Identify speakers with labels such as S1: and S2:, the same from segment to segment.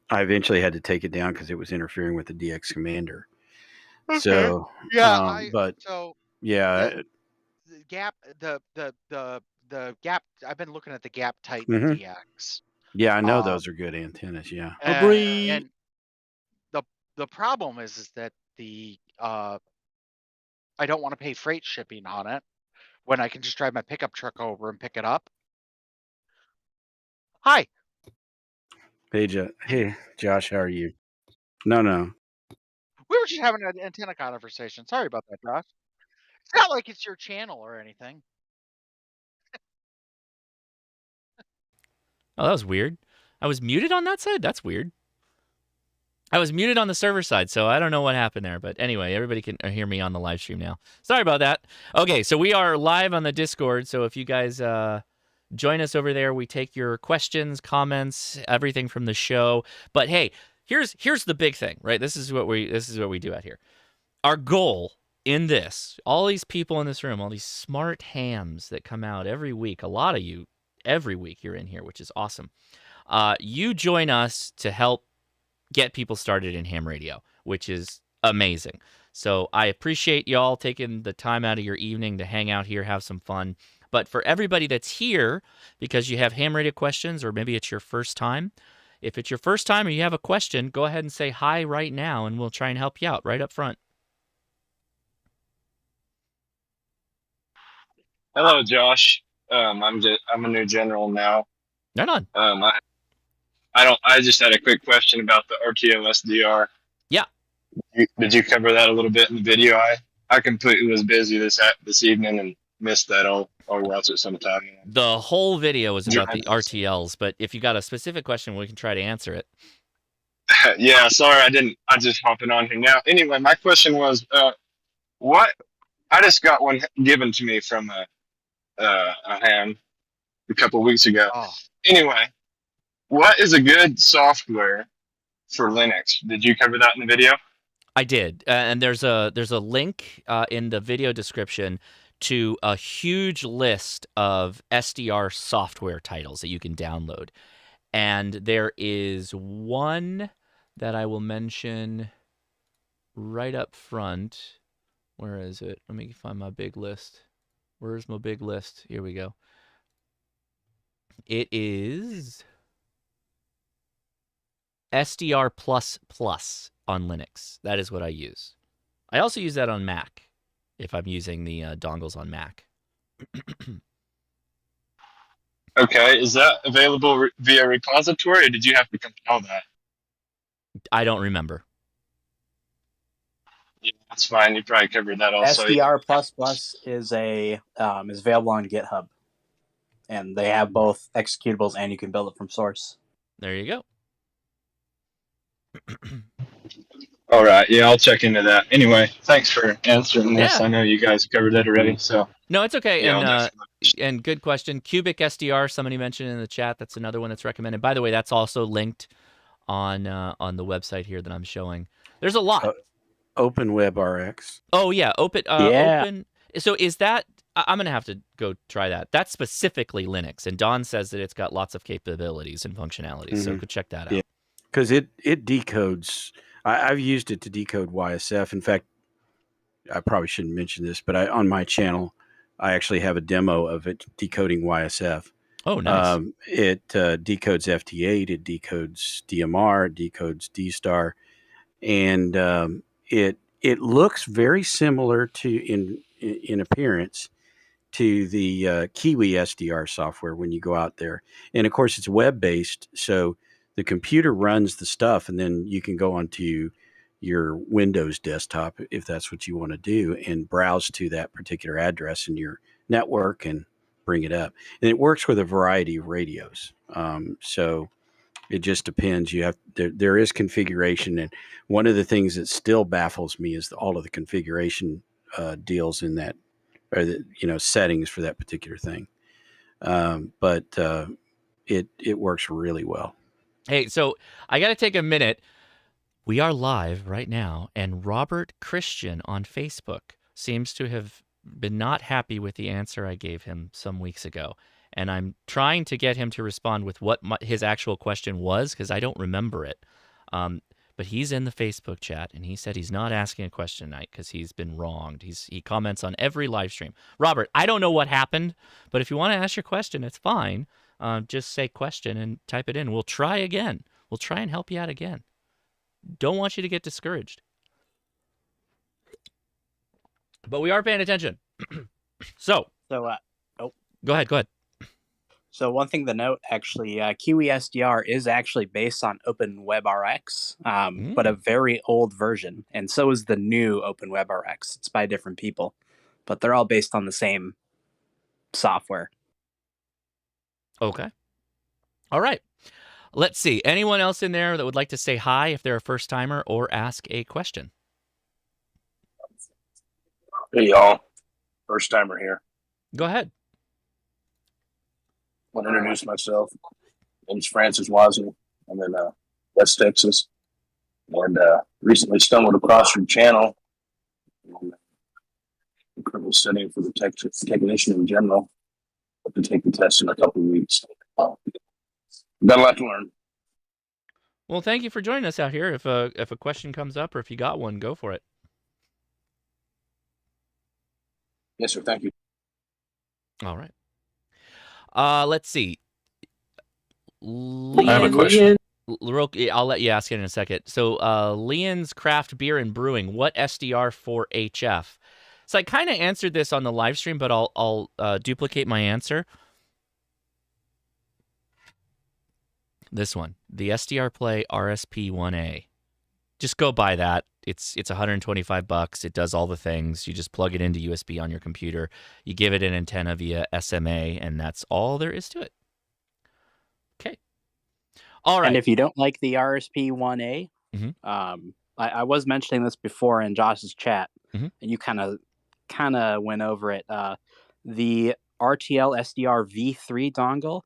S1: I eventually had to take it down because it was interfering with the DX commander.
S2: Okay.
S1: So,
S2: Yeah,
S1: but
S2: so
S1: yeah,
S2: the gap, the gap. I've been looking at the Gap Titan
S1: Mhm.
S2: DX.
S1: yeah, I know those are good antennas. Yeah,
S2: And the problem is that I don't want to pay freight shipping on it when I can just drive my pickup truck over and pick it up. Hi.
S1: Hey, Josh, how are you? No.
S2: We were just having an antenna conversation. Sorry about that, Josh. It's not like it's your channel or anything.
S3: Oh, that was weird. I was muted on that side? That's weird. I was muted on the server side, so I don't know what happened there. But anyway, everybody can hear me on the live stream now. Sorry about that. Okay, so we are live on the Discord. So if you guys join us over there, we take your questions, comments, everything from the show. But hey, here's the big thing, right? This is what we do out here. Our goal in this, all these people in this room, all these smart hams that come out every week, a lot of you every week you're in here, which is awesome. You join us to help get people started in ham radio, which is amazing. So I appreciate y'all taking the time out of your evening to hang out here, have some fun. But for everybody that's here because you have ham radio questions, or maybe it's your first time, if it's your first time or you have a question, go ahead and say hi right now, and we'll try and help you out right up front.
S4: Hello, Josh. I'm a new general now.
S3: Right on.
S4: I just had a quick question about the RTO SDR.
S3: Yeah.
S4: Did you cover that a little bit in the video? I completely was busy this evening and missed that. I'll watch it sometime.
S3: The whole video was about the RTLs, but if you got a specific question, we can try to answer it.
S4: Yeah, sorry, I just hopping on here now. Anyway, my question was, what? I just got one given to me from a ham a couple of weeks ago.
S2: Oh.
S4: Anyway, what is a good software for Linux? Did you cover that in the video?
S3: I did, and there's a link in the video description to a huge list of SDR software titles that you can download, and there is one that I will mention right up front. Where is it? Let me find my big list. Where's my big list? Here we go. It is SDR++ on Linux. That is what I use. I also use that on Mac if I'm using the dongles on Mac.
S4: Okay, is that available via repository, or did you have to compile that?
S3: I don't remember.
S4: That's fine. You probably covered that also.
S5: SDR is available on GitHub, and they have both executables and you can build it from source.
S3: There you go.
S4: All right. Yeah, I'll check into that. Anyway, thanks for answering this.
S3: Yeah.
S4: I know you guys covered that already. So
S3: No, it's okay.
S4: yeah,
S3: And good question. Cubic SDR, somebody mentioned in the chat. That's another one that's recommended. By the way, that's also linked on the website here that I'm showing. There's a lot.
S1: OpenWebRx.
S3: Oh yeah, open.
S5: Yeah.
S3: Open. So is that? I'm gonna have to go try that. That's specifically Linux, and Don says that it's got lots of capabilities and functionalities. So go check that out.
S1: Yeah, because it decodes. I've used it to decode YSF. In fact, I probably shouldn't mention this, but on my channel, I actually have a demo of it decoding YSF.
S3: Oh, nice.
S1: It decodes FT8, it decodes DMR, it decodes D-Star, and it looks very similar to in appearance to the Kiwi SDR software when you go out there. And of course, it's web-based, so the computer runs the stuff, and then you can go onto your Windows desktop, if that's what you want to do, and browse to that particular address in your network and bring it up. And it works with a variety of radios. So it just depends. There is configuration, and one of the things that still baffles me is all of the configuration deals in that, or the settings for that particular thing. But it works really well.
S3: Hey, so I got to take a minute. We are live right now, and Robert Christian on Facebook seems to have been not happy with the answer I gave him some weeks ago. And I'm trying to get him to respond with what his actual question was, because I don't remember it. But he's in the Facebook chat, and he said he's not asking a question tonight because he's been wronged. He comments on every live stream. Robert, I don't know what happened, but if you want to ask your question, it's fine. Just say question and type it in. We'll try again. We'll try and help you out again. Don't want you to get discouraged. But we are paying attention. So
S5: go
S3: ahead.
S5: So one thing to note, actually, Kiwi SDR is actually based on OpenWebRx, but a very old version. And so is the new OpenWebRx. It's by different people, but they're all based on the same software.
S3: Okay. All right. Let's see. Anyone else in there that would like to say hi if they're a first timer or ask a question?
S6: Hey, y'all. First timer here.
S3: Go ahead.
S6: I want to introduce myself. My name's Francis Wozniak. I'm in West Texas. And recently stumbled across your channel. Incredible setting for the technician in general. Hope to take the test in a couple of weeks. Got a lot to learn.
S3: Well, thank you for joining us out here. If a question comes up or if you got one, go for it.
S6: Yes, sir. Thank you.
S3: All right. Let's see.
S6: I have a question.
S3: I'll let you ask it in a second. So, Leon's Craft Beer and Brewing, what SDR for HF? So I kind of answered this on the live stream, but I'll duplicate my answer. This one, the SDR Play RSP1A. Just go buy that. It's $125. It does all the things. You just plug it into USB on your computer. You give it an antenna via SMA, and that's all there is to it. Okay. All right.
S5: And if you don't like the RSP1A, I was mentioning this before in Josh's chat, and you kind of went over it. The RTL SDR V3 dongle,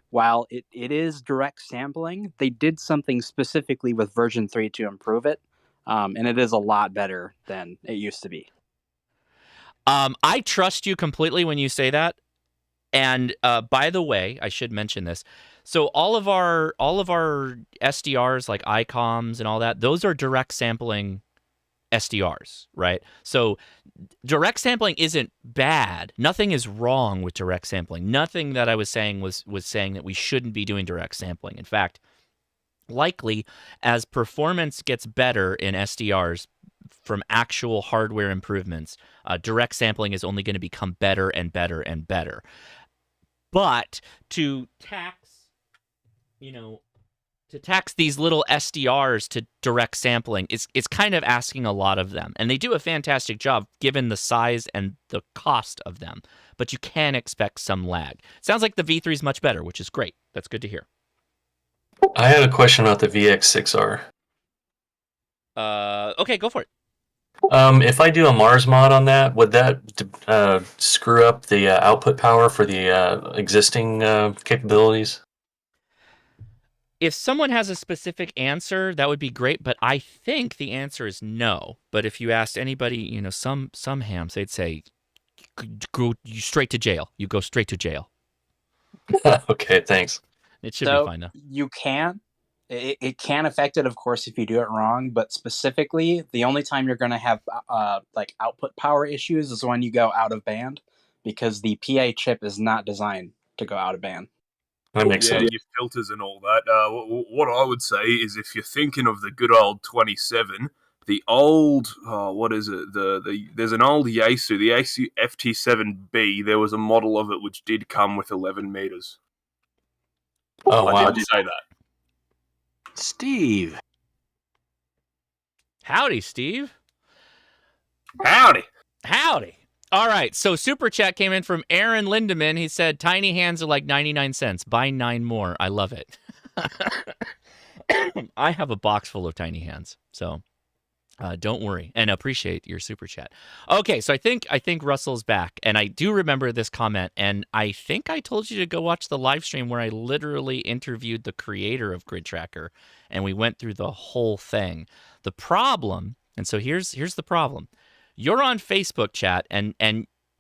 S5: while it is direct sampling, they did something specifically with version 3 to improve it, and it is a lot better than it used to be.
S3: I trust you completely when you say that. And by the way, I should mention this. So all of our SDRs like ICOMs and all that, those are direct sampling SDRs, right? So direct sampling isn't bad. Nothing is wrong with direct sampling. Nothing that I was saying was saying that we shouldn't be doing direct sampling. In fact, likely as performance gets better in SDRs from actual hardware improvements, direct sampling is only going to become better and better and better. But to tax, To tax these little SDRs to direct sampling is kind of asking a lot of them. And they do a fantastic job given the size and the cost of them. But you can expect some lag. Sounds like the V3 is much better, which is great. That's good to hear.
S7: I had a question about the VX6R.
S3: Okay, go for it.
S7: If I do a Mars mod on that, would that screw up the output power for the existing capabilities?
S3: If someone has a specific answer, that would be great, but I think the answer is no. But if you asked anybody, some hams, they'd say, go straight to jail. You go straight to jail.
S7: Okay, thanks.
S3: It should be fine, though.
S5: You can. It can affect it, of course, if you do it wrong. But specifically, the only time you're going to have like output power issues is when you go out of band, because the PA chip is not designed to go out of band.
S7: That makes sense.
S8: Your filters and all that. What I would say is, if you're thinking of the good old 27, the old what is it? There's an old Yaesu, the Yaesu FT7B. There was a model of it which did come with 11 meters.
S7: Oh, wow.
S8: I did say that.
S1: Steve.
S3: Howdy, Steve.
S8: Howdy.
S3: All right, so Super Chat came in from Aaron Lindemann. He said, tiny hands are like 99 cents. Buy 9 more. I love it. I have a box full of tiny hands, so don't worry. And appreciate your Super Chat. Okay, so I think Russell's back, and I do remember this comment, and I think I told you to go watch the live stream where I literally interviewed the creator of Grid Tracker, and we went through the whole thing. The problem, and so here's the problem. You're on Facebook chat, and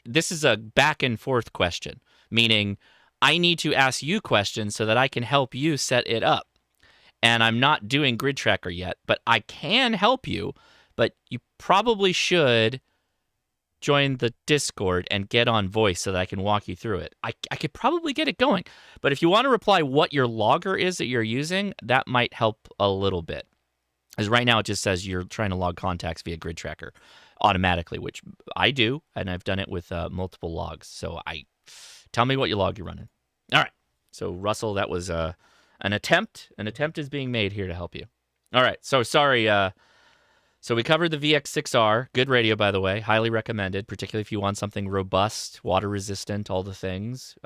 S3: this is a back and forth question, meaning I need to ask you questions so that I can help you set it up. And I'm not doing Grid Tracker yet, but I can help you. But you probably should join the Discord and get on voice so that I can walk you through it. I could probably get it going. But if you want to reply what your logger is that you're using, that might help a little bit. Because right now it just says you're trying to log contacts via Grid Tracker automatically, which I do, and I've done it with multiple logs. So tell me what log you're running. All right. So Russell, that was an attempt. An attempt is being made here to help you. All right. So sorry. So we covered the VX6R. Good radio, by the way. Highly recommended, particularly if you want something robust, water resistant, all the things.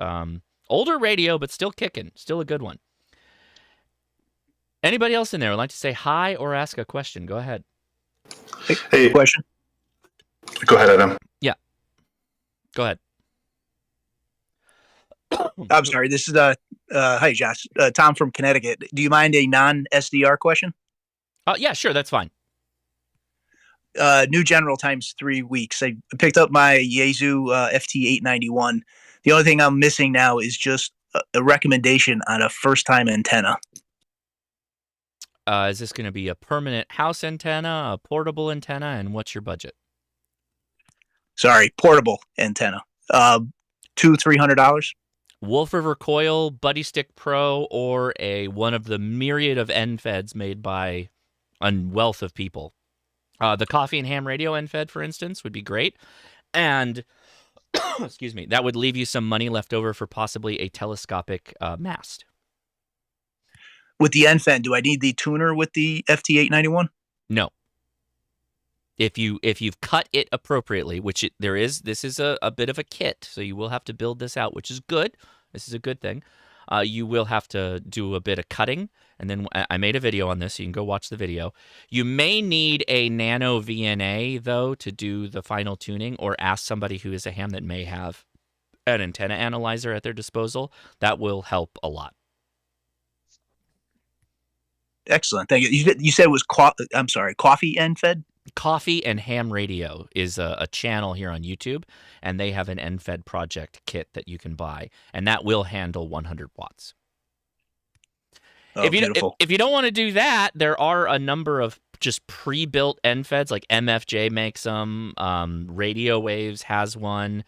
S3: Older radio, but still kicking. Still a good one. Anybody else in there would like to say hi or ask a question? Go ahead.
S9: Hey, question. Go ahead, Adam.
S3: Yeah. Go ahead.
S9: I'm sorry. This is hi, Josh. Tom from Connecticut. Do you mind a non-SDR question?
S3: Yeah, sure. That's fine.
S9: New general times 3 weeks. I picked up my Yaesu FT891. The only thing I'm missing now is just a recommendation on a first-time antenna.
S3: Is this going to be a permanent house antenna, a portable antenna, and what's your budget?
S9: Sorry, portable antenna. $200-$300.
S3: Wolf River Coil, Buddy Stick Pro, or one of the myriad of NFEDs made by a wealth of people. The Coffee and Ham Radio NFED, for instance, would be great. And, excuse me, that would leave you some money left over for possibly a telescopic mast.
S9: With the NFED, do I need the tuner with the FT891?
S3: No. If you've cut it appropriately, which this is a bit of a kit, so you will have to build this out, which is good. This is a good thing. You will have to do a bit of cutting, and then I made a video on this, so you can go watch the video. You may need a nano VNA, though, to do the final tuning, or ask somebody who is a ham that may have an antenna analyzer at their disposal. That will help a lot.
S9: Excellent. Thank you. You said it was coffee NFED?
S3: Coffee and Ham Radio is a channel here on YouTube, and they have an NFED project kit that you can buy, and that will handle 100 watts.
S9: Oh, beautiful.
S3: If you don't want to do that, there are a number of just pre-built NFEDs, like MFJ makes them, Radio Waves has one,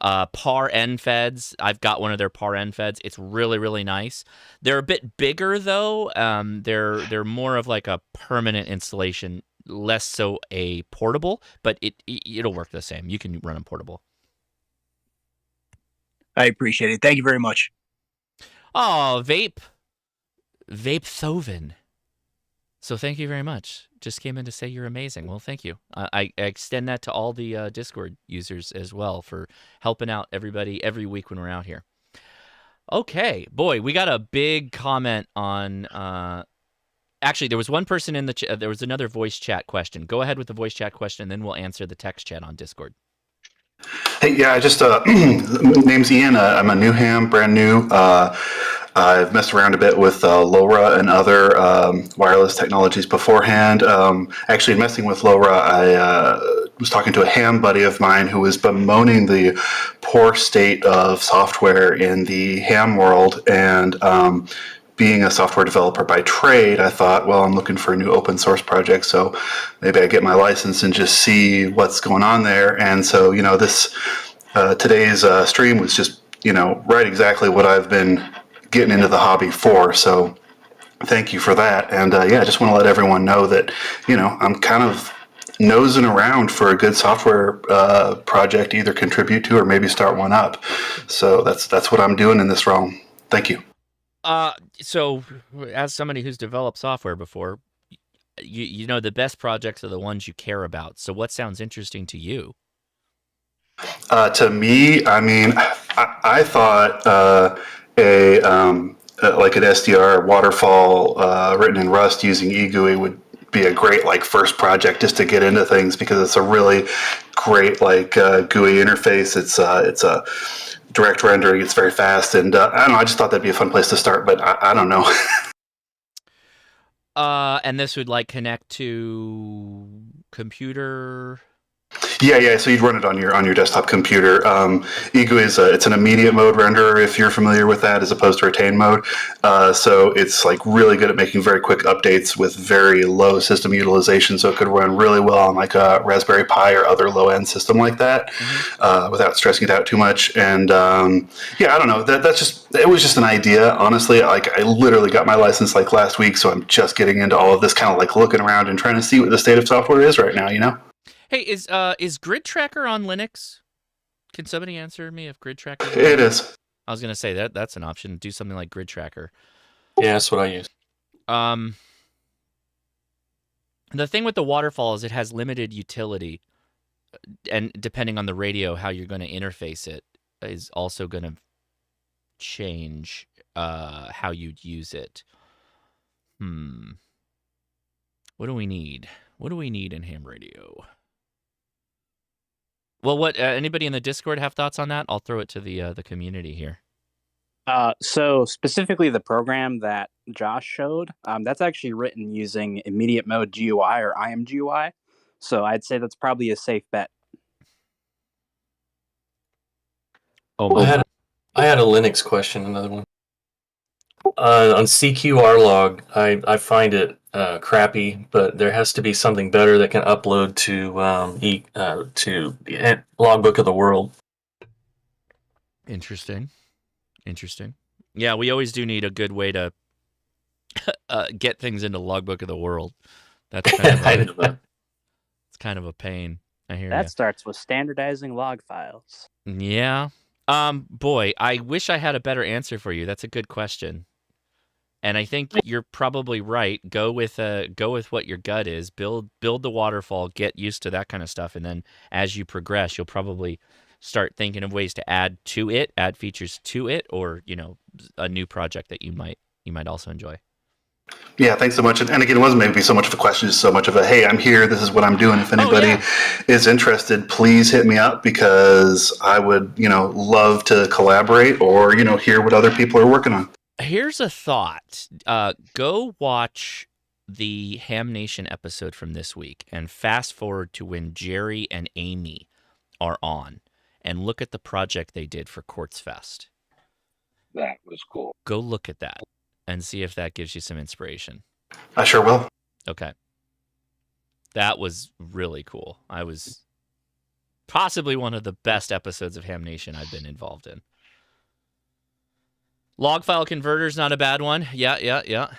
S3: PAR NFEDs. I've got one of their PAR NFEDs. It's really, really nice. They're a bit bigger, though. They're more of like a permanent installation, less so a portable, but it'll work the same. You can run them portable.
S9: I appreciate it. Thank you very much.
S3: Oh, Vape. Vapethoven. So thank you very much. Just came in to say you're amazing. Well, thank you. I extend that to all the Discord users as well for helping out everybody every week when we're out here. Okay, boy, we got a big comment on. Actually, there was one person in the there was another voice chat question. Go ahead with the voice chat question, and then we'll answer the text chat on Discord.
S10: Hey, yeah, I just name's Ian. I'm a new ham, brand new. I've messed around a bit with LoRa and other wireless technologies beforehand. Actually, messing with LoRa, I was talking to a ham buddy of mine who was bemoaning the poor state of software in the ham world. And being a software developer by trade, I thought, well, I'm looking for a new open source project, so maybe I get my license and just see what's going on there. And so, this today's stream was just, right exactly what I've been getting into the hobby for. So thank you for that. And I just want to let everyone know that, I'm kind of nosing around for a good software project to either contribute to or maybe start one up. So that's what I'm doing in this realm. Thank you.
S3: So as somebody who's developed software before, you know the best projects are the ones you care about. So what sounds interesting to you?
S10: To me, I mean, I thought like an SDR waterfall written in Rust using eGUI would be a great first project just to get into things, because it's a really great GUI interface. It's a direct rendering. It's very fast, and I don't know. I just thought that'd be a fun place to start, but I don't know.
S3: And this would connect to computer.
S10: Yeah. So you'd run it on your desktop computer. eGUI is it's an immediate mode renderer, if you're familiar with that, as opposed to retain mode. So it's really good at making very quick updates with very low system utilization. So it could run really well on a Raspberry Pi or other low end system like that, without stressing it out too much. And I don't know. It was just an idea, honestly. I literally got my license last week, so I'm just getting into all of this, kind of looking around and trying to see what the state of software is right now.
S3: Hey, is Grid Tracker on Linux? Can somebody answer me if Grid Tracker?
S10: It is.
S3: I was gonna say that's an option. Do something like Grid Tracker.
S7: Yeah, that's what I use.
S3: The thing with the waterfall is it has limited utility, and depending on the radio, how you're going to interface it is also going to change how you'd use it. What do we need? What do we need in ham radio? Well, what anybody in the Discord have thoughts on that? I'll throw it to the community here.
S5: So specifically the program that Josh showed, that's actually written using immediate mode GUI or IMGUI. So I'd say that's probably a safe bet.
S7: Oh, I had a Linux question, another one. On CQR log, I find it crappy, but there has to be something better that can upload to the logbook of the world.
S3: Interesting. Yeah, we always do need a good way to get things into logbook of the world. That's kind of it's kind of a pain. I hear
S5: that starts with standardizing log files.
S3: Yeah. Boy, I wish I had a better answer for you. That's a good question. And I think you're probably right. Go with what your gut is. Build the waterfall. Get used to that kind of stuff, and then as you progress, you'll probably start thinking of ways to add features to it, or a new project that you might also enjoy.
S10: Yeah, thanks so much. And again, it wasn't maybe so much of a question, just so much of a, hey, I'm here, this is what I'm doing. If anybody is interested, please hit me up, because I would, love to collaborate or, hear what other people are working on.
S3: Here's a thought. Go watch the Ham Nation episode from this week and fast forward to when Jerry and Amy are on, and look at the project they did for Quartz Fest.
S6: That was cool.
S3: Go look at that and see if that gives you some inspiration.
S10: I sure will.
S3: Okay. That was really cool. I was possibly one of the best episodes of Ham Nation I've been involved in. Log file converter's not a bad one. Yeah.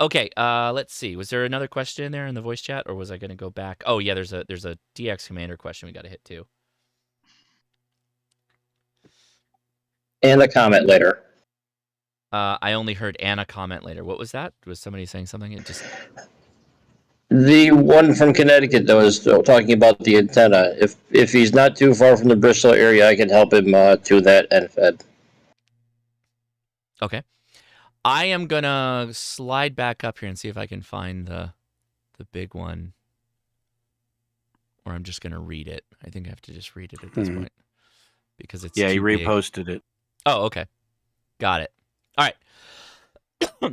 S3: Okay, let's see. Was there another question in there in the voice chat, or was I going to go back? Oh, yeah, there's a DX Commander question we got to hit too.
S11: And a comment later.
S3: I only heard Anna comment later. What was that? Was somebody saying something? It just
S11: The one from Connecticut that was talking about the antenna. If he's not too far from the Bristol area, I can help him to that end fed.
S3: okay. I am gonna slide back up here and see if I can find the big one, or I'm just gonna read it. I think I have to just read it at this point because it's
S1: he
S3: too big.
S1: reposted it.
S3: Oh, okay, got it. All right.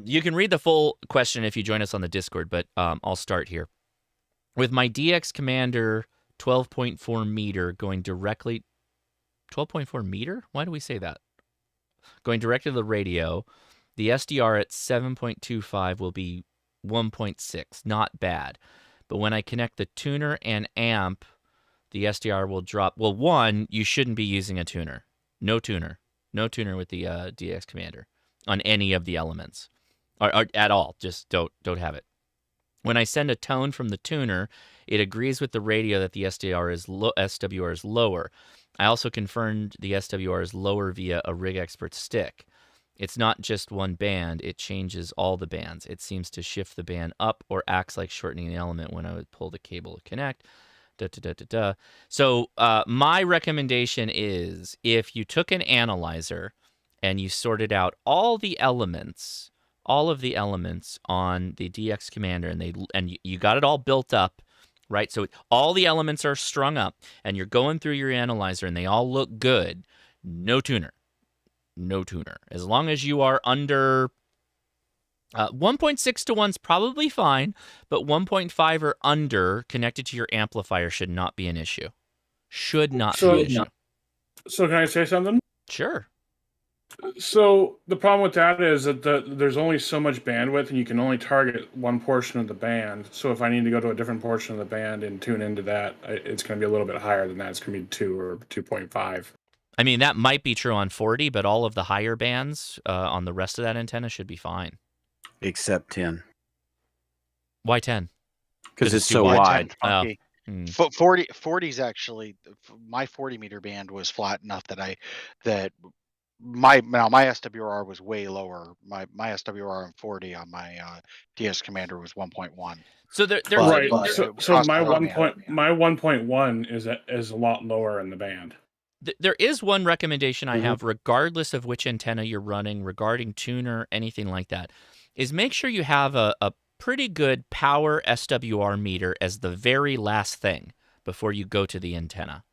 S3: You can read the full question if you join us on the Discord, but I'll start here. With my DX Commander 12.4 meter going directly... 12.4 meter? Why do we say that? Going directly to the radio, the SDR at 7.25 will be 1.6. Not bad. But when I connect the tuner and amp, the SDR will drop... Well, one, you shouldn't be using a tuner. No tuner. No tuner with the DX Commander on any of the elements. Or at all. Just don't have it. When I send a tone from the tuner, it agrees with the radio that the SDR is SWR is lower. I also confirmed the SWR is lower via a Rig Expert stick. It's not just one band, it changes all the bands. It seems to shift the band up or acts like shortening the element when I would pull the cable to connect. So my recommendation is if you took an analyzer and you sorted out all of the elements on the DX Commander, and you got it all built up, right? So all the elements are strung up, and you're going through your analyzer, and they all look good. No tuner. As long as you are under 1.6 to 1's probably fine, but 1.5 or under connected to your amplifier should not be an issue. Should not be an issue.
S12: So can I say something?
S3: Sure.
S12: So the problem with that is that there's only so much bandwidth, and you can only target one portion of the band. So if I need to go to a different portion of the band and tune into that, it's going to be a little bit higher than that. It's going to be 2 or 2.5.
S3: I mean, that might be true on 40, but all of the higher bands on the rest of that antenna should be fine.
S1: Except 10.
S3: Why 10?
S1: Because it's so wide.
S2: 40's actually, my 40 meter band was flat enough that my SWR was way lower. My SWR on 40 on my DS Commander was 1.1.
S3: So there's
S12: right. So my 1.1 is a lot lower in the band.
S3: There is one recommendation I have, regardless of which antenna you're running, regarding tuner, anything like that, is make sure you have a pretty good power SWR meter as the very last thing before you go to the antenna.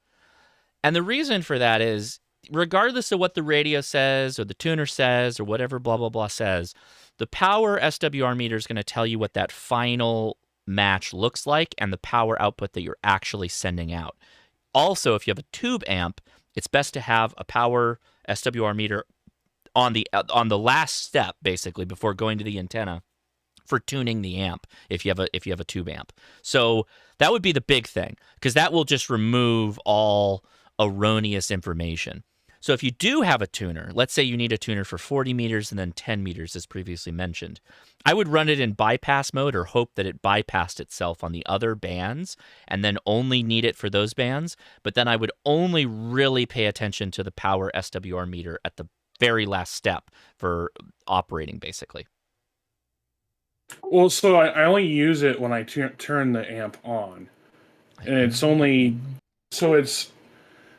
S3: And the reason for that is, regardless of what the radio says or the tuner says or whatever blah, blah, blah says, the power SWR meter is going to tell you what that final match looks like and the power output that you're actually sending out. Also, if you have a tube amp, it's best to have a power SWR meter on the last step, basically, before going to the antenna for tuning the amp if you have a tube amp. So that would be the big thing, because that will just remove all erroneous information. So if you do have a tuner, let's say you need a tuner for 40 meters and then 10 meters, as previously mentioned, I would run it in bypass mode or hope that it bypassed itself on the other bands and then only need it for those bands. But then I would only really pay attention to the power SWR meter at the very last step for operating, basically.
S12: Well, so I only use it when I turn the amp on. And it's only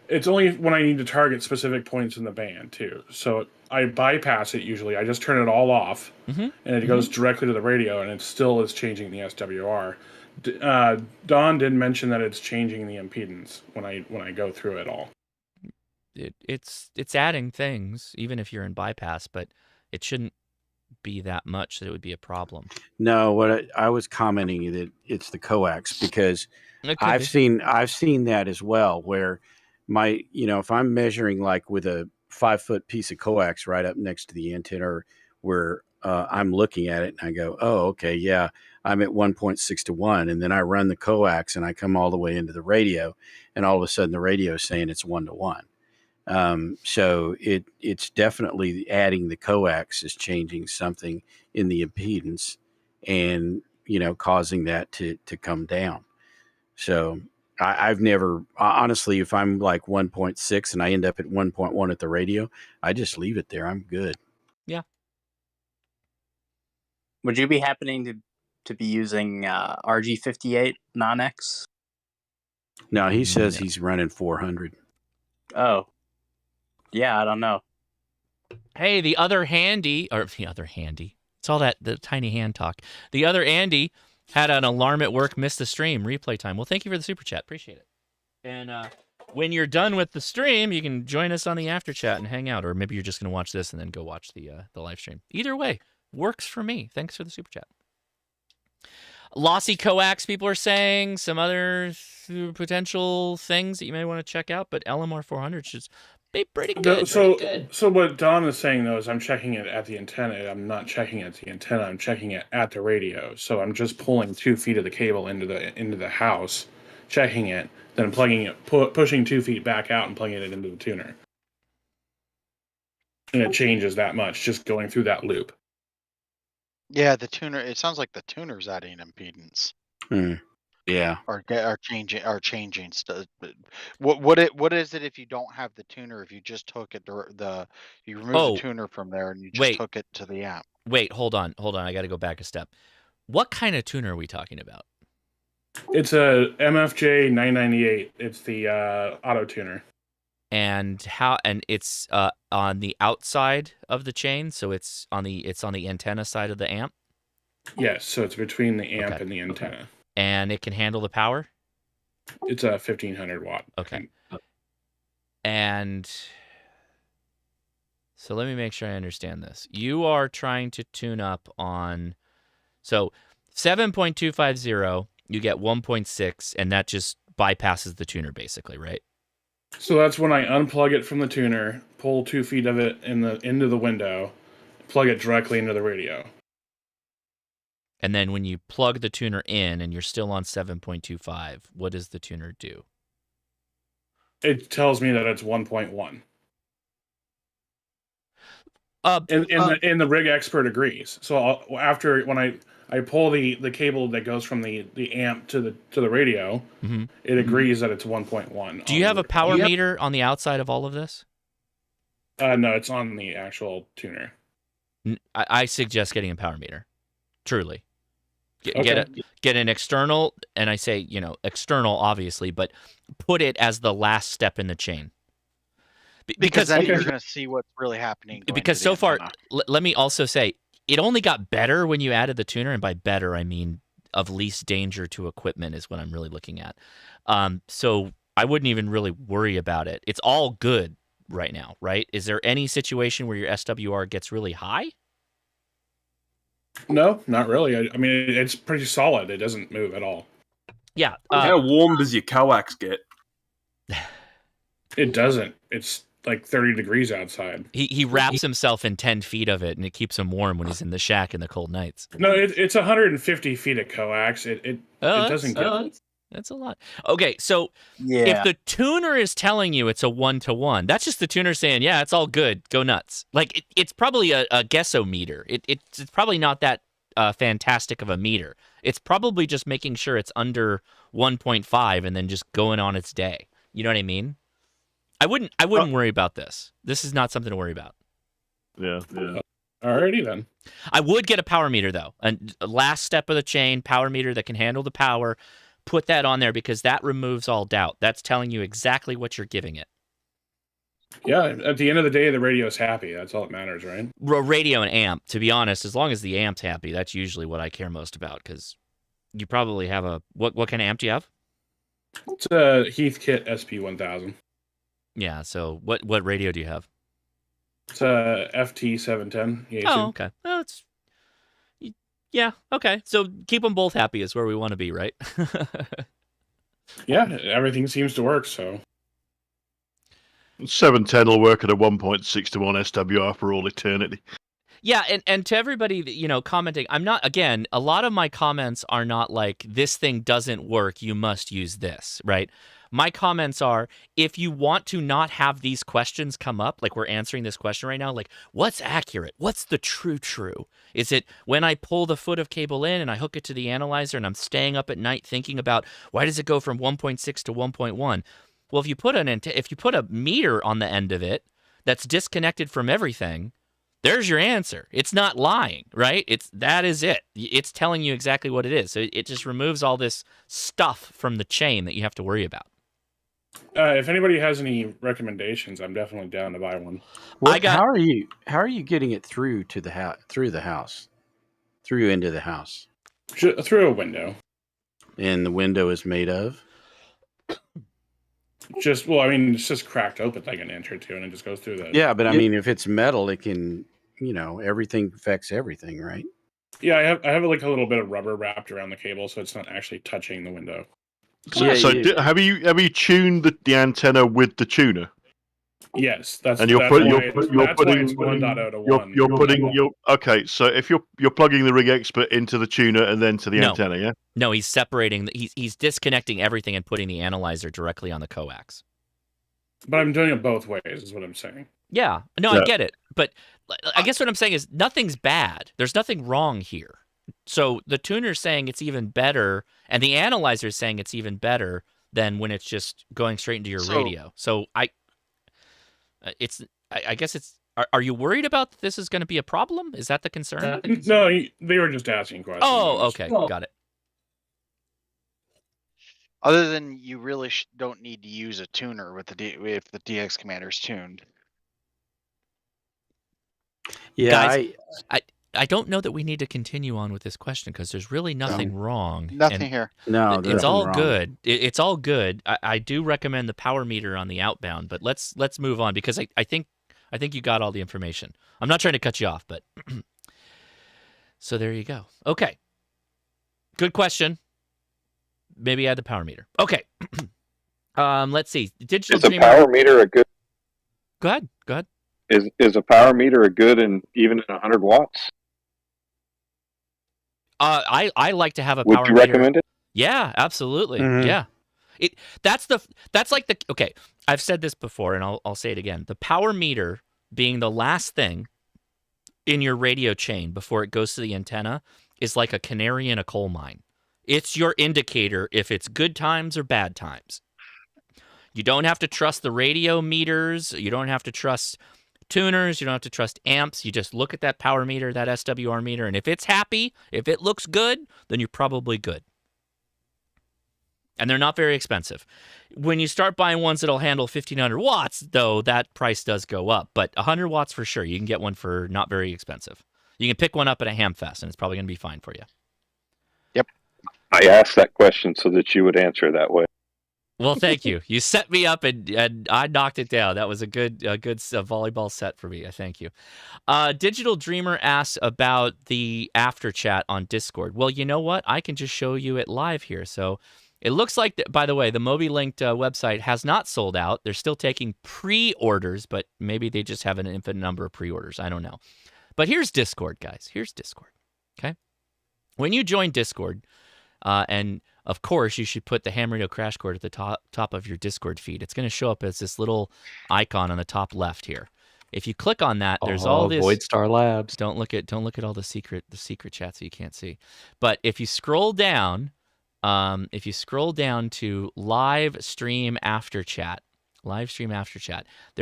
S12: when I need to target specific points in the band, too. So I bypass it usually. I just turn it all off, and it goes directly to the radio, and it still is changing the SWR. Don did mention that it's changing the impedance when I go through it all.
S3: It's adding things, even if you're in bypass, but it shouldn't be that much that it would be a problem.
S1: No, what I was commenting that it's the coax, because I've seen that as well, where if I'm measuring like with a 5-foot piece of coax right up next to the antenna, where I'm looking at it and I go, oh, okay, yeah, I'm at 1.6 to 1. And then I run the coax and I come all the way into the radio, and all of a sudden the radio is saying it's 1 to 1. So it's definitely adding the coax is changing something in the impedance and, causing that to come down. So I've never, honestly, if I'm like 1.6 and I end up at 1.1 at the radio, I just leave it there. I'm good.
S3: Yeah.
S5: Would you be happening to be using RG58 non-X?
S1: No, he says he's running 400.
S5: Oh, yeah, I don't know.
S3: Hey, the other handy. It's all the tiny hand talk. The other Andy had an alarm at work, missed the stream, replay time. Well, thank you for the super chat. Appreciate it. And when you're done with the stream, you can join us on the after chat and hang out. Or maybe you're just going to watch this and then go watch the live stream. Either way, works for me. Thanks for the super chat. Lossy coax, people are saying. Some other potential things that you may want to check out. But LMR 400 should be pretty good.
S12: So what Don is saying, though, is I'm checking it at the antenna. I'm not checking it at the antenna. I'm checking it at the radio. So I'm just pulling 2 feet of the cable into the house, checking it, then plugging it, pushing 2 feet back out and plugging it into the tuner. And it changes that much, just going through that loop.
S2: Yeah, the tuner. It sounds like the tuner's adding impedance.
S1: Yeah.
S2: Or changing stuff. What is it if you don't have the tuner? If you just hook it you remove the tuner from there and you just hook it to the amp.
S3: Wait, hold on. I got to go back a step. What kind of tuner are we talking about?
S12: It's a MFJ 998. It's the auto tuner.
S3: And it's on the outside of the chain, so it's on the antenna side of the amp.
S12: Yes, so it's between the amp and the antenna.
S3: And it can handle the power?
S12: It's a 1500 watt.
S3: Okay. And so let me make sure I understand this. You are trying to tune up on 7.250, you get 1.6, and that just bypasses the tuner basically, right?
S12: So that's when I unplug it from the tuner, pull 2 feet of it into the window, plug it directly into the radio.
S3: And then when you plug the tuner in and you're still on 7.25, what does the tuner do?
S12: It tells me that it's 1.1. And the rig expert agrees. So when I pull the cable that goes from the amp to the radio, it agrees that it's 1.1.
S3: Do you have a power meter on the outside of all of this?
S12: No, it's on the actual tuner.
S3: I suggest getting a power meter. Truly. Get an external, and I say, external obviously, but put it as the last step in the chain.
S2: Because then you're going to see what's really happening.
S3: Because so far, let me also say, it only got better when you added the tuner, and by better, I mean of least danger to equipment is what I'm really looking at. So I wouldn't even really worry about it. It's all good right now, right? Is there any situation where your SWR gets really high?
S12: No, not really. I mean, it's pretty solid. It doesn't move at all.
S3: Yeah.
S8: How warm does your coax get?
S12: It doesn't. It's like 30 degrees outside.
S3: He wraps himself in 10 feet of it, and it keeps him warm when he's in the shack in the cold nights.
S12: No, it's 150 feet of coax. It doesn't get...
S3: That's a lot. Okay, so if the tuner is telling you it's a 1-to-1, that's just the tuner saying, yeah, it's all good, go nuts. Like, it's probably a guessometer. It's probably not that fantastic of a meter. It's probably just making sure it's under 1.5 and then just going on its day. You know what I mean? I wouldn't worry about this. This is not something to worry about.
S13: Yeah.
S12: Alrighty then.
S3: I would get a power meter, though. A last step of the chain, power meter that can handle the power. Put that on there because that removes all doubt. That's telling you exactly what you're giving it.
S12: Yeah, at the end of the day, the radio's happy. That's all that matters, right?
S3: Radio and amp, to be honest, as long as the amp's happy, that's usually what I care most about because you probably have a... What kind of amp do you have?
S12: It's a Heathkit SP1000.
S3: Yeah, so what radio do you have?
S12: It's a FT710. Yaesu.
S3: Oh, okay. Well, yeah, okay. So keep them both happy is where we want to be, right?
S12: Yeah, everything seems to work, so...
S13: 710 will work at a 1.6 to 1 SWR for all eternity.
S3: Yeah, and to everybody, commenting, I'm not, again, a lot of my comments are not like, this thing doesn't work, you must use this, right? My comments are, if you want to not have these questions come up, like we're answering this question right now, like, what's accurate? What's the true? Is it when I pull the foot of cable in and I hook it to the analyzer and I'm staying up at night thinking about, why does it go from 1.6 to 1.1? Well, if you put a meter on the end of it that's disconnected from everything, There's your answer. It's not lying, right? That is it. It's telling you exactly what it is. So it just removes all this stuff from the chain that you have to worry about.
S12: If anybody has any recommendations, I'm definitely down to buy one.
S1: How are you getting it through to the house? Through into the house?
S12: Through a window.
S1: And the window is made of?
S12: It's just cracked open like an inch or two, and it just goes through the.
S1: Yeah, but I mean, if it's metal, it can, everything affects everything, right?
S12: Yeah, I have like a little bit of rubber wrapped around the cable, so it's not actually touching the window.
S13: Have you tuned the antenna with the tuner?
S12: Yes, that's
S13: and
S12: why it's 1.0 to 1.
S13: Okay. So if you're plugging the Rig Expert into the tuner and then to the antenna, yeah.
S3: No, he's separating. He's disconnecting everything and putting the analyzer directly on the coax.
S12: But I'm doing it both ways, is what I'm saying.
S3: Yeah. No, I get it. But I guess what I'm saying is nothing's bad. There's nothing wrong here. So the tuner's saying it's even better, and the analyzer's saying it's even better than when it's just going straight into your radio. So I guess it's. Are you worried about this is going to be a problem? Is that the concern?
S12: No, they were just asking questions.
S3: Oh, okay, got it.
S2: Other than you really don't need to use a tuner with if the DX commander's tuned.
S3: Yeah, guys, I don't know that we need to continue on with this question because there's really nothing wrong.
S2: Nothing here.
S1: No,
S3: it's all good. It's all good. I do recommend the power meter on the outbound, but let's move on because I think you got all the information. I'm not trying to cut you off, but so there you go. Okay, good question. Maybe add the power meter. Okay, let's see. Digital
S14: is a power meter a good?
S3: Go ahead.
S14: Is a power meter a good and even at 100 watts?
S3: I like to have a power meter.
S14: Would you recommend it?
S3: Yeah, absolutely.
S1: Mm-hmm.
S3: Yeah. Okay, I've said this before and I'll say it again. The power meter being the last thing in your radio chain before it goes to the antenna is like a canary in a coal mine. It's your indicator if it's good times or bad times. You don't have to trust the radio meters. You don't have to trust tuners. You don't have to trust amps. You just look at that power meter, that SWR meter, and if it's happy, if it looks good, then you're probably good. And they're not very expensive. When you start buying ones that'll handle 1,500 watts, though, that price does go up. But 100 watts for sure. You can get one for not very expensive. You can pick one up at a Hamfest, and it's probably going to be fine for you.
S2: Yep.
S14: I asked that question so that you would answer that way.
S3: Well, thank you. You set me up, and I knocked it down. That was a good volleyball set for me. I thank you. Digital Dreamer asks about the after chat on Discord. Well, you know what? I can just show you it live here. So it looks like, by the way, the Moby-linked website has not sold out. They're still taking pre-orders, but maybe they just have an infinite number of pre-orders. I don't know. But here's Discord, guys. Here's Discord. Okay? When you join Discord, and of course, you should put the Ham Radio Crash Course at the top of your Discord feed. It's going to show up as this little icon on the top left here. If you click on that, there's all this.
S15: Void Star Labs.
S3: Don't look at all the secret chats that you can't see. But if you scroll down, to live stream after chat, there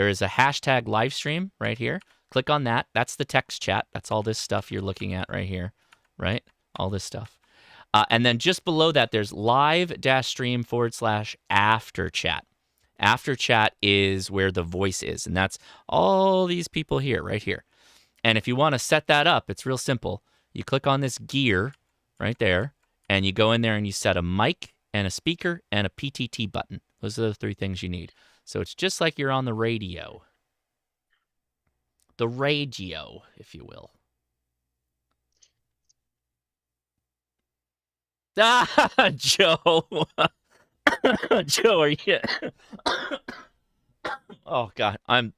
S3: is a hashtag live stream right here. Click on that. That's the text chat. That's all this stuff you're looking at right here, right? All this stuff. And then just below that, there's live-stream/after chat. After chat is where the voice is, and that's all these people here, right here. And if you want to set that up, it's real simple. You click on this gear right there, and you go in there and you set a mic and a speaker and a PTT button. Those are the three things you need. So it's just like you're on the radio. The radio, if you will. Ah, Joe. Joe, are you? Oh God, I'm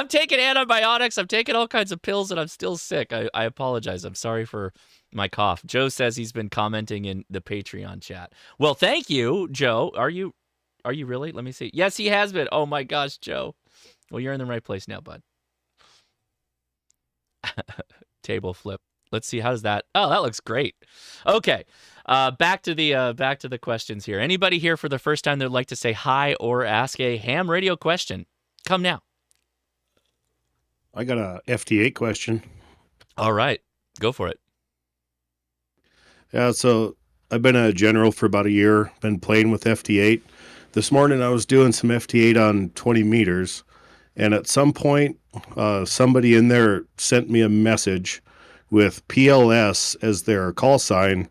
S3: taking antibiotics. I'm taking all kinds of pills, and I'm still sick. I apologize. I'm sorry for my cough. Joe says he's been commenting in the Patreon chat. Well, thank you, Joe. Are you really? Let me see. Yes, he has been. Oh my gosh, Joe. Well, you're in the right place now, bud. Table flip. Let's see. How does that? Oh, that looks great. Okay. Back to the questions here. Anybody here for the first time that would like to say hi or ask a ham radio question? Come now.
S15: I got a FT8 question.
S3: All right, go for it.
S15: Yeah, so I've been a general for about a year, been playing with FT8. This morning I was doing some FT8 on 20 meters, and at some point somebody in there sent me a message with PLS as their call sign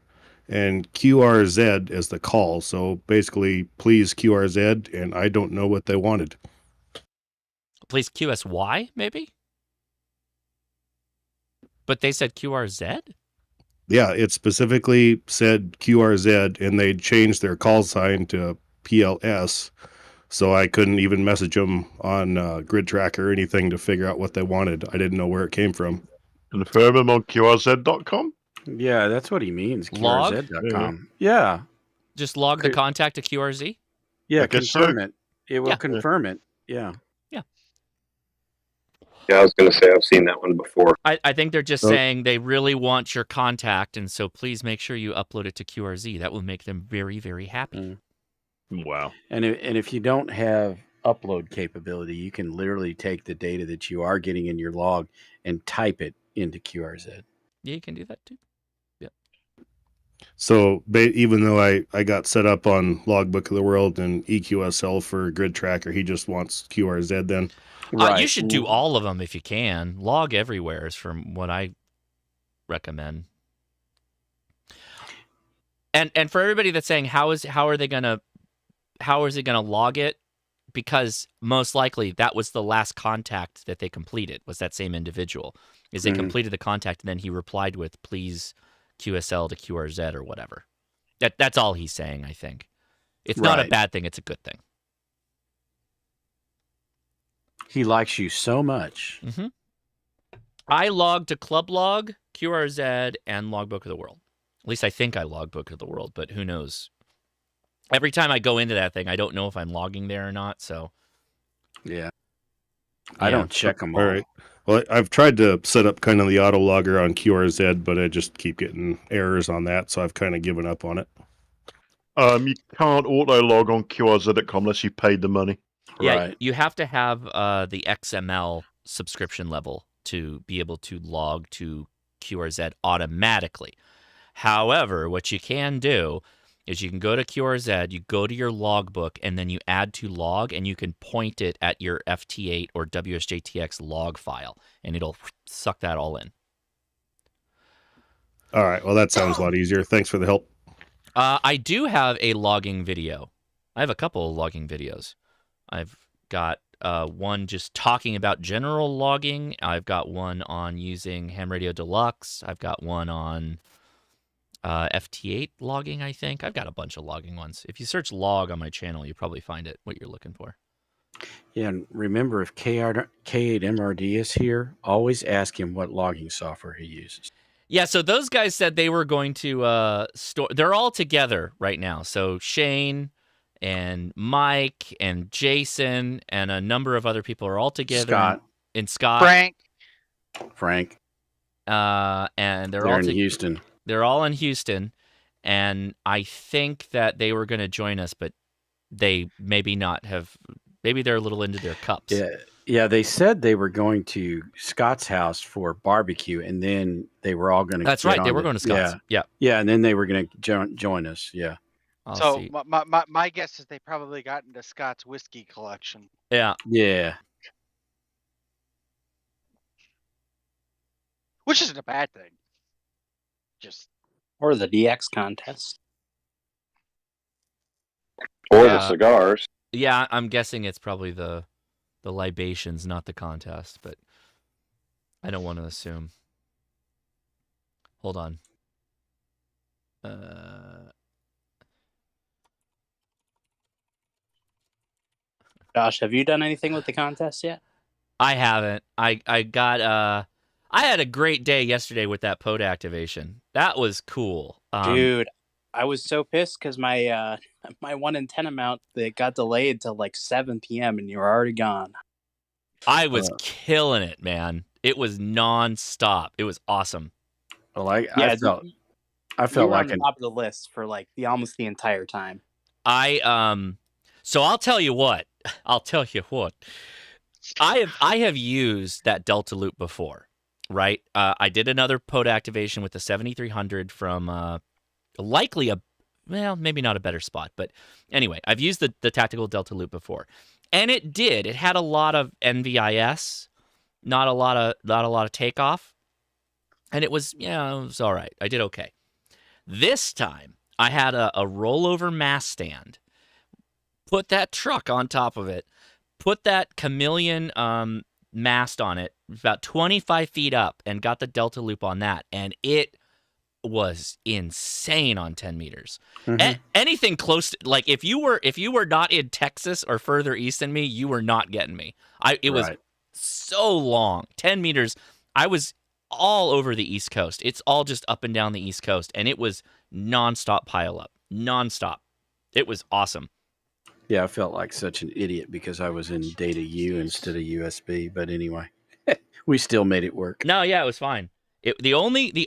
S15: and QRZ as the call. So basically, please QRZ, and I don't know what they wanted.
S3: Please QSY, maybe? But they said QRZ?
S15: Yeah, it specifically said QRZ, and they changed their call sign to PLS, so I couldn't even message them on Grid Tracker or anything to figure out what they wanted. I didn't know where it came from.
S13: Confirm them on QRZ.com?
S1: Yeah, that's what he means.
S3: Log?
S1: QRZ.com. Yeah.
S3: Just log the contact to QRZ?
S1: Yeah, confirm it. It will confirm it. Yeah.
S14: Yeah, I was going to say I've seen that one before.
S3: I think they're just saying they really want your contact, and so please make sure you upload it to QRZ. That will make them very, very happy.
S13: Wow.
S1: And if you don't have upload capability, you can literally take the data that you are getting in your log and type it into QRZ.
S3: Yeah, you can do that too. Yeah.
S15: So even though I got set up on Logbook of the World and EQSL for Grid Tracker, he just wants QRZ then?
S1: Right.
S3: You should do all of them if you can. Log everywhere is from what I recommend. And for everybody that's saying how is it gonna log it? Because most likely that was the last contact that they completed, was that same individual. Is they completed the contact and then he replied with please QSL to QRZ or whatever. That's all he's saying, I think. It's not a bad thing, it's a good thing.
S1: He likes you so much.
S3: Mm-hmm. I log to Club Log, QRZ, and Logbook of the World. At least I think I log Book of the World, but who knows? Every time I go into that thing, I don't know if I'm logging there or not. So,
S1: yeah, I don't check them all.
S15: All right. Well, I've tried to set up kind of the auto logger on QRZ, but I just keep getting errors on that, so I've kind of given up on it.
S13: You can't auto log on QRZ.com unless you paid the money.
S3: Yeah, you have to have the XML subscription level to be able to log to QRZ automatically. However, what you can do is you can go to QRZ, you go to your logbook, and then you add to log, and you can point it at your FT8 or WSJTX log file, and it'll suck that all in.
S15: All right. Well, that sounds a lot easier. Thanks for the help.
S3: I do have a logging video. I have a couple of logging videos. I've got one just talking about general logging. I've got one on using Ham Radio Deluxe. I've got one on FT8 logging, I think. I've got a bunch of logging ones. If you search log on my channel, you probably find it, what you're looking for.
S1: Yeah, and remember, if K8MRD is here, always ask him what logging software he uses.
S3: Yeah, so those guys said they were going to store... They're all together right now. So Shane and Mike and Jason and a number of other people are all together.
S1: Scott.
S3: And Scott.
S1: Frank.
S3: And they're all
S1: in Houston.
S3: They're all in Houston. And I think that they were going to join us, but they maybe not have... Maybe they're a little into their cups.
S1: Yeah, they said they were going to Scott's house for barbecue, and then they were all going to...
S3: That's right, they were going to Scott's. Yeah,
S1: and then they were going to join us, yeah.
S2: So my guess is they probably got into Scott's whiskey collection.
S3: Yeah.
S2: Which isn't a bad thing.
S5: Or the DX contest.
S14: Or the cigars.
S3: Yeah, I'm guessing it's probably the libations, not the contest, but I don't want to assume. Hold on.
S5: Josh, have you done anything with the contest yet?
S3: I haven't. I had a great day yesterday with that pod activation. That was cool.
S5: Dude, I was so pissed because my my 1 in 10 amount that got delayed till like 7 p.m. and you were already gone.
S3: I was killing it, man. It was nonstop. It was awesome.
S1: Well, I felt
S5: you were
S1: like
S5: on the top of the list for like almost the entire time.
S3: So I'll tell you what. I have used that Delta loop before, right? I did another POTA activation with the 7300 from likely maybe not a better spot, but anyway, I've used the tactical Delta loop before, and it had a lot of NVIS, not a lot of takeoff, and it was all right. I did okay. This time I had a rollover mast stand, put that truck on top of it, put that chameleon mast on it about 25 feet up, and got the Delta loop on that, and it was insane on 10 meters. Anything close to, like, if you were not in Texas or further east than me, you were not getting me. It was so long. 10 meters. I was all over the East Coast. It's all just up and down the East Coast, and it was nonstop pile up. Nonstop. It was awesome.
S1: Yeah, I felt like such an idiot because I was in data U instead of USB, but anyway, we still made it work.
S3: No, yeah, it was fine. The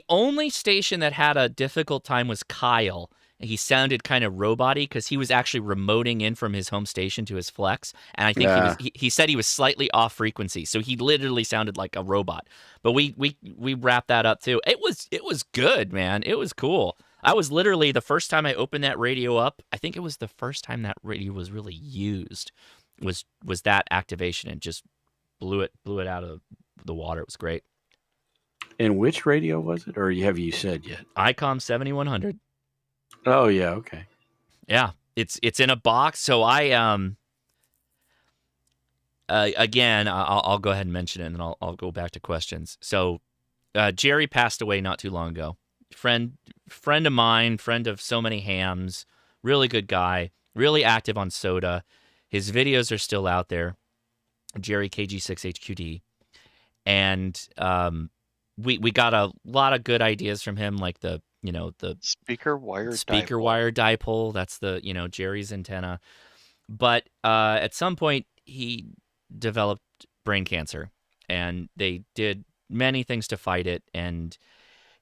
S3: only station that had a difficult time was Kyle. He sounded kind of robot-y because he was actually remoting in from his home station to his flex, and I think he said he was slightly off frequency, so he literally sounded like a robot. But we wrapped that up too. It was good, man. It was cool. I was literally, the first time I opened that radio up, I think it was the first time that radio was really used, was that activation, and just blew it out of the water. It was great.
S1: And which radio was it, or have you said yet?
S3: ICOM 7100.
S1: Oh yeah, okay.
S3: Yeah, it's in a box. So I again, I'll go ahead and mention it, and then I'll go back to questions. So Jerry passed away not too long ago. Friend of mine, friend of so many hams, really good guy, really active on Soda. His videos are still out there. Jerry KG6HQD, and we got a lot of good ideas from him, like the
S2: speaker wire
S3: dipole. That's the Jerry's antenna. But at some point he developed brain cancer, and they did many things to fight it, and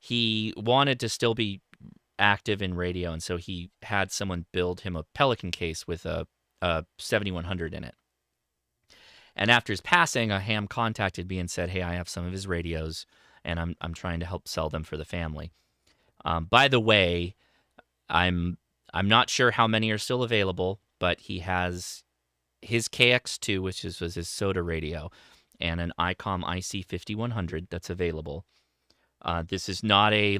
S3: he wanted to still be active in radio, and so he had someone build him a Pelican case with a 7100 in it. And after his passing, a ham contacted me and said, "Hey, I have some of his radios, and I'm trying to help sell them for the family." By the way, I'm not sure how many are still available, but he has his KX2, which was his Soda radio, and an ICOM IC5100 that's available. This is not a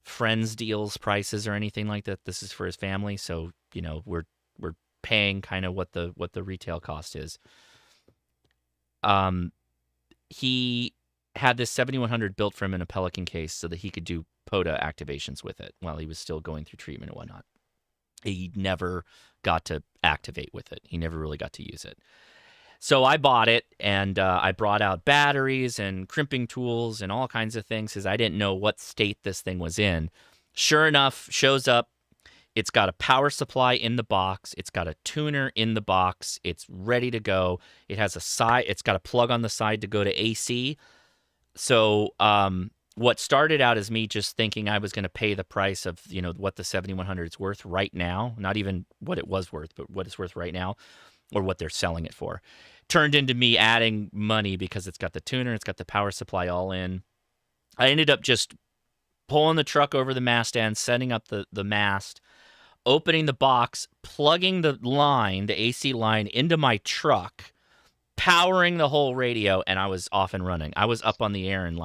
S3: friends deals prices or anything like that. This is for his family, so we're paying kind of what the retail cost is. He had this 7100 built for him in a Pelican case so that he could do POTA activations with it while he was still going through treatment and whatnot. He never got to activate with it. He never really got to use it. So I bought it, and I brought out batteries and crimping tools and all kinds of things because I didn't know what state this thing was in. Sure enough, shows up. It's got a power supply in the box. It's got a tuner in the box. It's ready to go. It has it's got a plug on the side to go to AC. So what started out as me just thinking I was going to pay the price of what the 7100 is worth right now, not even what it was worth, but what it's worth right now, or what they're selling it for, turned into me adding money because it's got the tuner, it's got the power supply all in. I ended up just pulling the truck over the mast stand, setting up the mast, opening the box, plugging the AC line into my truck, powering the whole radio, and I was off and running. I was up on the air in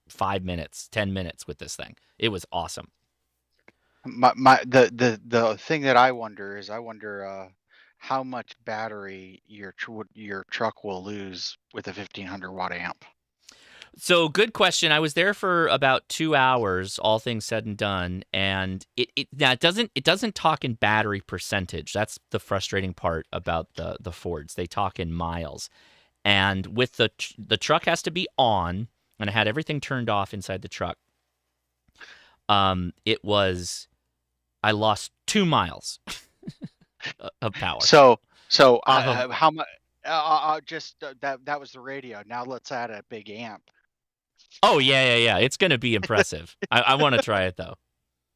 S3: 5 minutes, 10 minutes with this thing. It was awesome.
S2: The thing that I wonder is how much battery your truck will lose with a 1500 watt amp.
S3: So good question. I was there for about 2 hours, all things said and done, and it doesn't talk in battery percentage. That's the frustrating part about the Fords. They talk in miles, and with the truck has to be on, and I had everything turned off inside the truck. I lost 2 miles of power.
S2: So how much? That was the radio. Now let's add a big amp.
S3: Oh yeah. It's going to be impressive. I want to try it though.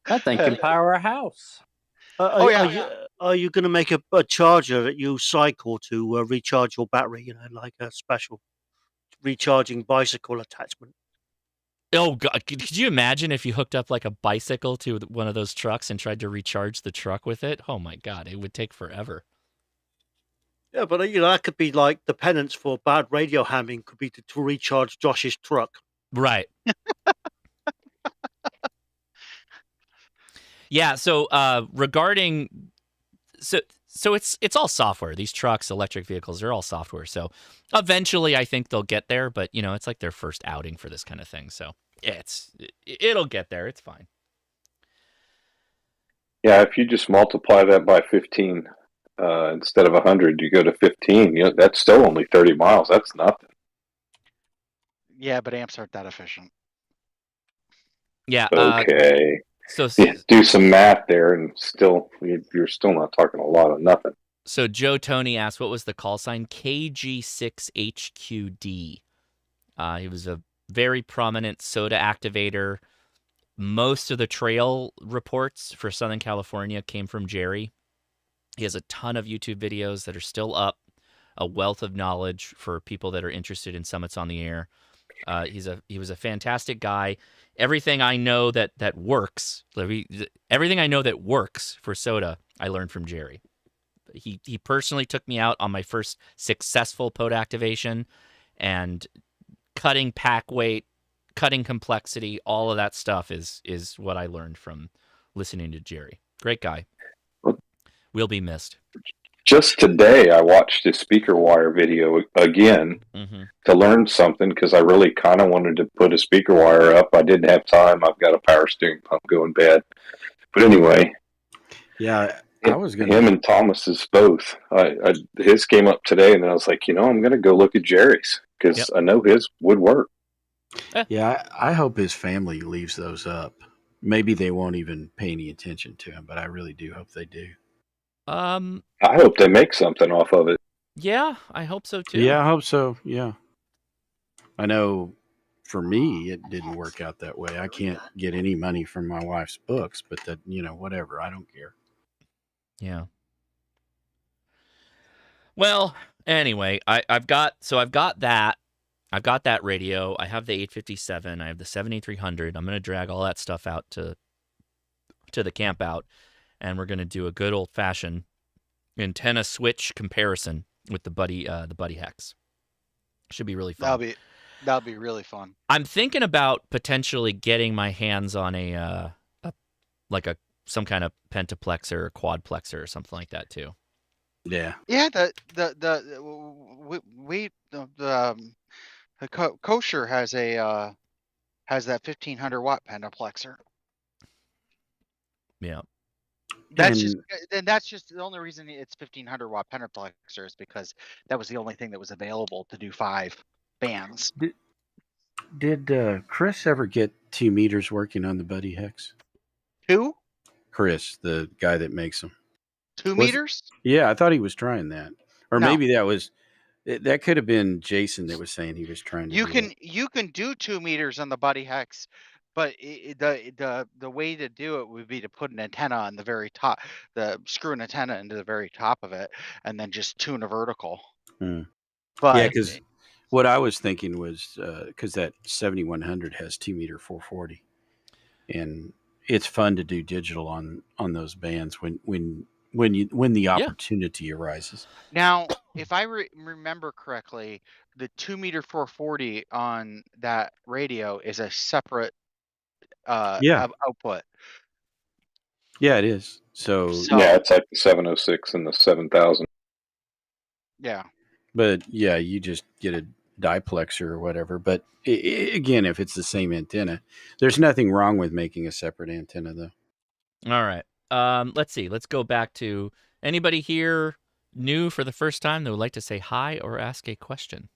S5: That thing can power a house.
S16: Are you going to make a charger that you cycle to recharge your battery? Like a special recharging bicycle attachment.
S3: Oh God! Could you imagine if you hooked up like a bicycle to one of those trucks and tried to recharge the truck with it? Oh my God! It would take forever.
S16: Yeah, but that could be like the penance for bad radio hamming could be to recharge Josh's truck.
S3: Right. Yeah. So regarding so it's all software. These trucks, electric vehicles, they're all software. So eventually, I think they'll get there. But it's like their first outing for this kind of thing. So yeah, it'll get there. It's fine.
S14: Yeah, if you just multiply that by 15 instead of 100, you go to 15. That's still only 30 miles. That's nothing.
S2: Yeah, but amps aren't that efficient.
S3: Yeah.
S14: Okay.
S3: So
S14: do some math there, and you're still not talking a lot of nothing.
S3: So Joe Tony asked, what was the call sign? KG6HQD. He was a very prominent soda activator. Most of the trail reports for Southern California came from Jerry. He has a ton of YouTube videos that are still up, a wealth of knowledge for people that are interested in Summits on the Air. He was a fantastic guy. Everything I know that works, everything I know that works for soda, I learned from Jerry. He personally took me out on my first successful pod activation, and cutting pack weight, cutting complexity, all of that stuff is what I learned from listening to Jerry. Great guy. Will be missed.
S14: Just today, I watched a speaker wire video again to learn something, because I really kind of wanted to put a speaker wire up. I didn't have time. I've got a power steering pump going bad. But anyway.
S1: Yeah, I was going to.
S14: Him and Thomas's both. His came up today, and then I was like, I'm going to go look at Jerry's, because I know his would work.
S1: Yeah, I hope his family leaves those up. Maybe they won't even pay any attention to him, but I really do hope they do.
S14: I hope they make something off of it.
S3: Yeah, I hope so too.
S1: Yeah, I hope so. Yeah. I know for me, it didn't work out that way. I can't get any money from my wife's books, but that, whatever. I don't care.
S3: Yeah. Well, anyway, I've got that. I've got that radio. I have the 857. I have the 7300. I'm going to drag all that stuff out to the camp out, and we're going to do a good old-fashioned antenna switch comparison with the Buddy Hex. Should be really fun.
S2: That'll be really fun.
S3: I'm thinking about potentially getting my hands on some kind of pentaplexer or quadplexer or something like that too.
S1: Yeah.
S2: Yeah. The Kosher has that 1500-watt pentaplexer.
S3: Yeah.
S2: That's just the only reason it's 1500-watt pentaplexer is because that was the only thing that was available to do 5 bands.
S1: Did Chris ever get 2 meters working on the Buddy Hex?
S2: Who?
S1: Chris, the guy that makes them.
S2: 2 meters?
S1: Yeah, I thought he was trying that, or
S2: No.
S1: maybe that could have been Jason that was saying he was trying to.
S2: You can do 2 meters on the Buddy Hex, but the way to do it would be to put an antenna on the very top, screw an antenna into the very top of it, and then just tune a vertical. But
S1: yeah, because what I was thinking was because that 7100 has 2 meter 440, and it's fun to do digital on those bands when the opportunity arises.
S2: Now, if I remember correctly, the 2 meter 440 on that radio is a separate output.
S1: Yeah, it is. So
S14: yeah, it's like the 706 and the 7000.
S2: Yeah.
S1: But yeah, you just get a diplexer or whatever. But again, if it's the same antenna, there's nothing wrong with making a separate antenna, though.
S3: All right. Let's see. Let's go back to anybody here new for the first time that would like to say hi or ask a question.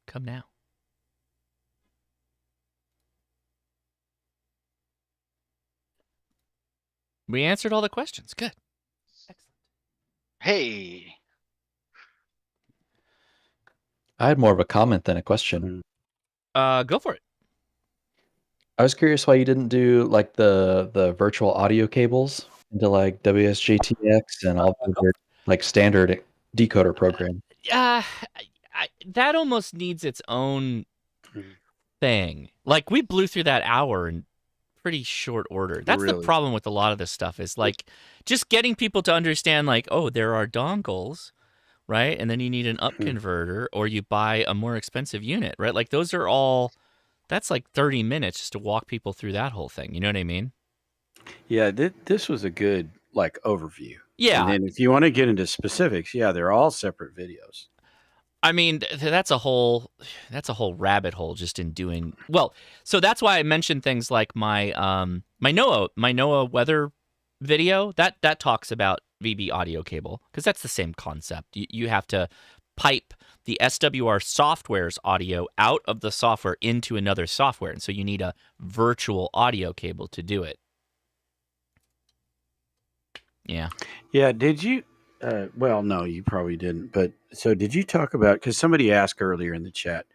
S3: Come now. We answered all the questions. Good.
S2: Excellent. Hey.
S17: I had more of a comment than a question.
S3: Go for it.
S17: I was curious why you didn't do like the virtual audio cables into like WSJTX and all the other like standard decoder program?
S3: That almost needs its own thing. Like we blew through that hour in pretty short order. That's the
S1: Really?
S3: problem with a lot of this stuff is like just getting people to understand like, oh, there are dongles, right? And then you need an up converter or you buy a more expensive unit, right? Like those are all, that's like 30 minutes just to walk people through that whole thing. You know what I mean?
S1: Yeah, this was a good like overview.
S3: Yeah.
S1: And then if you want to get into specifics, yeah, they're all separate videos.
S3: I mean, that's a whole rabbit hole just in doing well. So that's why I mentioned things like my my NOAA weather video that talks about VB audio cable because that's the same concept. You have to pipe the SWR software's audio out of the software into another software, and so you need a virtual audio cable to do it. Yeah.
S1: Yeah. Did you? Well, no, you probably didn't. But so did you talk about, because somebody asked earlier in the chat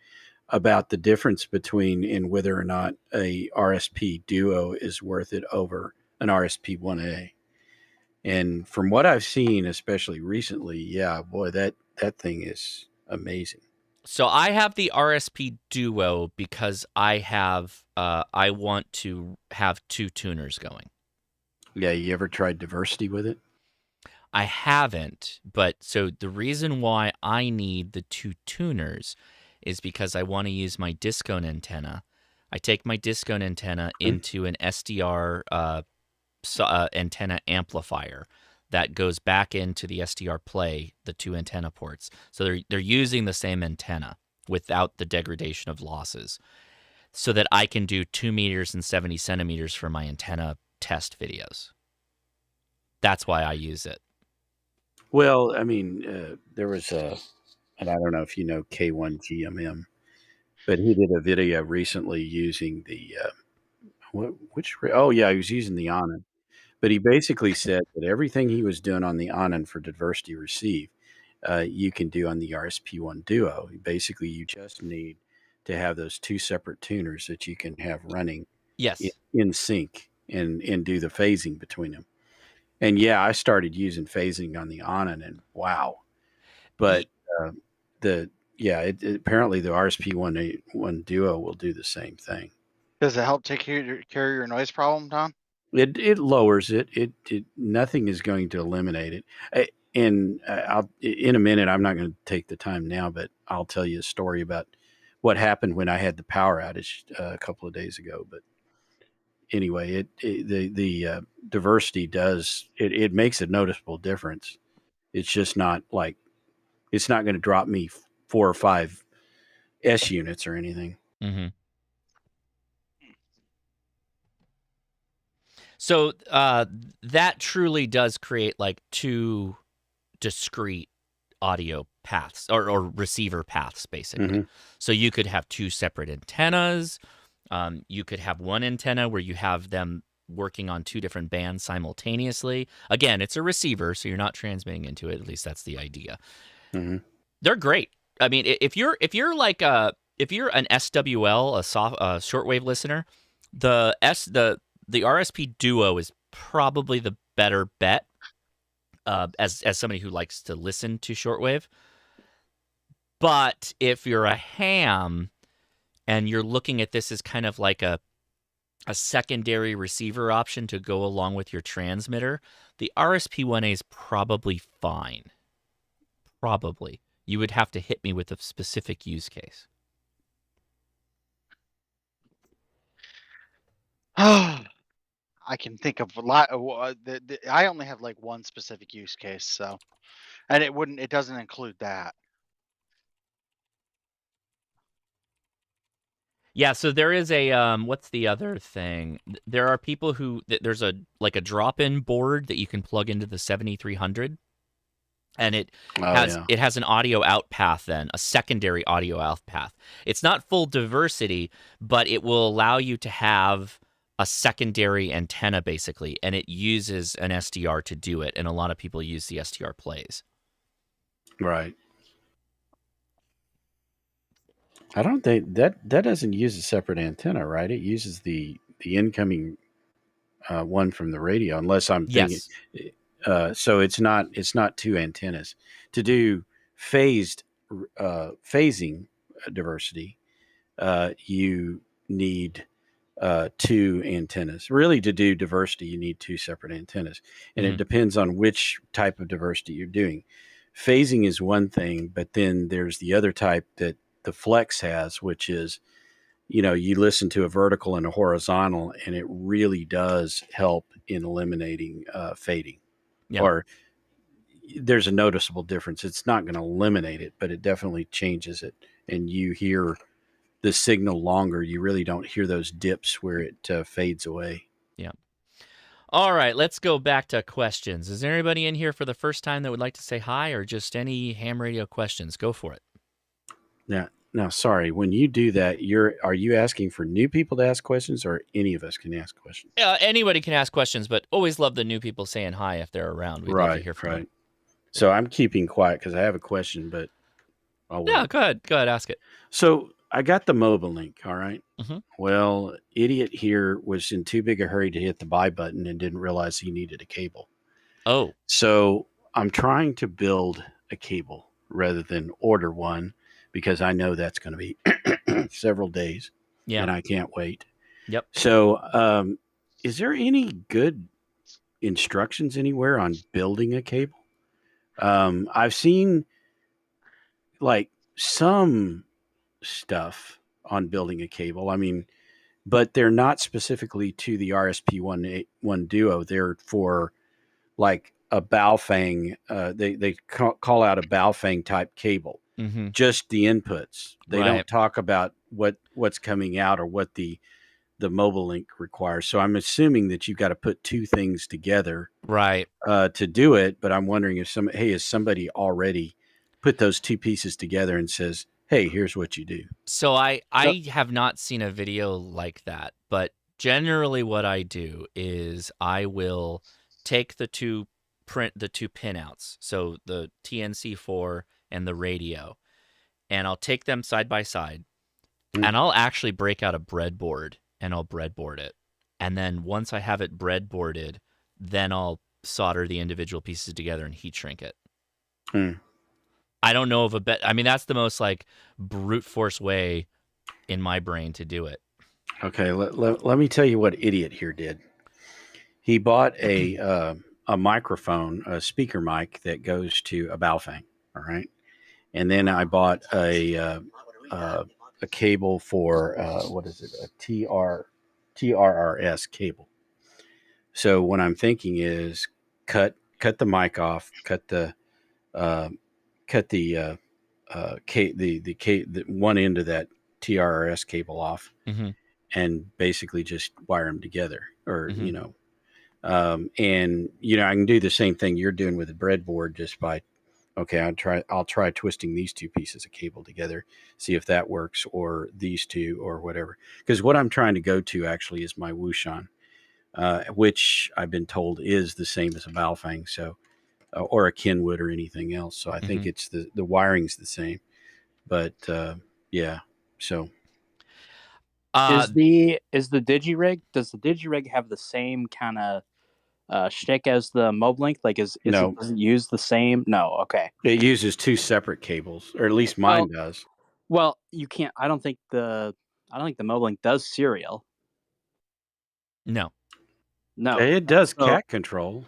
S1: about the difference between in whether or not a RSP Duo is worth it over an RSP 1A. And from what I've seen, especially recently, yeah, boy, that thing is amazing.
S3: So I have the RSP Duo because I want to have two tuners going.
S1: Yeah, you ever tried diversity with it?
S3: I haven't, but so the reason why I need the two tuners is because I want to use my Discone antenna. I take my Discone antenna into an SDR antenna amplifier that goes back into the SDR play, the two antenna ports. So they're using the same antenna without the degradation of losses so that I can do 2 meters and 70 centimeters for my antenna test videos. That's why I use it.
S1: Well, I mean, there was and I don't know if you know K1GMM, but he did a video recently using the, he was using the Onan. But he basically said that everything he was doing on the Onan for diversity receive, you can do on the RSP1 Duo. Basically, you just need to have those two separate tuners that you can have running in sync and do the phasing between them. And yeah, I started using phasing on the Onan, and wow. But apparently the RSP1 Duo will do the same thing.
S2: Does it help take care of your noise problem, Don?
S1: It lowers it. It nothing is going to eliminate it. In a minute, I'm not going to take the time now, but I'll tell you a story about what happened when I had the power outage a couple of days ago. But anyway, the diversity does it makes a noticeable difference. It's just not like it's not going to drop me 4 or 5 S units or anything.
S3: Mm-hmm. So that truly does create like two discrete audio paths or receiver paths, basically.
S1: Mm-hmm.
S3: So you could have two separate antennas. You could have one antenna where you have them working on two different bands simultaneously. Again, it's a receiver, so you're not transmitting into it. At least that's the idea.
S1: Mm-hmm.
S3: They're great. I mean, if you're an SWL, a shortwave listener, the RSP Duo is probably the better bet as somebody who likes to listen to shortwave. But if you're a ham and you're looking at this as kind of like a secondary receiver option to go along with your transmitter, the RSP1A is probably fine. Probably. You would have to hit me with a specific use case.
S2: I can think of a lot. I only have like one specific use case, so, and it doesn't include that.
S3: Yeah, so there is a what's the other thing? There are people who there's a drop-in board that you can plug into the 7300, and it has an audio out path, then a secondary audio out path. It's not full diversity, but it will allow you to have a secondary antenna basically, and it uses an SDR to do it, and a lot of people use the SDR plays.
S1: Right. I don't think that doesn't use a separate antenna, right? It uses the incoming one from the radio, unless I'm thinking.
S3: Yes.
S1: So it's not two antennas to do phasing diversity. You need two antennas. Really, to do diversity, you need two separate antennas, and it depends on which type of diversity you're doing. Phasing is one thing, but then there's the other type that the Flex has, which is, you listen to a vertical and a horizontal, and it really does help in eliminating fading.
S3: Yeah.
S1: Or there's a noticeable difference. It's not going to eliminate it, but it definitely changes it, and you hear the signal longer. You really don't hear those dips where it fades away.
S3: Yeah. All right, let's go back to questions. Is there anybody in here for the first time that would like to say hi, or just any ham radio questions? Go for it.
S1: Now, sorry, when you do that, are you asking for new people to ask questions, or any of us can ask questions?
S3: Anybody can ask questions, but always love the new people saying hi if they're around. We'd love to hear from them.
S1: So I'm keeping quiet because I have a question, but I'll wait.
S3: Yeah, go ahead, ask it.
S1: So I got the mobile link, all right?
S3: Mm-hmm.
S1: Well, idiot here was in too big a hurry to hit the buy button and didn't realize he needed a cable.
S3: Oh.
S1: So I'm trying to build a cable rather than order one, because I know that's going to be several days, and I can't wait.
S3: Yep.
S1: So is there any good instructions anywhere on building a cable? I've seen like some stuff on building a cable. I mean, but they're not specifically to the RSP1 Duo. They're for like a Baofeng. They call out a Baofeng type cable.
S3: Mm-hmm.
S1: Just the inputs. They don't talk about what's coming out or what the mobile link requires. So I'm assuming that you've got to put two things together,
S3: right,
S1: to do it. But I'm wondering if has somebody already put those two pieces together and says, "Hey, here's what you do."
S3: So I have not seen a video like that, but generally what I do is I will take the two pinouts, so the TNC4 and the radio, and I'll take them side by side, and I'll actually break out a breadboard and I'll breadboard it. And then once I have it breadboarded, then I'll solder the individual pieces together and heat shrink it. I don't know of I mean, that's the most like brute force way in my brain to do it.
S1: Okay, let me tell you what idiot here did. He bought a microphone, a speaker mic that goes to a Baofeng, all right? And then I bought a cable for what is it? A TRRS cable. So what I'm thinking is cut the mic off, cut the one end of that TRRS cable off, and basically just wire them together, or and I can do the same thing you're doing with the breadboard, just by I'll try twisting these two pieces of cable together, see if that works, or these two, or whatever. Because what I'm trying to go to actually is my Wushan, which I've been told is the same as a Baofeng, so or a Kenwood or anything else. So I think it's the wiring's the same, but yeah. So
S5: is the DigiRig? Does the DigiRig have the same kind of shtick as the MobLink? Like, does it use the same? No, okay.
S1: It uses two separate cables, or at least mine does.
S5: Well, you can't. I don't think the MobLink does serial.
S3: No.
S1: It does cat control.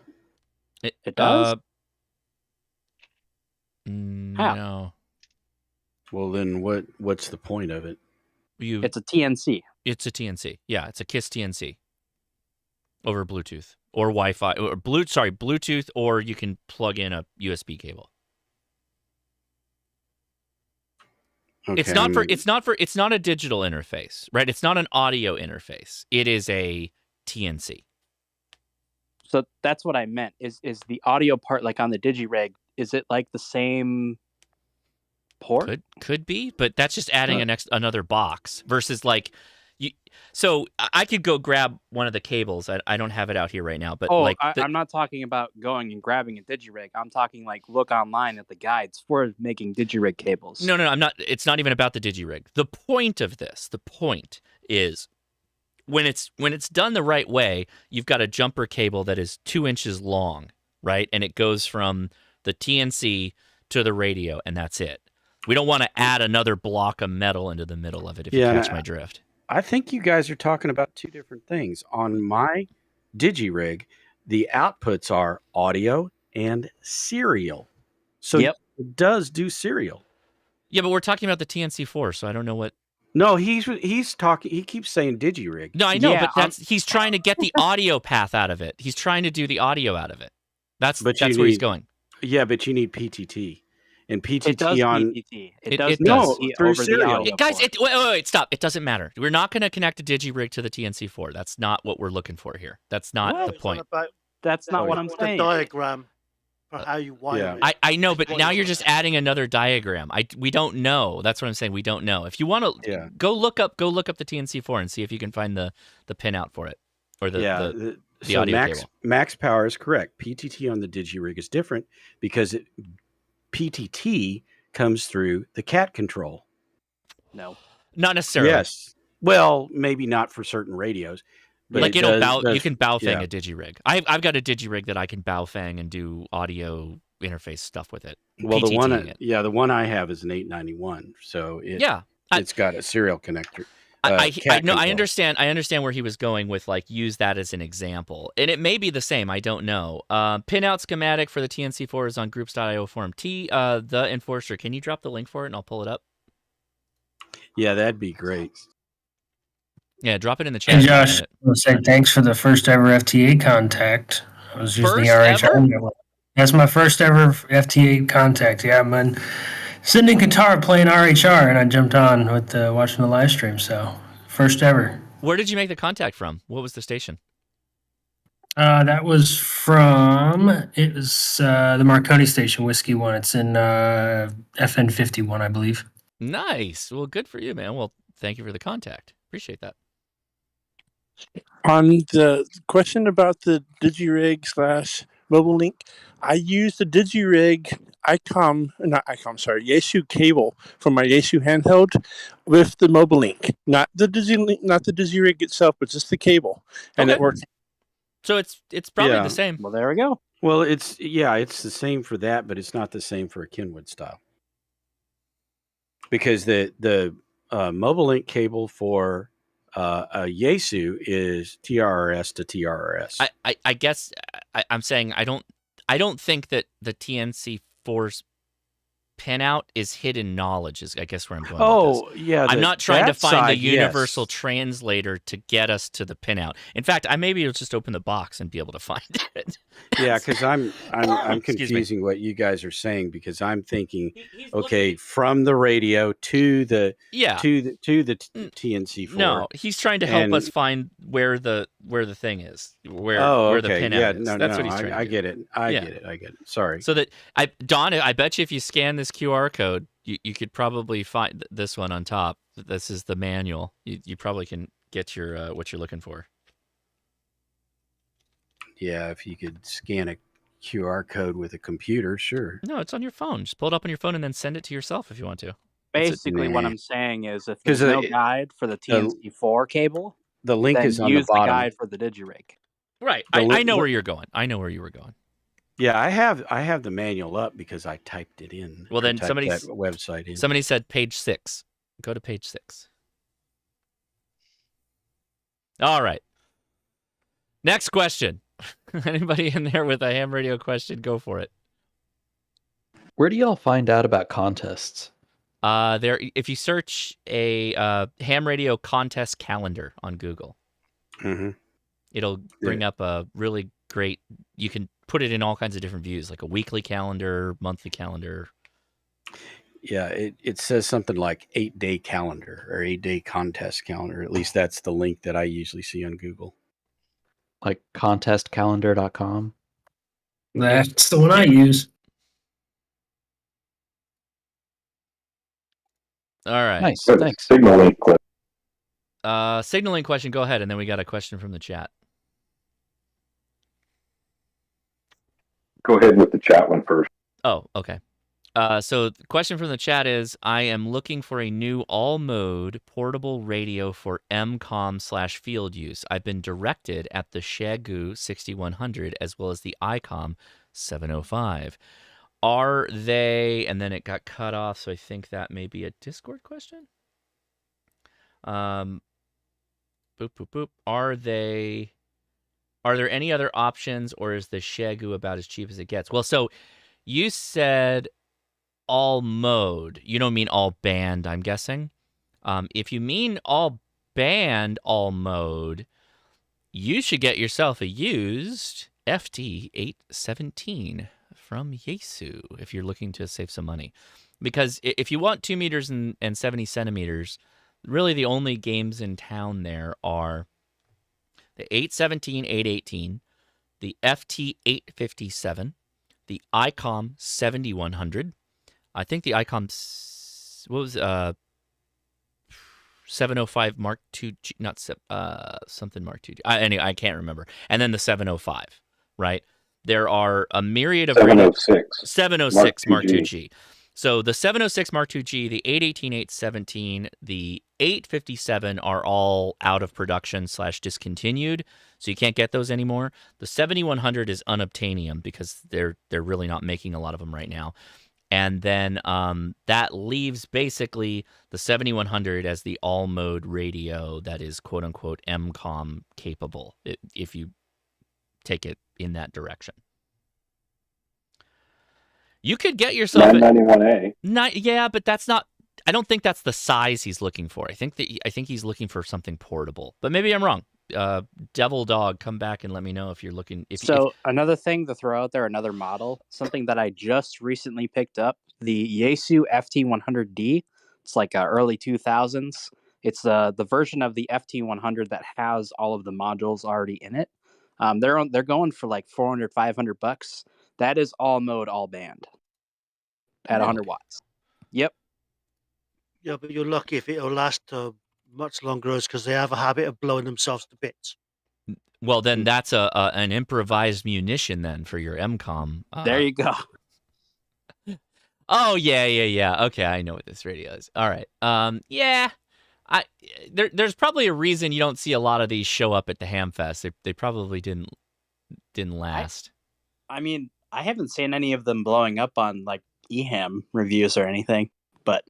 S5: It does.
S3: No.
S1: Well, then what's the point of it?
S5: It's a TNC.
S3: It's a TNC. Yeah, it's a KISS TNC over Bluetooth or Wi-Fi, or Bluetooth, or you can plug in a USB cable.
S1: Okay,
S3: it's not a digital interface, right? It's not an audio interface. It is a TNC.
S5: So that's what I meant. Is the audio part, like on the DigiRig, is it like the same port?
S3: Could be, but that's just adding another box versus like you. So I could go grab one of the cables. I don't have it out here right now, but
S5: I'm not talking about going and grabbing a DigiRig. I'm talking like look online at the guides for making DigiRig cables.
S3: No, I'm not. It's not even about the DigiRig. The point is when it's done the right way, you've got a jumper cable that is 2 inches long, right? And it goes from the TNC to the radio, and that's it. We don't want to add another block of metal into the middle of it, if you catch my drift.
S1: I think you guys are talking about two different things. On my DigiRig, the outputs are audio and serial. So it does do serial.
S3: Yeah, but we're talking about the TNC4, so I don't know what.
S1: No, he's talking. He keeps saying DigiRig.
S3: No, I know, but he's trying to get the audio path out of it. He's trying to do the audio out of it. That's where he's going.
S1: Yeah, but you need PTT. And PTT
S5: it does
S1: on
S5: PTT.
S3: It
S5: does
S3: no
S1: through serial.
S3: Guys, wait, stop! It doesn't matter. We're not going to connect a DigiRig to the TNC4. That's not what we're looking for here. That's not the point.
S5: That's not what I'm saying.
S16: The diagram for how you wire it.
S3: I know, but now you're just adding another diagram. We don't know. That's what I'm saying. We don't know. If you want to go look up the TNC4 and see if you can find the pinout for it or the audio cable.
S1: Max power is correct. PTT on the DigiRig is different because PTT comes through the cat control.
S5: No,
S3: not necessarily.
S1: Yes. Well, maybe not for certain radios. But
S3: like you can Baofeng a DigiRig. I've got a DigiRig that I can Baofeng and do audio interface stuff with it.
S1: Well, the one I have is an 891, so it's got a serial connector.
S3: I understand where he was going with use that as an example, and it may be the same. I don't know. Pinout schematic for the TNC4 is on groups.io forum. The Enforcer. Can you drop the link for it and I'll pull it up?
S1: Yeah, that'd be great.
S3: Yeah, drop it in the chat.
S18: Hey Josh, I want to say thanks for the first ever FTA contact. I was using the RHR network. That's my first ever FTA contact. Yeah, I'm sitting in Qatar playing RHR, and I jumped on with watching the live stream. So first ever.
S3: Where did you make the contact from? What was the station?
S18: That was from the Marconi station, Whiskey One. It's in FN 51, I believe.
S3: Nice. Well, good for you, man. Well, thank you for the contact. Appreciate that.
S19: On the question about the DigiRig / Mobile Link, I use the DigiRig Yaesu cable from my Yaesu handheld with the Mobile Link, not the DigiRig itself, but just the cable, and it works.
S3: So it's probably the same.
S5: Well, there we go.
S1: Well, it's the same for that, but it's not the same for a Kenwood style because the Mobile Link cable for a Yaesu is TRRS to TRRS.
S3: I guess I'm saying I don't think that the TNC4's pinout is hidden knowledge is I guess where I'm going with this.
S1: Yeah.
S3: I'm not trying to find the universal translator to get us to the pinout. In fact, I maybe will just open the box and be able to find it.
S1: Yeah, because I'm confusing what you guys are saying because I'm thinking, from the radio to the TNC4.
S3: No, he's trying to help us find where the thing is, where the pinout is. That's what he's trying to do.
S1: I get it. I get it. Sorry.
S3: So that Don, I bet you if you scan this QR code, you could probably find this one on top. This is the manual. You probably can get your what you're looking for.
S1: Yeah, if you could scan a QR code with a computer, sure.
S3: No, it's on your phone. Just pull it up on your phone and then send it to yourself if you want to.
S5: Basically, what I'm saying is if there's no guide for the TNC4 cable,
S1: the link is on the bottom.
S5: Use the guide for the DigiRig.
S3: Right. I know where you're going. I know where you were going.
S1: Yeah, I have the manual up because I typed it in.
S3: Well, then
S1: somebody that website in.
S3: Somebody said page 6. Go to page 6. All right. Next question. Anybody in there with a ham radio question? Go for it.
S17: Where do y'all find out about contests?
S3: If you search a ham radio contest calendar on Google, it'll bring up a really great. You can put it in all kinds of different views, like a weekly calendar, monthly calendar.
S1: Yeah, it says something like 8-day calendar or 8-day contest calendar. At least that's the link that I usually see on Google.
S17: Like contestcalendar.com?
S18: That's the one I use.
S3: All right.
S17: Nice. Thanks.
S14: Signaling
S3: signaling question. Go ahead, and then we got a question from the chat.
S14: Go ahead with the chat one first.
S3: Oh, okay. So the question from the chat is, I am looking for a new all-mode portable radio for MCOM/field use. I've been directed at the Xiegu 6100 as well as the ICOM 705. Are they, and then it got cut off, so I think that may be a Discord question. Boop, boop, boop. Are there any other options, or is the Xiegu about as cheap as it gets? Well, so you said all mode. You don't mean all band, I'm guessing. If you mean all band, all mode, you should get yourself a used FT817 from Yaesu if you're looking to save some money. Because if you want 2 meters and 70 centimeters, really the only games in town there are the 817, 818, the FT857, the ICOM 7100. I think the ICOM, what was 705 Mark II, not something Mark II. Anyway, I can't remember. And then the 705, right? There are a myriad of
S14: 706.
S3: 706 Mark II-G. So the 706 Mark II-G, the 818, 817, the 857 are all out of production / discontinued, so you can't get those anymore. The 7100 is unobtainium because they're really not making a lot of them right now. And then that leaves basically the 7100 as the all-mode radio that is quote-unquote MCOM capable, if you take it in that direction. You could get yourself
S14: 991A.
S3: Yeah, but that's not. I don't think that's the size he's looking for. I think he's looking for something portable. But maybe I'm wrong. Devil Dog, come back and let me know if you're looking.
S5: Another thing to throw out there, another model, something that I just recently picked up, the Yaesu FT100D. It's like early 2000s. It's the version of the FT100 that has all of the modules already in it. They're going for like $400, $500. That is all mode, all band at 100 watts. Yep.
S16: Yeah, but you're lucky if it'll last much longer, because they have a habit of blowing themselves to bits.
S3: Well, then that's an improvised munition then for your MCOM.
S5: There you go.
S3: Oh yeah. Okay, I know what this radio is. All right. Yeah. There's probably a reason you don't see a lot of these show up at the Hamfest. They probably didn't last.
S5: I mean, I haven't seen any of them blowing up on like eHam reviews or anything, but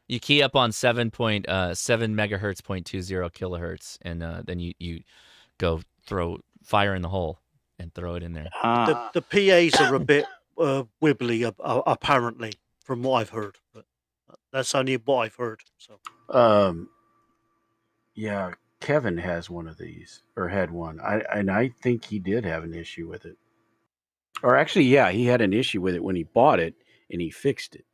S3: you key up on 7.7 megahertz, 0.20 kilohertz, and then you go throw fire in the hole and throw it in there.
S16: The PAs are a bit wibbly, apparently, from what I've heard. But that's only what I've heard. So.
S1: Yeah, Kevin has one of these, or had one. I think he did have an issue with it. Or actually, yeah, he had an issue with it when he bought it, and he fixed it.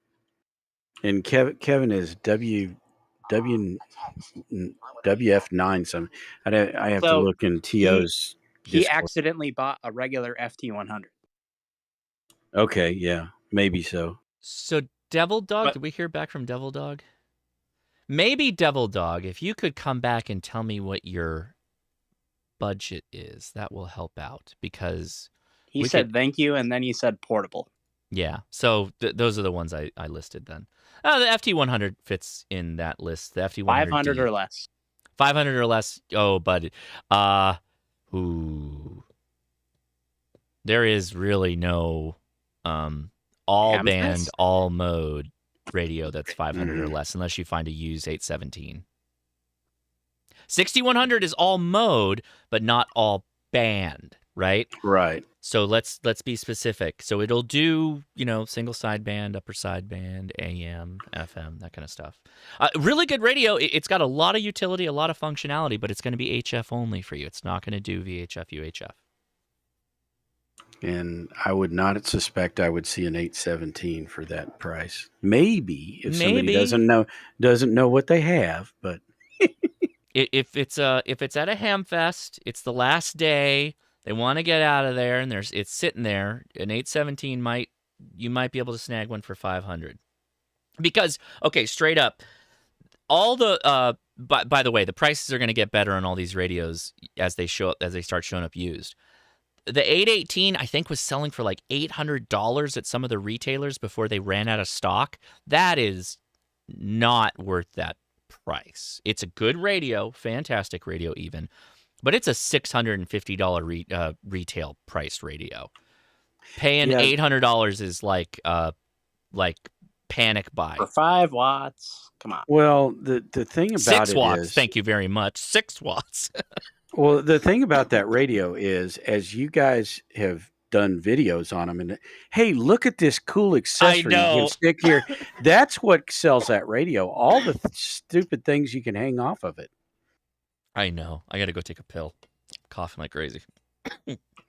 S1: And Kevin is WF9 something. I have to look in TO's
S5: He
S1: Discord.
S5: accidentally bought a regular FT100.
S1: Okay, yeah, maybe so.
S3: So Devil Dog, did we hear back from Devil Dog? Maybe Devil Dog, if you could come back and tell me what your budget is, that will help out, because
S5: he said thank you, and then he said portable.
S3: Yeah, so those are the ones I listed then. The FT100 fits in that list. The FT100
S5: 500 or less.
S3: 500 or less. Oh, but there is really no all band, all mode radio that's 500 or less, unless you find a used 817. 6100 is all mode, but not all band, right?
S1: Right.
S3: So let's be specific. So it'll do, single sideband, upper sideband, AM, FM, that kind of stuff. Really good radio. It's got a lot of utility, a lot of functionality, but it's going to be HF only for you. It's not going to do VHF, UHF.
S1: And I would not suspect I would see an 817 for that price. Maybe if somebody doesn't know what they have, but
S3: if it's at a Hamfest, it's the last day. They want to get out of there, and it's sitting there. An 817 you might be able to snag one for 500. Because, okay, straight up, all the by the way, the prices are going to get better on all these radios as they start showing up used. the 818, I think, was selling for like $800 at some of the retailers before they ran out of stock. That is not worth that price. It's a good radio, fantastic radio even, but it's a $650 retail priced radio. Paying $800 is like panic buy.
S5: For 5 watts. Come on.
S1: Well, the thing about
S3: 6 watts.
S1: is,
S3: Thank you very much. 6 watts.
S1: well, the thing about that radio is, as you guys have done videos on them, and hey, look at this cool accessory you can stick here. That's what sells that radio. All the stupid things you can hang off of it.
S3: I know. I got to go take a pill. I'm coughing like crazy.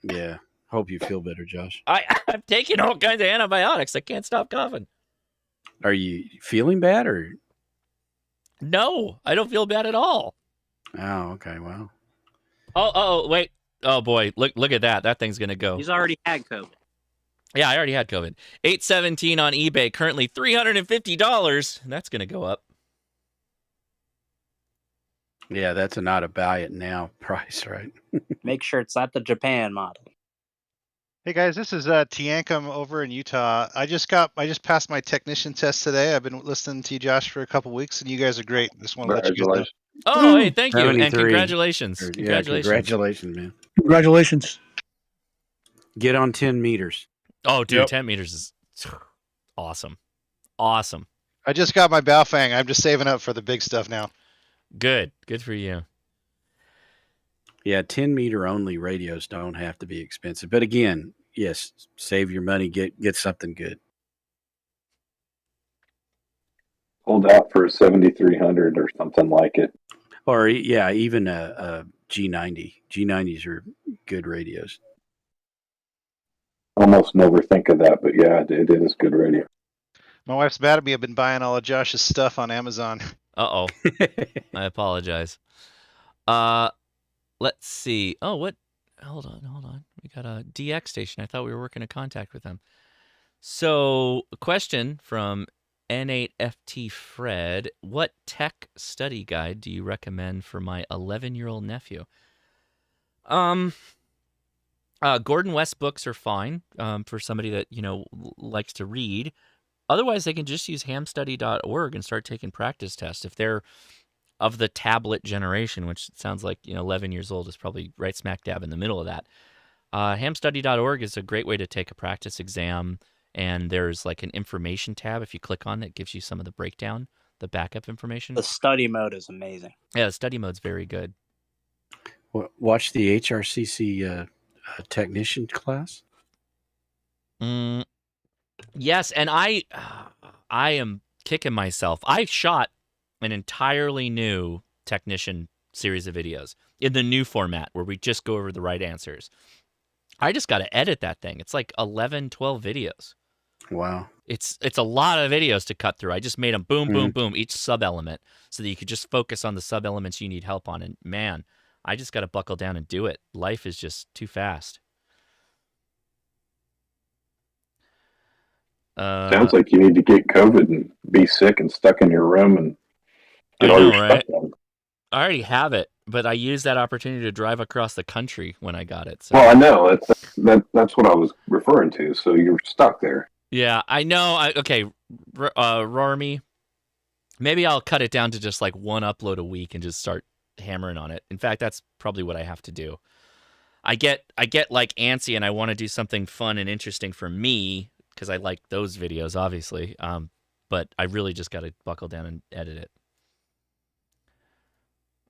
S1: Yeah. Hope you feel better, Josh.
S3: I'm taking all kinds of antibiotics. I can't stop coughing.
S1: Are you feeling bad or?
S3: No, I don't feel bad at all.
S1: Oh, okay. Well.
S3: Oh, wait. Oh boy, look at that. That thing's gonna go.
S5: He's already had COVID.
S3: Yeah, I already had COVID. 817 on eBay, currently $350. That's gonna go up.
S1: Yeah, that's not a buy it now price, right?
S5: Make sure it's not the Japan model.
S2: Hey guys, this is Tiankum over in Utah. I just passed my technician test today. I've been listening to you, Josh, for a couple weeks, and you guys are great. Just want to let you guys know.
S3: Oh, hey, thank you, and congratulations.
S1: Yeah, congratulations, man.
S9: Congratulations.
S1: Get on 10 meters.
S3: Oh, dude, 10 meters is awesome. Awesome.
S2: I just got my Baofeng. I'm just saving up for the big stuff now.
S3: Good for you.
S1: Yeah, 10 meter only radios don't have to be expensive. But again, yes, save your money, get something good.
S14: Hold out for a 7300 or something like it.
S1: Or yeah, even a G90. G90s are good radios.
S14: Almost never think of that, but yeah, it is good radio.
S2: My wife's mad at me. I've been buying all of Josh's stuff on Amazon.
S3: Uh-oh. I apologize. Let's see. Oh, what? Hold on. We got a DX station. I thought we were working a contact with them. So, a question from N8FT Fred. What tech study guide do you recommend for my 11-year-old nephew? Gordon West books are fine for somebody that, likes to read. Otherwise, they can just use hamstudy.org and start taking practice tests. If they're of the tablet generation, which sounds like 11 years old is probably right smack dab in the middle of that. Hamstudy.org is a great way to take a practice exam, and there's like an information tab. If you click on it gives you some of the breakdown, the backup information.
S5: The study mode is amazing.
S3: Yeah, the study mode's very good.
S1: Watch the HRCC technician class.
S3: Yes, and I am kicking myself. I shot an entirely new technician series of videos in the new format where we just go over the right answers. I just got to edit that thing. It's like 11, 12 videos.
S1: Wow.
S3: It's a lot of videos to cut through. I just made them boom, boom, boom, each sub-element so that you could just focus on the sub-elements you need help on. And man, I just got to buckle down and do it. Life is just too fast.
S14: Sounds like you need to get COVID and be sick and stuck in your room and get all your stuff done.
S3: I already have it, but I used that opportunity to drive across the country when I got it. So.
S14: Well, I know. That's what I was referring to. So you're stuck there.
S3: Yeah, I know. Okay, Rormy, maybe I'll cut it down to just like one upload a week and just start hammering on it. In fact, that's probably what I have to do. I get like antsy and I want to do something fun and interesting for me because I like those videos, obviously. But I really just got to buckle down and edit it.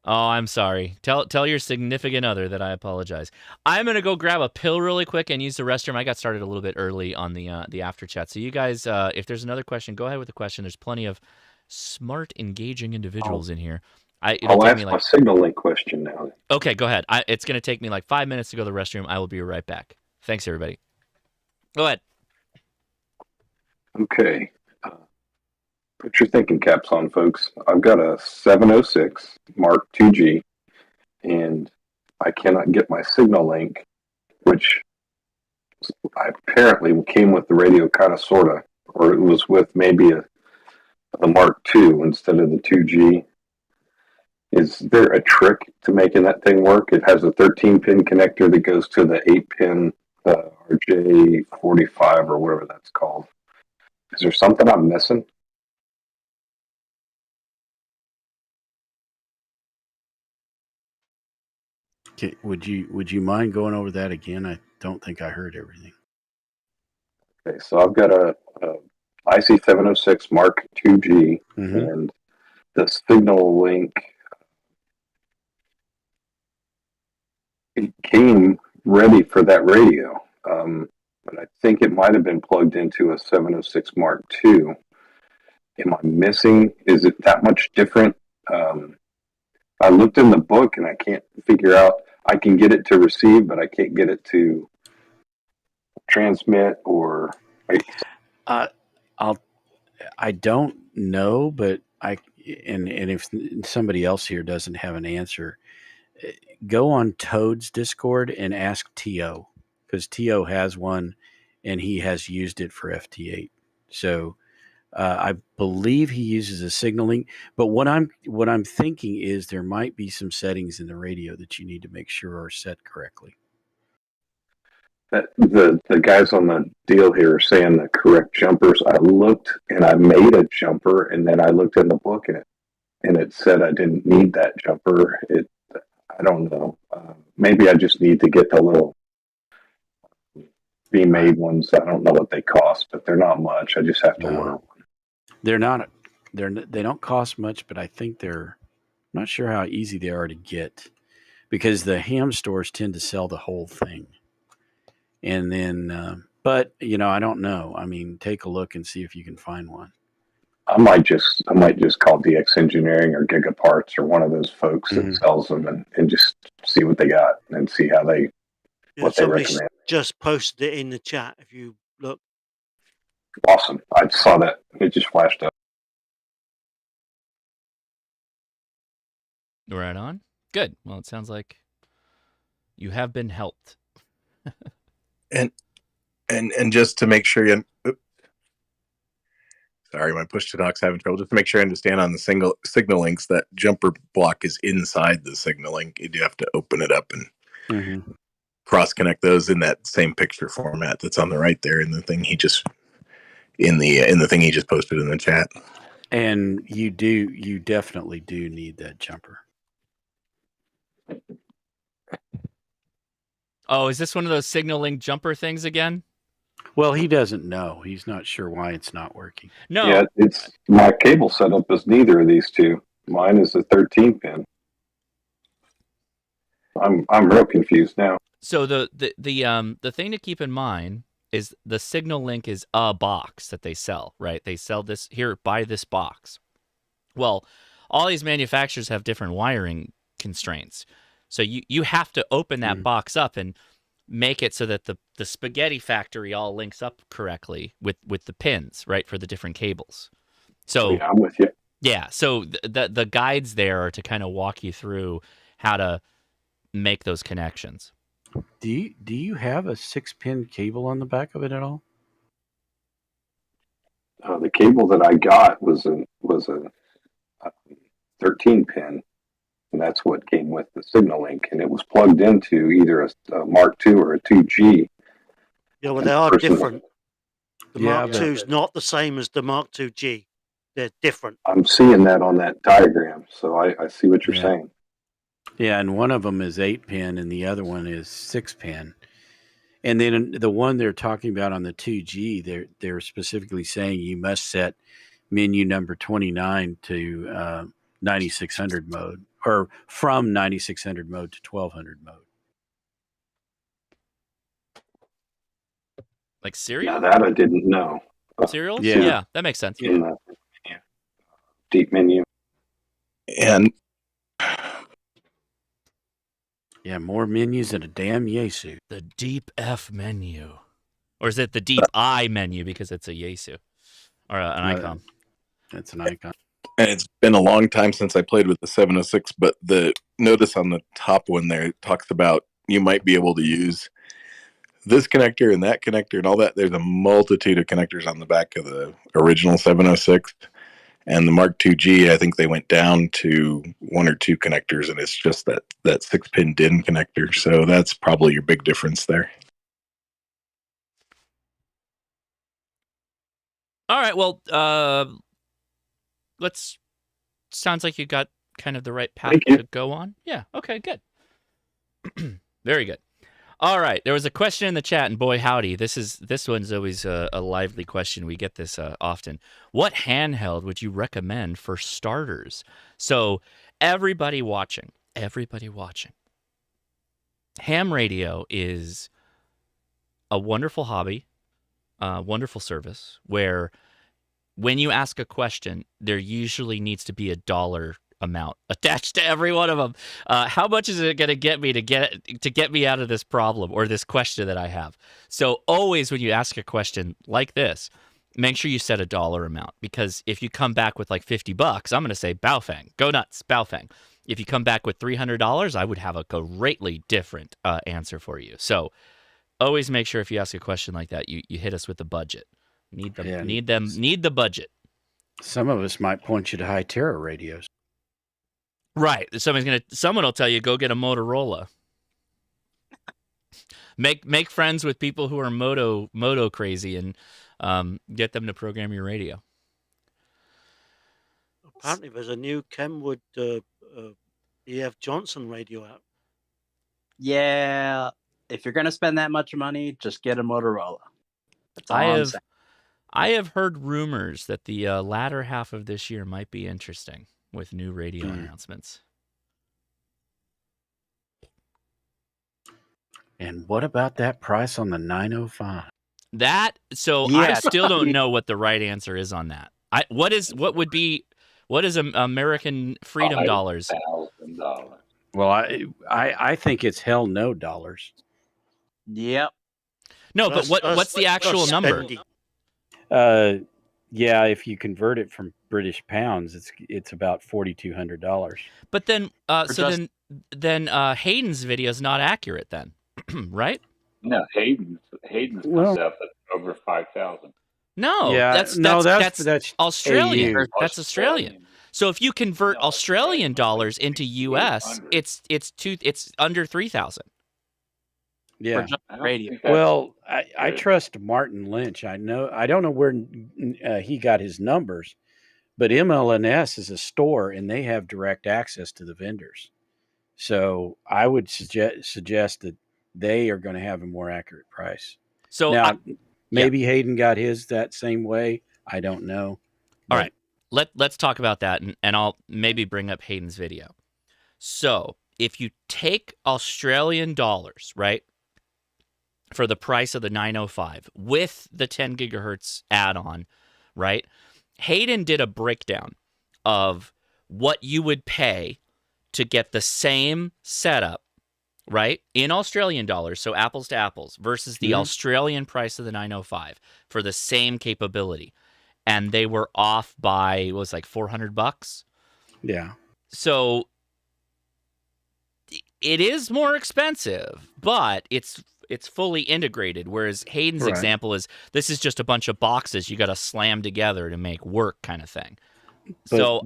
S3: Oh, I'm sorry. Tell your significant other that I apologize. I'm gonna go grab a pill really quick and use the restroom. I got started a little bit early on the after chat. So you guys, if there's another question, go ahead with the question. There's plenty of smart, engaging individuals in here.
S14: I'll ask my signal link question now.
S3: Okay, go ahead. It's gonna take me like 5 minutes to go to the restroom. I will be right back. Thanks, everybody. Go ahead.
S14: Okay. Put your thinking caps on, folks. I've got a 706 Mark IIG, and I cannot get my signal link, which apparently came with the radio, kind of, sort of, or it was with maybe the Mark II instead of the 2G. Is there a trick to making that thing work? It has a 13-pin connector that goes to the 8-pin RJ45 or whatever that's called. Is there something I'm missing?
S1: Okay, would you mind going over that again? I don't think I heard everything.
S14: Okay, so I've got a IC706 Mark IIG, and the signal link, it came ready for that radio, but I think it might have been plugged into a 706 Mark II. Am I missing? Is it that much different? I looked in the book and I can't figure out. I can get it to receive, but I can't get it to transmit or.
S1: I don't know, but and if somebody else here doesn't have an answer, go on Toad's Discord and ask T.O. because T.O. has one and he has used it for FT8. So I believe he uses a signaling, but what I'm thinking is there might be some settings in the radio that you need to make sure are set correctly.
S14: The guys on the deal here are saying the correct jumpers. I looked and I made a jumper, and then I looked in the book and it said I didn't need that jumper. I don't know. Maybe I just need to get the little be-made ones. I don't know what they cost, but they're not much. I just have to order one.
S1: They don't cost much, but I think I'm not sure how easy they are to get because the ham stores tend to sell the whole thing. And then, but I don't know. I mean, take a look and see if you can find one.
S14: I might just call DX Engineering or Gigaparts or one of those folks that sells them and just see what they got and see how what they recommend.
S16: Just posted it in the chat if you look.
S14: Awesome. I saw that. It just flashed up.
S3: Right on. Good. Well, it sounds like you have been helped.
S20: And just to make sure sorry, my push to dock's having trouble. Just to make sure I understand on the signal links, that jumper block is inside the signal link. You do have to open it up and cross connect those in that same picture format that's on the right there in the thing he just posted in the chat.
S1: And you definitely do need that jumper.
S3: Oh, is this one of those signal link jumper things again?
S1: Well, he doesn't know. He's not sure why it's not working.
S3: No.
S14: Yeah, it's my cable setup is neither of these two. Mine is a 13 pin. I'm real confused now.
S3: So the thing to keep in mind is the signal link is a box that they sell, right? They sell this here, buy this box. Well, all these manufacturers have different wiring constraints. So you have to open that box up and make it so that the spaghetti factory all links up correctly with the pins, right, for the different cables. So
S14: yeah, I'm with you.
S3: Yeah, so the guides there are to kind of walk you through how to make those connections.
S1: Do you have a 6-pin cable on the back of it at all?
S14: The cable that I got was a 13 pin. And that's what came with the signal link, and it was plugged into either a Mark II or a 2G.
S16: Yeah, well, they are different. The Mark II is not the same as the Mark IIG. They're different.
S14: I'm seeing that on that diagram, so I see what you're saying.
S1: Yeah, and one of them is 8-pin, and the other one is 6-pin. And then the one they're talking about on the 2G, they're specifically saying you must set menu number 29 to 9600 mode. Or from 9600 mode to 1200 mode.
S3: Like serial?
S14: Yeah, that I didn't know.
S3: Serials? Yeah, that makes sense.
S14: In the deep menu.
S20: And
S1: yeah, more menus than a damn Yaesu.
S3: The deep F menu. Or is it the deep I menu because it's a Yaesu? Or an icon?
S1: That's an icon.
S20: And it's been a long time since I played with the 706, but the notice on the top one there talks about you might be able to use this connector and that connector and all that. There's a multitude of connectors on the back of the original 706. And the Mark II-G, I think they went down to 1 or 2 connectors, and it's just that 6-pin DIN connector. So that's probably your big difference there.
S3: All right. Well, sounds like you got kind of the right path to go on. Yeah. Okay, good. Very good. All right. There was a question in the chat, and boy, howdy. This one's always a lively question. We get this often. What handheld would you recommend for starters? So everybody watching, ham radio is a wonderful hobby, wonderful service where when you ask a question, there usually needs to be a dollar amount attached to every one of them. How much is it going to get me to get me out of this problem or this question that I have? So always when you ask a question like this, make sure you set a dollar amount, because if you come back with like $50, I'm going to say Baofeng, go nuts, Baofeng. If you come back with $300, I would have a greatly different answer for you. So always make sure if you ask a question like that, you hit us with the budget. Need the budget.
S1: Some of us might point you to high terror radios.
S3: Right. Someone will tell you, go get a Motorola. Make friends with people who are moto crazy and get them to program your radio.
S16: Apparently, there's a new Kenwood E.F. Johnson radio out.
S5: Yeah, if you're gonna spend that much money, just get a Motorola. That's all I'm saying.
S3: I have heard rumors that the latter half of this year might be interesting with new radio announcements.
S1: And what about that price on the 905?
S3: I still don't know what the right answer is on that. What is American freedom dollars?
S14: $5,000.
S1: Well, I think it's hell no dollars.
S5: Yep.
S3: No, but what's the actual number?
S1: Yeah, if you convert it from British pounds, it's about $4,200.
S3: But then, then Hayden's video is not accurate then, right?
S14: No, Hayden's comes up at over 5,000.
S3: No,
S1: yeah,
S3: that's Australian.
S1: AU.
S3: That's Australian. So if you convert Australian dollars into US, it's under 3,000.
S1: Yeah.
S5: Radio.
S1: Well, I trust Martin Lynch. I don't know where he got his numbers, but MLNS is a store and they have direct access to the vendors. So I would suggest that they are going to have a more accurate price.
S3: So
S1: now, maybe Hayden got his that same way. I don't know.
S3: All right. Let's talk about that, and I'll maybe bring up Hayden's video. So if you take Australian dollars, right, for the price of the 905 with the 10 gigahertz add-on, right, Hayden did a breakdown of what you would pay to get the same setup, right, in Australian dollars, so apples to apples, versus the Australian price of the 905 for the same capability. And they were off by, it was like $400.
S1: Yeah.
S3: So it is more expensive, but it's fully integrated. Whereas Hayden's example is, this is just a bunch of boxes you got to slam together to make work, kind of thing.
S1: But
S3: so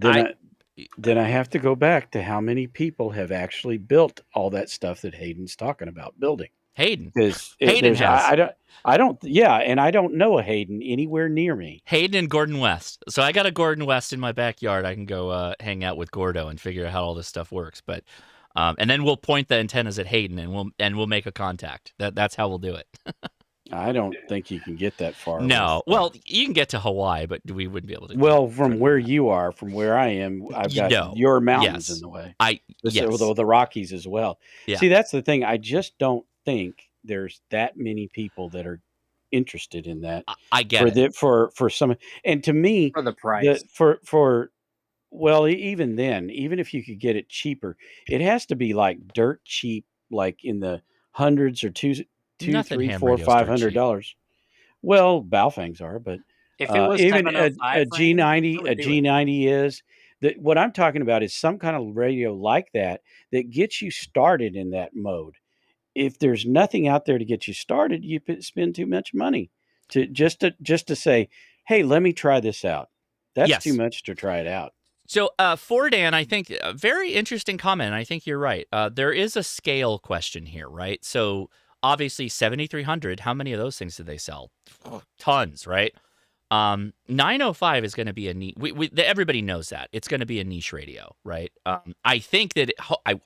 S1: then I have to go back to how many people have actually built all that stuff that Hayden's talking about building.
S3: Hayden.
S1: Hayden has. I don't. Yeah, and I don't know a Hayden anywhere near me.
S3: Hayden and Gordon West. So I got a Gordon West in my backyard. I can go hang out with Gordo and figure out how all this stuff works. But and then we'll point the antennas at Hayden and we'll make a contact. That's how we'll do it.
S1: I don't think you can get that far.
S3: No. Well, you can get to Hawaii, but we wouldn't be able to.
S1: Well, from where you are, from where I am, I've got your mountains in the way. The Rockies as well.
S3: Yeah.
S1: See, that's the thing. I just don't think there's that many people that are interested in that.
S3: I get it.
S1: For some, and to me,
S5: for the price,
S1: well, even then, even if you could get it cheaper, it has to be like dirt cheap, like in the hundreds or $200, $300, $400, $500. Well, Baofengs are, but
S5: if it was
S1: even a G90 is that. What I'm talking about is some kind of radio like that gets you started in that mode. If there's nothing out there to get you started, you spend too much money to just to say, "Hey, let me try this out." That's too much to try it out.
S3: So, Dan, I think a very interesting comment. I think you're right. There is a scale question here, right? So, obviously, 7,300. How many of those things do they sell? Tons, right? 905 is going to be a niche. Everybody knows that it's going to be a niche radio, right? I think that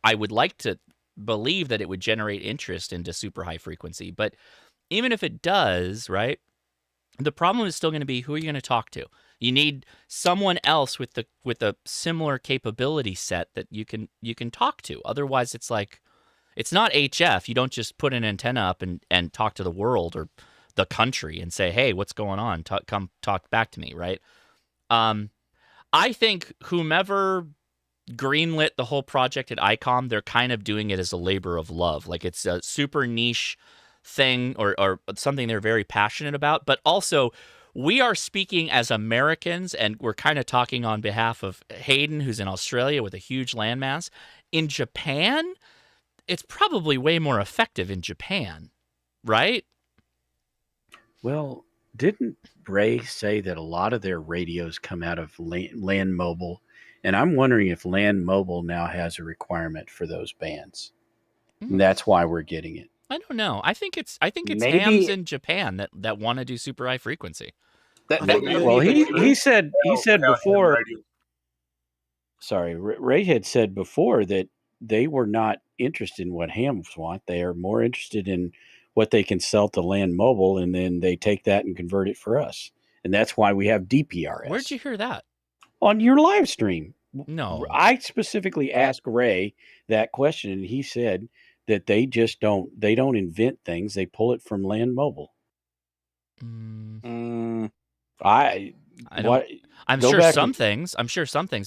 S3: I would like to believe that it would generate interest into super high frequency, but even if it does, right? The problem is still going to be, who are you going to talk to? You need someone else with a similar capability set that you can talk to. Otherwise, it's like, it's not HF. You don't just put an antenna up and talk to the world or the country and say, hey, what's going on? Come talk back to me, right? I think whomever greenlit the whole project at ICOM, they're kind of doing it as a labor of love. Like, it's a super niche thing or something they're very passionate about, but also we are speaking as Americans, and we're kind of talking on behalf of Hayden, who's in Australia with a huge landmass. In Japan, it's probably way more effective in Japan, right?
S1: Well, didn't Ray say that a lot of their radios come out of Land Mobile? And I'm wondering if Land Mobile now has a requirement for those bands. And that's why we're getting it.
S3: I don't know. I think it's
S1: Maybe-
S3: hams in Japan that want to do super high frequency.
S1: Well, he said before. Sorry, Ray had said before that they were not interested in what hams want. They are more interested in what they can sell to Land Mobile, and then they take that and convert it for us. And that's why we have DPRS.
S3: Where'd you hear that?
S1: On your live stream.
S3: No.
S1: I specifically asked Ray that question, and he said that they just don't invent things. They pull it from Land Mobile.
S3: I'm sure some things,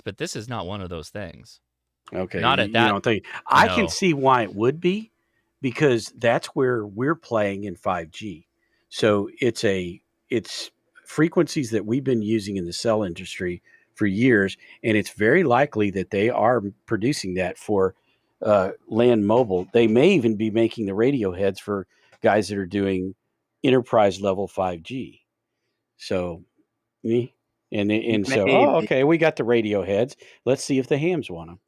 S3: but this is not one of those things.
S1: Okay.
S3: Not at that.
S1: You don't think? I
S3: No.
S1: can see why it would be, because that's where we're playing in 5G. So it's frequencies that we've been using in the cell industry for years, and it's very likely that they are producing that for Land Mobile. They may even be making the radio heads for guys that are doing enterprise level 5G. So, okay, we got the radio heads. Let's see if the hams want them.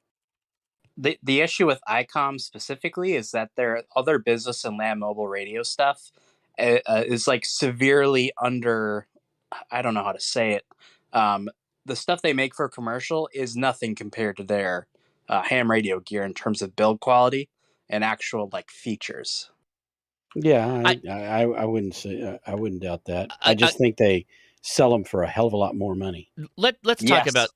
S5: The issue with ICOM specifically is that their other business and Land Mobile radio stuff is like severely under, I don't know how to say it. The stuff they make for commercial is nothing compared to their ham radio gear in terms of build quality and actual like features.
S1: Yeah, I wouldn't say I wouldn't doubt that. I just think they sell them for a hell of a lot more money.
S3: Let's talk about.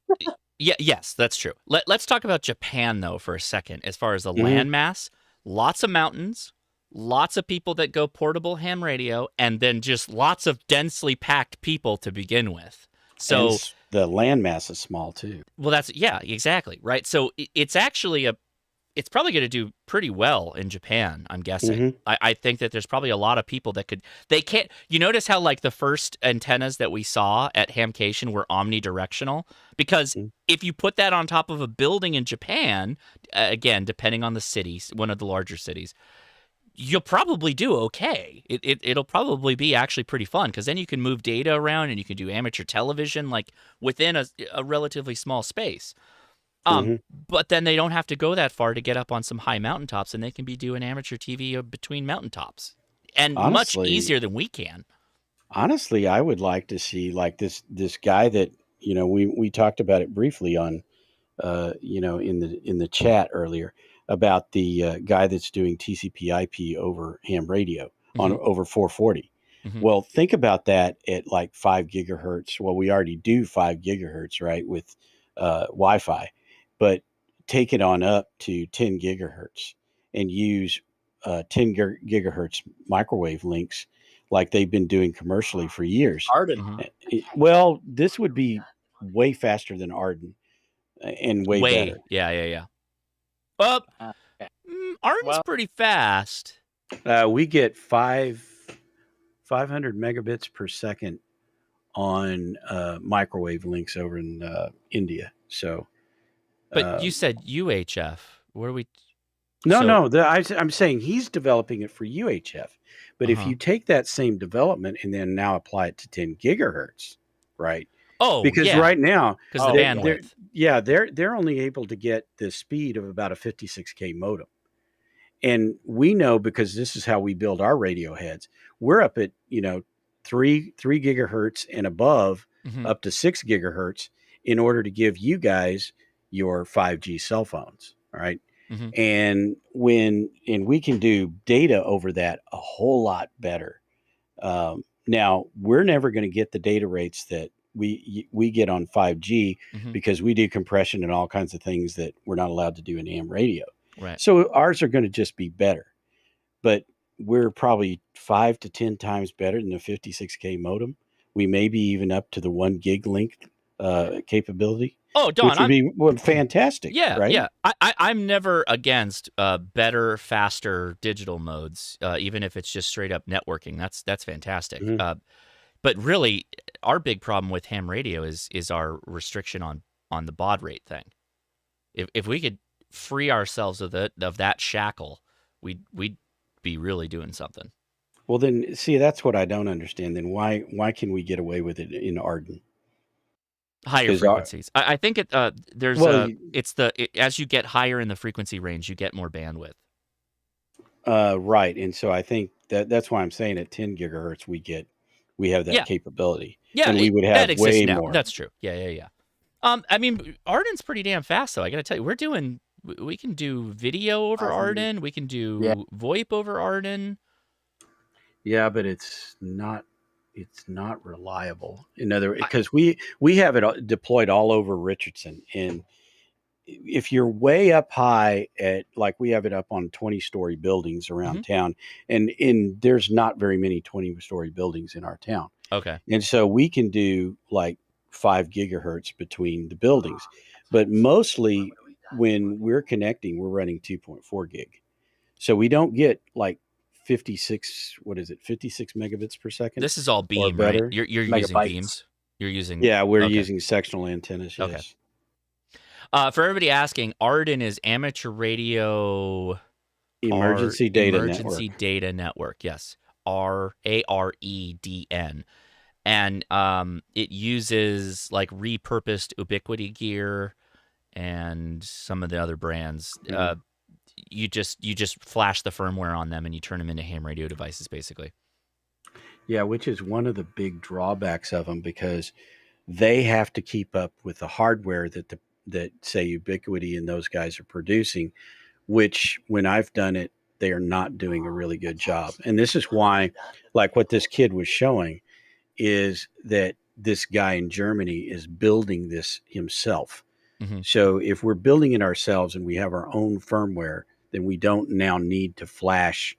S3: Yes, that's true. Let's talk about Japan, though, for a second. As far as the landmass, lots of mountains, lots of people that go portable ham radio, and then just lots of densely packed people to begin with. So
S1: And the landmass is small too.
S3: well, exactly, right? So it's actually it's probably going to do pretty well in Japan, I'm guessing. I think that there's probably a lot of people that they can't. You notice how like the first antennas that we saw at Hamcation were omnidirectional? Because if you put that on top of a building in Japan, again, depending on the city, one of the larger cities, you'll probably do okay. It'll probably be actually pretty fun, because then you can move data around and you can do amateur television like within a relatively small space. But then they don't have to go that far to get up on some high mountaintops, and they can be doing amateur TV between mountaintops, and
S1: Honestly,
S3: much easier than we can.
S1: Honestly, I would like to see like this guy that we talked about it briefly on in the chat earlier about the guy that's doing TCP/IP over ham radio on over 440. Well, think about that at like 5 gigahertz. Well, we already do 5 gigahertz, right, with Wi-Fi, but take it on up to 10 gigahertz and use 10 gigahertz microwave links like they've been doing commercially for years.
S5: Arden.
S1: Well, this would be way faster than Arden and way better.
S3: Yeah. Well, Arden's pretty fast.
S1: We get 500 megabits per second on microwave links over in India. So,
S3: but you said UHF. Where are we?
S1: No. I'm saying he's developing it for UHF. But if you take that same development and then now apply it to 10 gigahertz, right?
S3: Oh,
S1: because
S3: yeah.
S1: right now,
S3: because the bandwidth.
S1: they're only able to get the speed of about a 56K modem. And we know, because this is how we build our radio heads, we're up at, 3 gigahertz and above, up to 6 gigahertz, in order to give you guys your 5G cell phones. All right. And we can do data over that a whole lot better. Now we're never going to get the data rates that we get on 5G, because we do compression and all kinds of things that we're not allowed to do in AM radio.
S3: Right.
S1: So ours are going to just be better, but we're probably 5 to 10 times better than the 56K modem. We may be even up to the 1 gig link capability.
S3: Oh, Don,
S1: which would be fantastic.
S3: Yeah,
S1: right?
S3: yeah. I'm never against better, faster digital modes, even if it's just straight up networking. That's fantastic. But really, our big problem with ham radio is our restriction on the baud rate thing. If we could free ourselves of that shackle, we'd be really doing something.
S1: Well, then, see, that's what I don't understand. Then why can we get away with it in Arden?
S3: Higher frequencies. I think as you get higher in the frequency range, you get more bandwidth.
S1: Right, and so I think that's why I'm saying at 10 gigahertz we have that capability.
S3: Yeah,
S1: and we would have
S3: that
S1: way
S3: now.
S1: more.
S3: That's true. Yeah. I mean, Arden's pretty damn fast, though. I got to tell you, we can do video over Arden. We can do VoIP over Arden.
S1: Yeah, but it's not reliable. In other, because we have it deployed all over Richardson, and if you're way up high at, like, we have it up on 20-story buildings around town, and there's not very many 20-story buildings in our town.
S3: Okay.
S1: And so we can do like 5 gigahertz between the buildings, but mostly when we're connecting, we're running 2.4 gig. So we don't get like 56 megabits per second.
S3: This is all beam, right? You're using beams. You're using
S1: we're using sectional antennas. Yes.
S3: Okay. For everybody asking, Arden is Amateur Radio
S1: Emergency
S3: Data Network. Yes, RAREDN, and it uses like repurposed Ubiquiti gear and some of the other brands. You just flash the firmware on them and you turn them into ham radio devices, basically.
S1: Yeah, which is one of the big drawbacks of them, because they have to keep up with the hardware that say Ubiquiti and those guys are producing, which when I've done it, they are not doing a really good job. And this is why, like what this kid was showing, is that this guy in Germany is building this himself. So if we're building it ourselves and we have our own firmware, then we don't now need to flash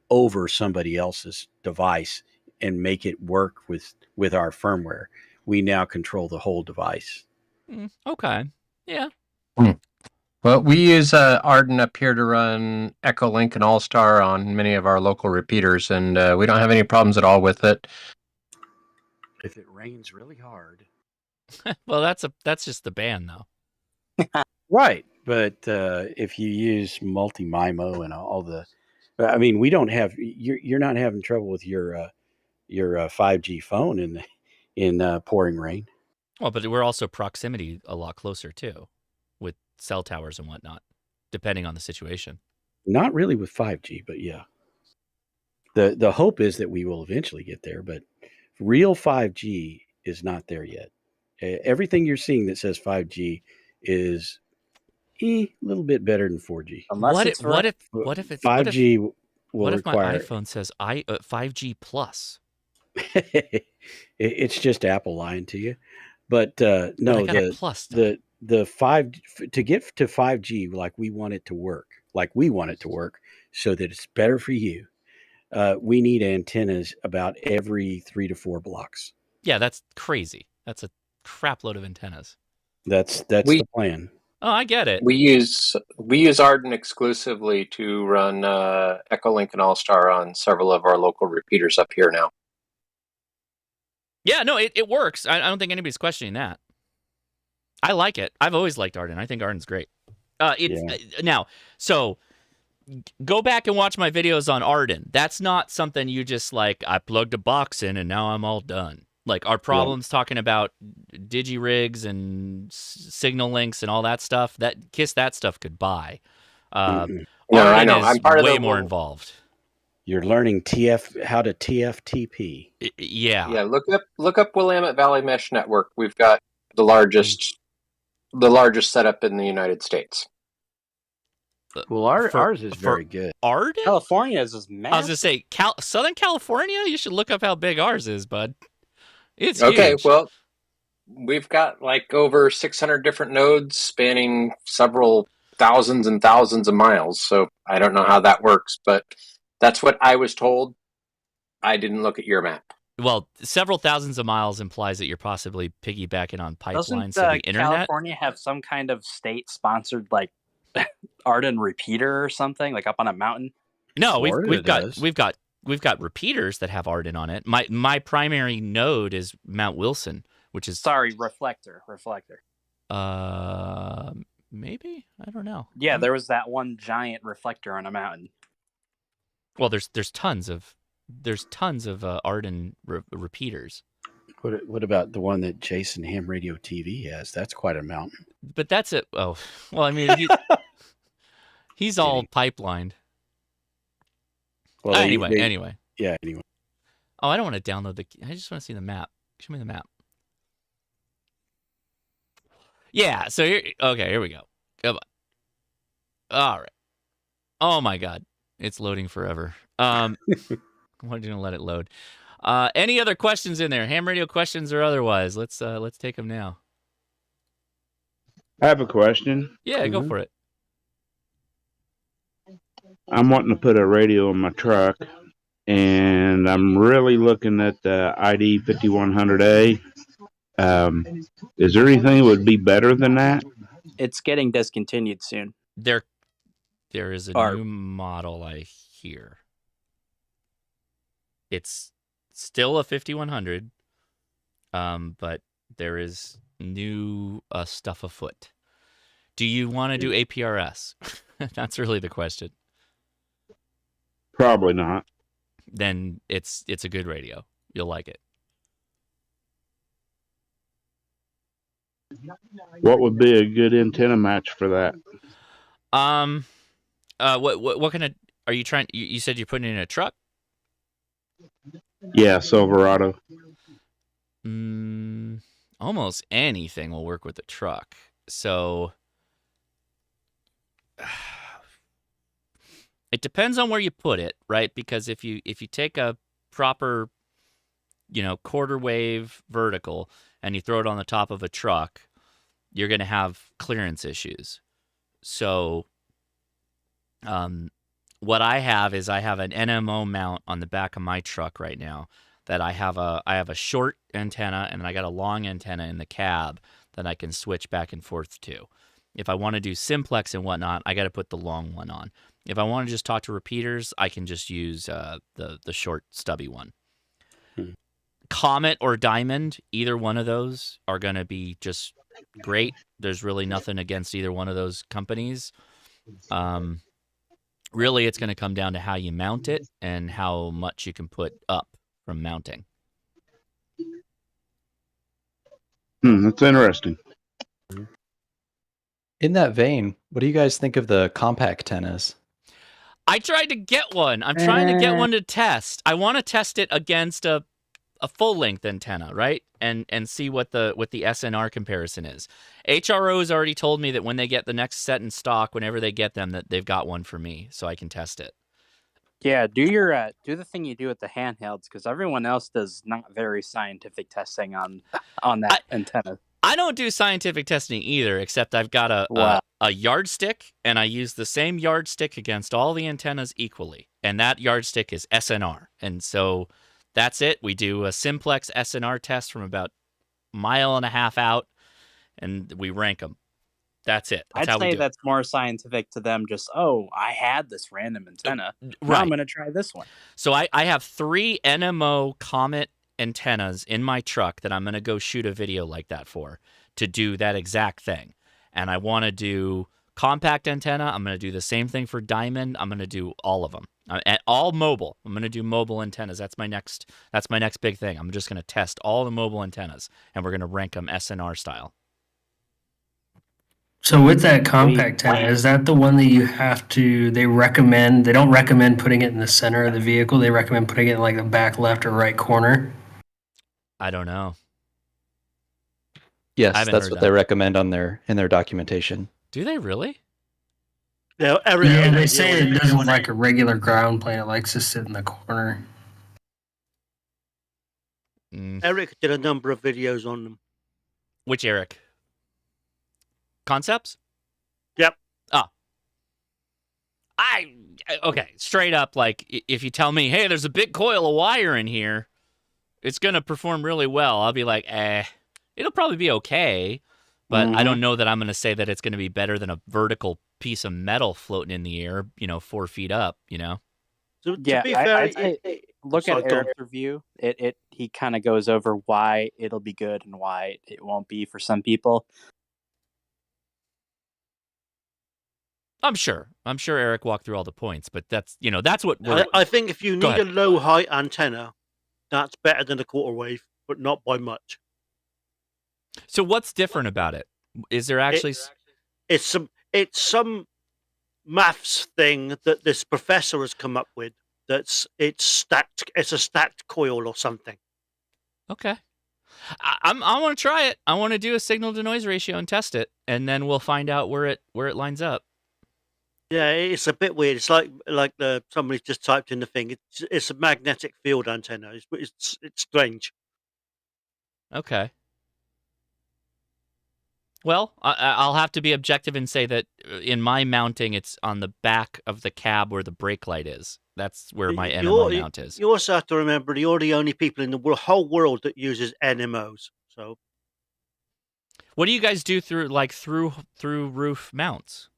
S1: over somebody else's device and make it work with our firmware. We now control the whole device.
S3: Okay. Yeah.
S21: Well, we use Arden up here to run Echolink and All-Star on many of our local repeaters, and we don't have any problems at all with it.
S1: If it rains really hard.
S3: Well, that's just the band, though.
S1: Right. But if you use multi-MIMO and all the, I mean, we don't have, you're not having trouble with your 5G phone in pouring rain.
S3: Well, but we're also proximity a lot closer too, with cell towers and whatnot, depending on the situation.
S1: Not really with 5G, but yeah. The hope is that we will eventually get there, but real 5G is not there yet. Everything you're seeing that says 5G is a little bit better than 4G.
S3: What if it's
S1: 5G will
S3: what if
S1: require?
S3: my iPhone says 5G plus?
S1: It's just Apple lying to you. But no,
S3: I got a plus.
S1: the 5 to get to 5G, like we want it to work, so that it's better for you. We need antennas about every 3 to 4 blocks.
S3: Yeah, that's crazy. That's a crap load of antennas.
S1: That's the plan.
S3: Oh, I get it.
S21: We use Arden exclusively to run Echolink and All-Star on several of our local repeaters up here now.
S3: Yeah, no, it works. I don't think anybody's questioning that. I like it. I've always liked Arden. I think Arden's great. Now, so go back and watch my videos on Arden. That's not something you just like, I plugged a box in and now I'm all done. Like, our problems talking about digi-rigs and signal links and all that stuff, kiss that stuff goodbye.
S4: No,
S3: Arden
S4: I know.
S3: is
S4: I'm part of
S3: way
S4: the
S3: more involved.
S1: You're learning how to TFTP.
S3: Yeah.
S4: Yeah, look up Willamette Valley Mesh Network. We've got the largest setup in the United States.
S1: Well, ours is very good.
S3: Arden?
S5: California's is massive.
S3: I was going to say, Southern California? You should look up how big ours is, bud. It's
S4: okay,
S3: huge.
S4: Well, we've got like over 600 different nodes spanning several thousands and thousands of miles. So I don't know how that works, but that's what I was told. I didn't look at your map.
S3: Well, several thousands of miles implies that you're possibly piggybacking on pipelines
S5: Doesn't
S3: to the internet.
S5: California have some kind of state-sponsored like Arden repeater or something, like up on a mountain?
S3: No, we've got repeaters that have Arden on it. My primary node is Mount Wilson, which is
S5: reflector.
S3: Maybe, I don't know.
S5: Yeah, there was that one giant reflector on a mountain.
S3: Well, there's tons of Arden repeaters.
S1: What about the one that Jason Ham Radio TV has? That's quite a mountain.
S3: But that's it. Oh, well, I mean, he's all pipelined.
S1: Well,
S3: anyway.
S1: Yeah, anyway.
S3: Oh, I don't want to download I just want to see the map. Show me the map. Yeah, so here we go. Come on. All right. Oh my God. It's loading forever. I'm gonna let it load. Any other questions in there? Ham radio questions or otherwise? Let's take them now.
S22: I have a question.
S3: Yeah, go for it.
S22: I'm wanting to put a radio in my truck, and I'm really looking at the ID 5100A. Is there anything that would be better than that?
S5: It's getting discontinued soon.
S3: There is a new model, I hear. It's still a 5100, but there is new stuff afoot. Do you want to do APRS? That's really the question.
S22: Probably not.
S3: Then it's a good radio. You'll like it.
S22: What would be a good antenna match for that?
S3: What kind of are you trying? You said you're putting it in a truck?
S22: Yeah, Silverado.
S3: Almost anything will work with the truck. So it depends on where you put it, right? Because if you take a proper, quarter wave vertical and you throw it on the top of a truck, you're going to have clearance issues. So what I have is an NMO mount on the back of my truck right now that I have a short antenna and I got a long antenna in the cab that I can switch back and forth to. If I want to do simplex and whatnot, I got to put the long one on. If I want to just talk to repeaters, I can just use the short stubby one. Comet or Diamond, either one of those are going to be just great. There's really nothing against either one of those companies. Really, it's going to come down to how you mount it and how much you can put up from mounting.
S22: That's interesting.
S17: In that vein, what do you guys think of the compact antennas?
S3: I tried to get one. I'm trying to get one to test. I want to test it against a full length antenna, right? And see what the SNR comparison is. HRO's already told me that when they get the next set in stock, whenever they get them, that they've got one for me, so I can test it.
S5: Yeah, do the thing you do with the handhelds, because everyone else does not very scientific testing on that antenna.
S3: I don't do scientific testing either, except I've got a yardstick, and I use the same yardstick against all the antennas equally, and that yardstick is SNR. And so that's it. We do a simplex SNR test from about a mile and a half out, and we rank them. That's it. That's
S5: I'd say that's more scientific to them. Just, I had this random antenna. Now I'm going to try this one.
S3: So I have 3 NMO Comet antennas in my truck that I'm going to go shoot a video like that for, to do that exact thing. And I want to do compact antenna. I'm going to do the same thing for Diamond. I'm going to do all of them. All mobile. I'm going to do mobile antennas. That's my next big thing. I'm just going to test all the mobile antennas, and we're going to rank them SNR style.
S18: So with that compact antenna, is that the one that you have to? They don't recommend putting it in the center of the vehicle. They recommend putting it in like the back left or right corner.
S3: I don't know.
S17: Yes, that's what they recommend in their documentation.
S3: Do they really?
S18: Yeah, they say it doesn't like a regular ground plane. It likes to sit in the corner.
S16: Eric did a number of videos on them.
S3: Which Eric? Concepts?
S16: Yep.
S3: Oh. Okay, straight up, like, if you tell me, hey, there's a big coil of wire in here, it's going to perform really well, I'll be like, it'll probably be okay, but I don't know that I'm going to say that it's going to be better than a vertical piece of metal floating in the air, 4 feet up,
S16: So,
S5: Yeah,
S16: to be fair,
S5: I'd say look at Eric's review. He kind of goes over why it'll be good and why it won't be for some people.
S3: I'm sure Eric walked through all the points, but that's what
S16: I think if you need a low height antenna, that's better than a quarter wave, but not by much.
S3: So what's different about it? Is there actually?
S16: It's some maths thing that this professor has come up with. It's stacked. It's a stacked coil or something.
S3: Okay. I want to try it. I want to do a signal to noise ratio and test it, and then we'll find out where it lines up.
S16: Yeah, it's a bit weird. It's like somebody's just typed in the thing. It's a magnetic field antenna. It's strange.
S3: Okay. Well, I'll have to be objective and say that in my mounting, it's on the back of the cab where the brake light is. That's where my NMO mount is.
S16: You also have to remember you're the only people in the whole world that uses NMOs. So,
S3: what do you guys do through roof mounts?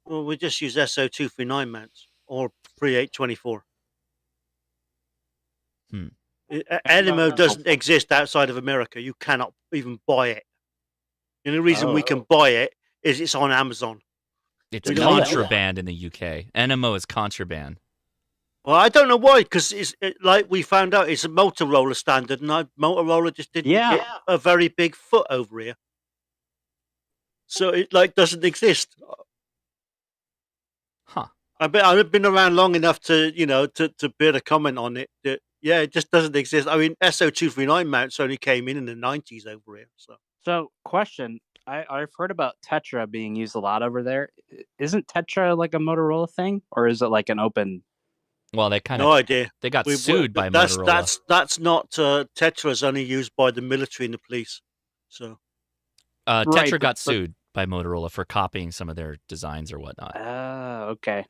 S16: Well, we just use SO239 mounts or 3824. NMO doesn't exist outside of America. You cannot even buy it. The only reason we can buy it is it's on Amazon.
S3: It's contraband in the UK. NMO is contraband.
S16: Well, I don't know why, because like we found out it's a Motorola standard, and Motorola just didn't get a very big foot over here. So it doesn't exist.
S3: Huh.
S16: I've been around long enough to be able to comment on it. That, it just doesn't exist. I mean, SO239 mounts only came in the 90s over here.
S5: So, question. I've heard about Tetra being used a lot over there. Isn't Tetra like a Motorola thing, or is it like an open?
S3: Well, they kind
S16: of no idea.
S3: They got sued by Motorola.
S16: That's not Tetra is only used by the military and the police. So
S3: Tetra got sued by Motorola for copying some of their designs or whatnot.
S5: Oh, okay.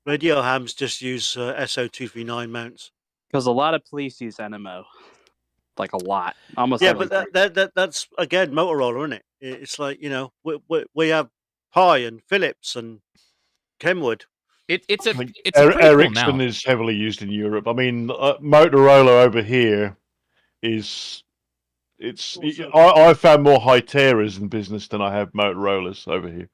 S16: Radio hams just use SO239 mounts
S5: because a lot of police use NMO. Like a lot, almost.
S16: Yeah, but that's again Motorola, isn't it? It's like we have Pi and Philips and Kenwood.
S3: It's a
S13: Ericsson is heavily used in Europe. I mean, Motorola over here is I found more Hyteras in business than I have Motorola's over here.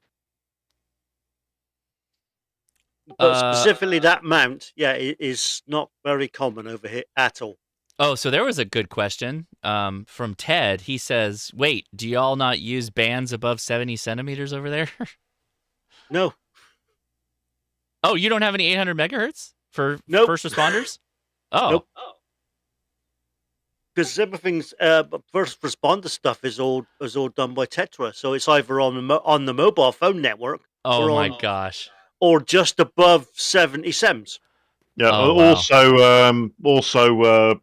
S16: But specifically that mount, it is not very common over here at all.
S3: Oh, so there was a good question from Ted. He says, wait, do y'all not use bands above 70 centimeters over there?
S16: No.
S3: Oh, you don't have any 800 megahertz for first responders? Oh.
S16: Nope. Because everything's first responder stuff is all done by Tetra, so it's either on the mobile phone network.
S3: Oh my gosh!
S16: Or just above 70 sems.
S13: Yeah. Also,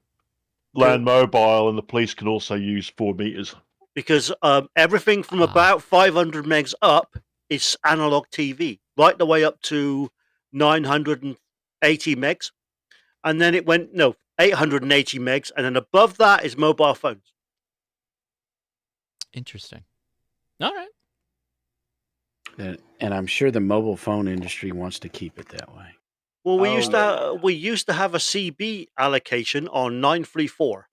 S13: Land Mobile and the police can also use 4 meters.
S16: Because everything from about 500 megs up is analog TV, right the way up to 980 megs, and then it went 880 megs, and then above that is mobile phones.
S3: Interesting. All right.
S1: And I'm sure the mobile phone industry wants to keep it that way.
S16: Well, we used to have a CB allocation on 934,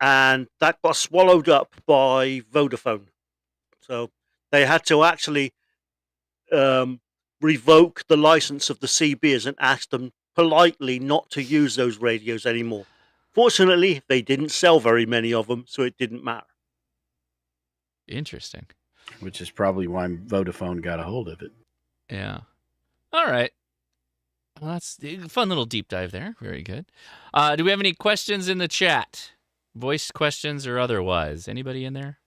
S16: and that got swallowed up by Vodafone. So they had to actually revoke the license of the CBs and ask them politely not to use those radios anymore. Fortunately, they didn't sell very many of them, so it didn't matter.
S3: Interesting.
S1: Which is probably why Vodafone got a hold of it.
S3: Yeah. All right. Well, that's a fun little deep dive there. Very good. Do we have any questions in the chat? Voice questions or otherwise? Anybody in there?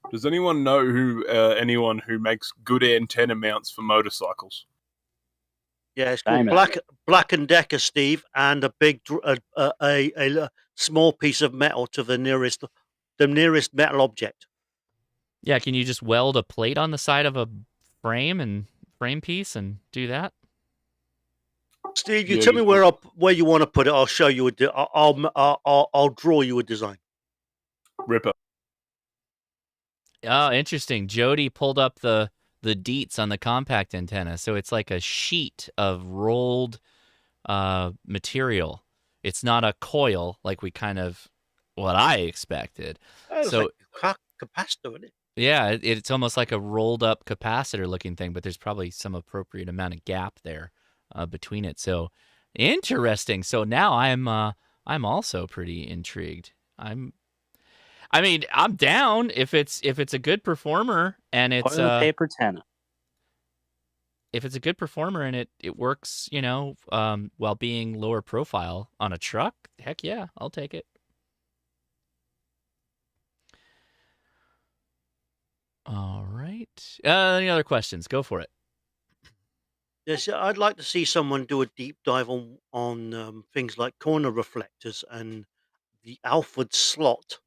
S8: Does anyone know anyone who makes good antenna mounts for motorcycles?
S16: Yeah, it's called Black and Decker, Steve, and a big a small piece of metal to the nearest metal object.
S3: Yeah, can you just weld a plate on the side of a frame piece and do that?
S16: Steve, you tell me where you want to put it. I'll show you. I'll draw you a design.
S8: Ripper.
S3: Oh, interesting. Jody pulled up the deets on the compact antenna, so it's like a sheet of rolled material. It's not a coil like what I expected.
S16: So like capacitor, isn't it?
S3: Yeah, it's almost like a rolled up capacitor looking thing, but there's probably some appropriate amount of gap there between it. So interesting. So now I'm also pretty intrigued. I'm down if it's a good performer and it's
S5: toilet paper tenna.
S3: If it's a good performer and it works, while being lower profile on a truck, heck yeah, I'll take it. All right. Any other questions? Go for it.
S16: Yes, I'd like to see someone do a deep dive on things like corner reflectors and the Alford slot,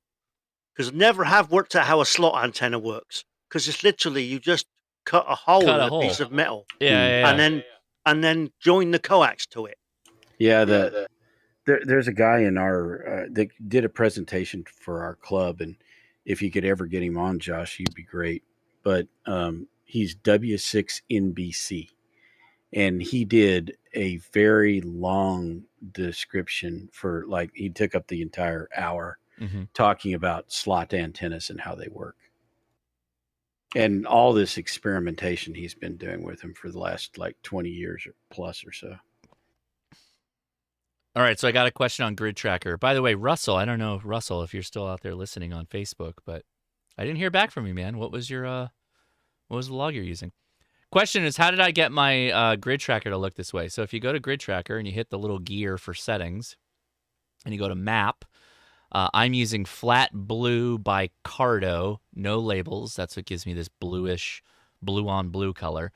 S16: because never have worked out how a slot antenna works. Because it's literally you just cut a hole in a piece of metal, and then join the coax to it.
S1: Yeah, there's a guy in our that did a presentation for our club, and if you could ever get him on, Josh, you'd be great. But he's W6NBC, and he did a very long description for he took up the entire hour talking about slot antennas and how they work. And all this experimentation he's been doing with them for the last 20 years or plus or so.
S3: All right, so I got a question on Grid Tracker. By the way, Russell, I don't know, Russell, if you're still out there listening on Facebook, but I didn't hear back from you, man. What was the log you're using? Question is, how did I get my Grid Tracker to look this way? So if you go to Grid Tracker and you hit the little gear for settings, and you go to Map, I'm using Flat Blue by Cardo, no labels. That's what gives me this bluish, blue on blue color.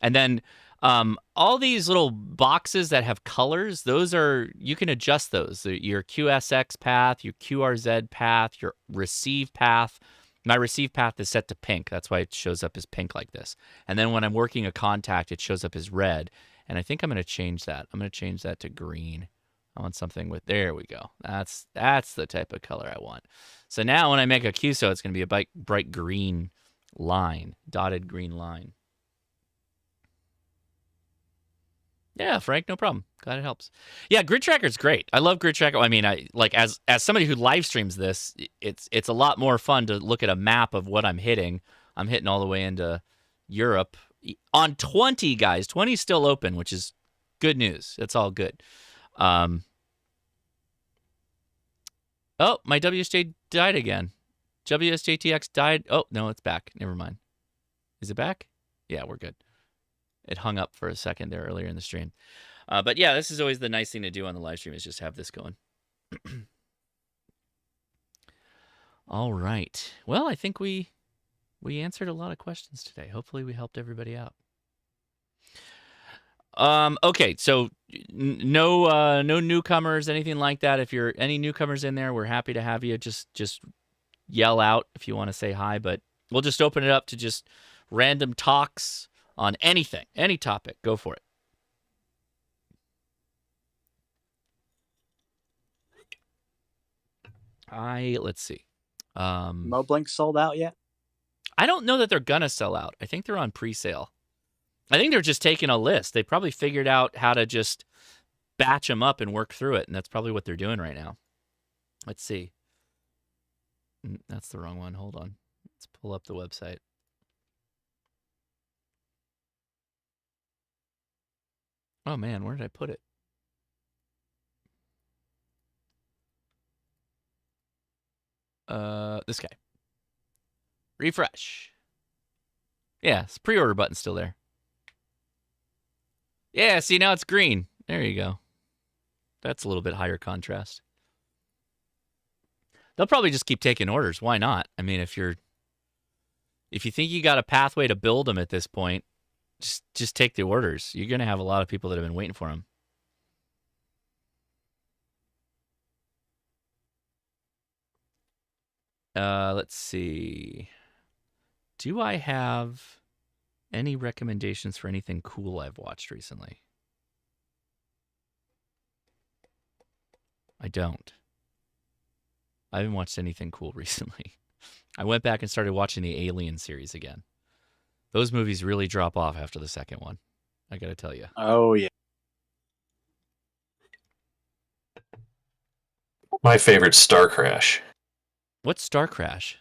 S3: And then all these little boxes that have colors, you can adjust those. Your QSX path, your QRZ path, your receive path. My receive path is set to pink. That's why it shows up as pink like this. And then when I'm working a contact, it shows up as red. And I think I'm going to change that. I'm going to change that to green. I want something with, there we go. That's the type of color I want. So now when I make a QSO, it's going to be a bright green line, dotted green line. Yeah, Frank, no problem. Glad it helps. Yeah, Grid Tracker's great. I love Grid Tracker. I mean, as somebody who live streams this, it's a lot more fun to look at a map of what I'm hitting. I'm hitting all the way into Europe on 20, guys. 20 is still open, which is good news. That's all good. Oh, my WSJ died again. WSJTX died. Oh, no, it's back. Never mind. Is it back? Yeah, we're good. It hung up for a second there earlier in the stream. But yeah, this is always the nice thing to do on the live stream is just have this going. All right. Well, I think we answered a lot of questions today. Hopefully we helped everybody out. Okay, so no newcomers, anything like that. If you're any newcomers in there, we're happy to have you. Just yell out if you want to say hi, but we'll just open it up to just random talks on anything, any topic. Go for it. Let's see.
S5: Moblink sold out yet?
S3: I don't know that they're gonna sell out. I think they're on pre-sale. I think they're just taking a list. They probably figured out how to just batch them up and work through it, and that's probably what they're doing right now. Let's see. That's the wrong one. Hold on. Let's pull up the website. Oh man, where did I put it? This guy. Refresh. Yeah, it's pre-order button still there. Yeah, see, now it's green. There you go. That's a little bit higher contrast. They'll probably just keep taking orders. Why not? I mean, if you think you got a pathway to build them at this point, just take the orders. You're going to have a lot of people that have been waiting for them. Let's see. Do I have any recommendations for anything cool I've watched recently? I don't. I haven't watched anything cool recently. I went back and started watching the Alien series again. Those movies really drop off after the second one. I got to tell you.
S5: Oh, yeah.
S6: My favorite's Star Crash.
S3: What's Star Crash?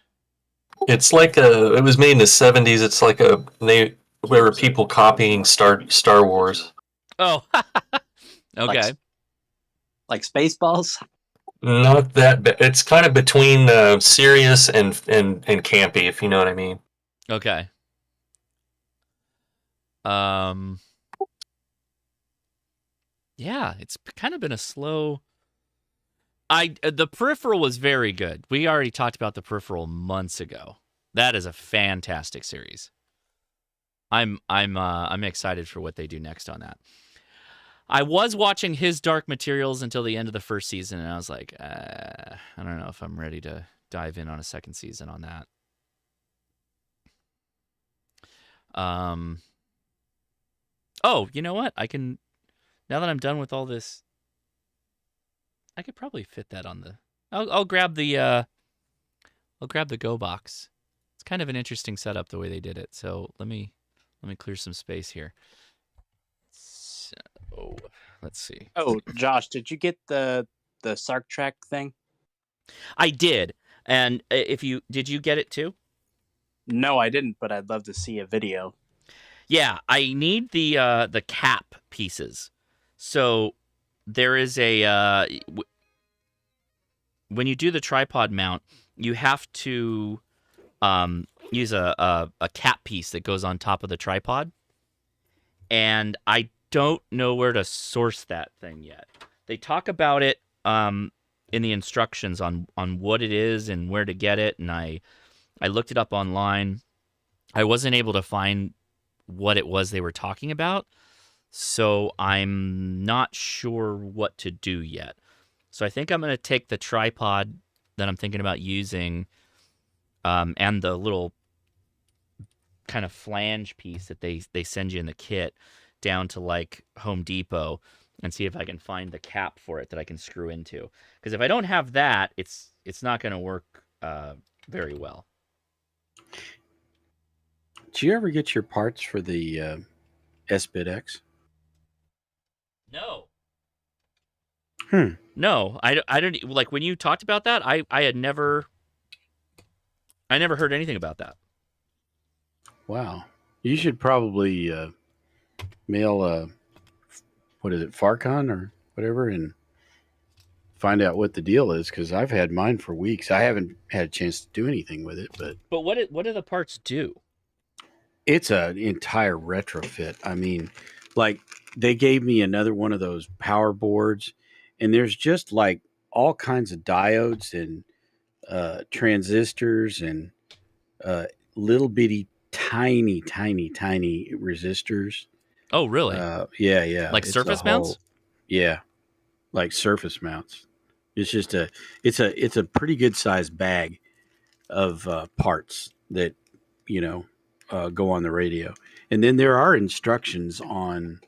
S6: It's like it was made in the 70s. It's like there were people copying Star Wars.
S3: Oh, okay.
S5: Like Spaceballs?
S6: Not that bad. It's kind of between serious and campy, if you know what I mean.
S3: Okay. Yeah, it's kind of been a slow. The Peripheral was very good. We already talked about The Peripheral months ago. That is a fantastic series. I'm excited for what they do next on that. I was watching His Dark Materials until the end of the first season, and I was like, I don't know if I'm ready to dive in on a second season on that. Oh, you know what? Now that I'm done with all this, I could probably fit that on the. I'll grab the Go box. It's kind of an interesting setup the way they did it. So let me clear some space here. So let's see.
S5: Oh, Josh, did you get the Sark track thing?
S3: I did. And did you get it too?
S5: No, I didn't, but I'd love to see a video.
S3: Yeah, I need the cap pieces. So there is a when you do the tripod mount, you have to use a cap piece that goes on top of the tripod. And I don't know where to source that thing yet. They talk about it in the instructions on what it is and where to get it, and I looked it up online. I wasn't able to find what it was they were talking about, so I'm not sure what to do yet. So I think I'm going to take the tripod that I'm thinking about using and the little kind of flange piece that they send you in the kit down to like Home Depot and see if I can find the cap for it that I can screw into. Because if I don't have that, it's not going to work very well.
S1: Did you ever get your parts for the SBitX?
S3: No.
S1: Hmm.
S3: No, I don't like when you talked about that. I never heard anything about that.
S1: Wow. You should probably mail what is it, Farcon or whatever, and find out what the deal is, because I've had mine for weeks. I haven't had a chance to do anything with it, but
S3: what do the parts do?
S1: It's an entire retrofit. I mean, like they gave me another one of those power boards, and there's just like all kinds of diodes and transistors and little bitty tiny resistors.
S3: Oh, really?
S1: Yeah.
S3: Like surface mounts?
S1: Yeah, like surface mounts. It's just it's a pretty good sized bag of parts that go on the radio, and then there are instructions on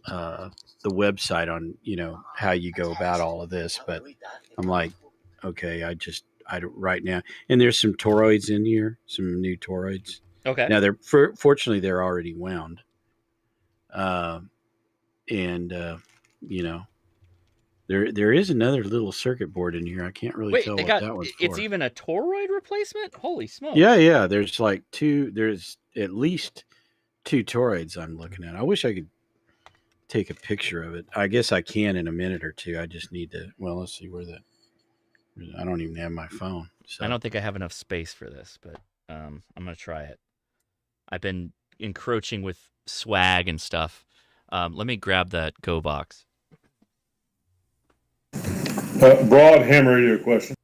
S1: the website on how you go about all of this. But I'm like, okay, I don't right now. And there's some toroids in here, some new toroids.
S3: Okay.
S1: Now fortunately they're already wound. There is another little circuit board in here. I can't really tell what that one's for.
S3: It's even a toroid replacement? Holy smokes.
S1: Yeah. There's there's at least 2 toroids I'm looking at. I wish I could take a picture of it. I guess I can in a minute or two. I just need to. Well, let's see where the. I don't even have my phone. So.
S3: I don't think I have enough space for this, but I'm gonna try it. I've been encroaching with swag and stuff. Let me grab that Go box.
S7: Broad ham radio question.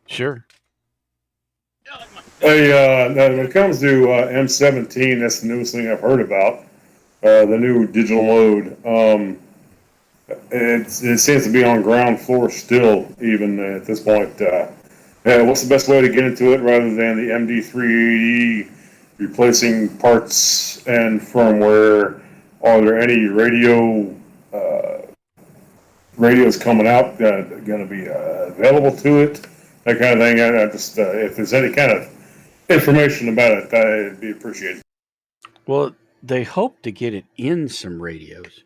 S1: Sure.
S7: Hey, when it comes to M17, that's the newest thing I've heard about. The new digital mode. It seems to be on ground floor still, even at this point. What's the best way to get into it rather than the MD380 replacing parts and firmware? Are there any radios coming out going to be available to it? That kind of thing. I just if there's any kind of information about it, it'd be appreciated.
S1: Well, they hope to get it in some radios,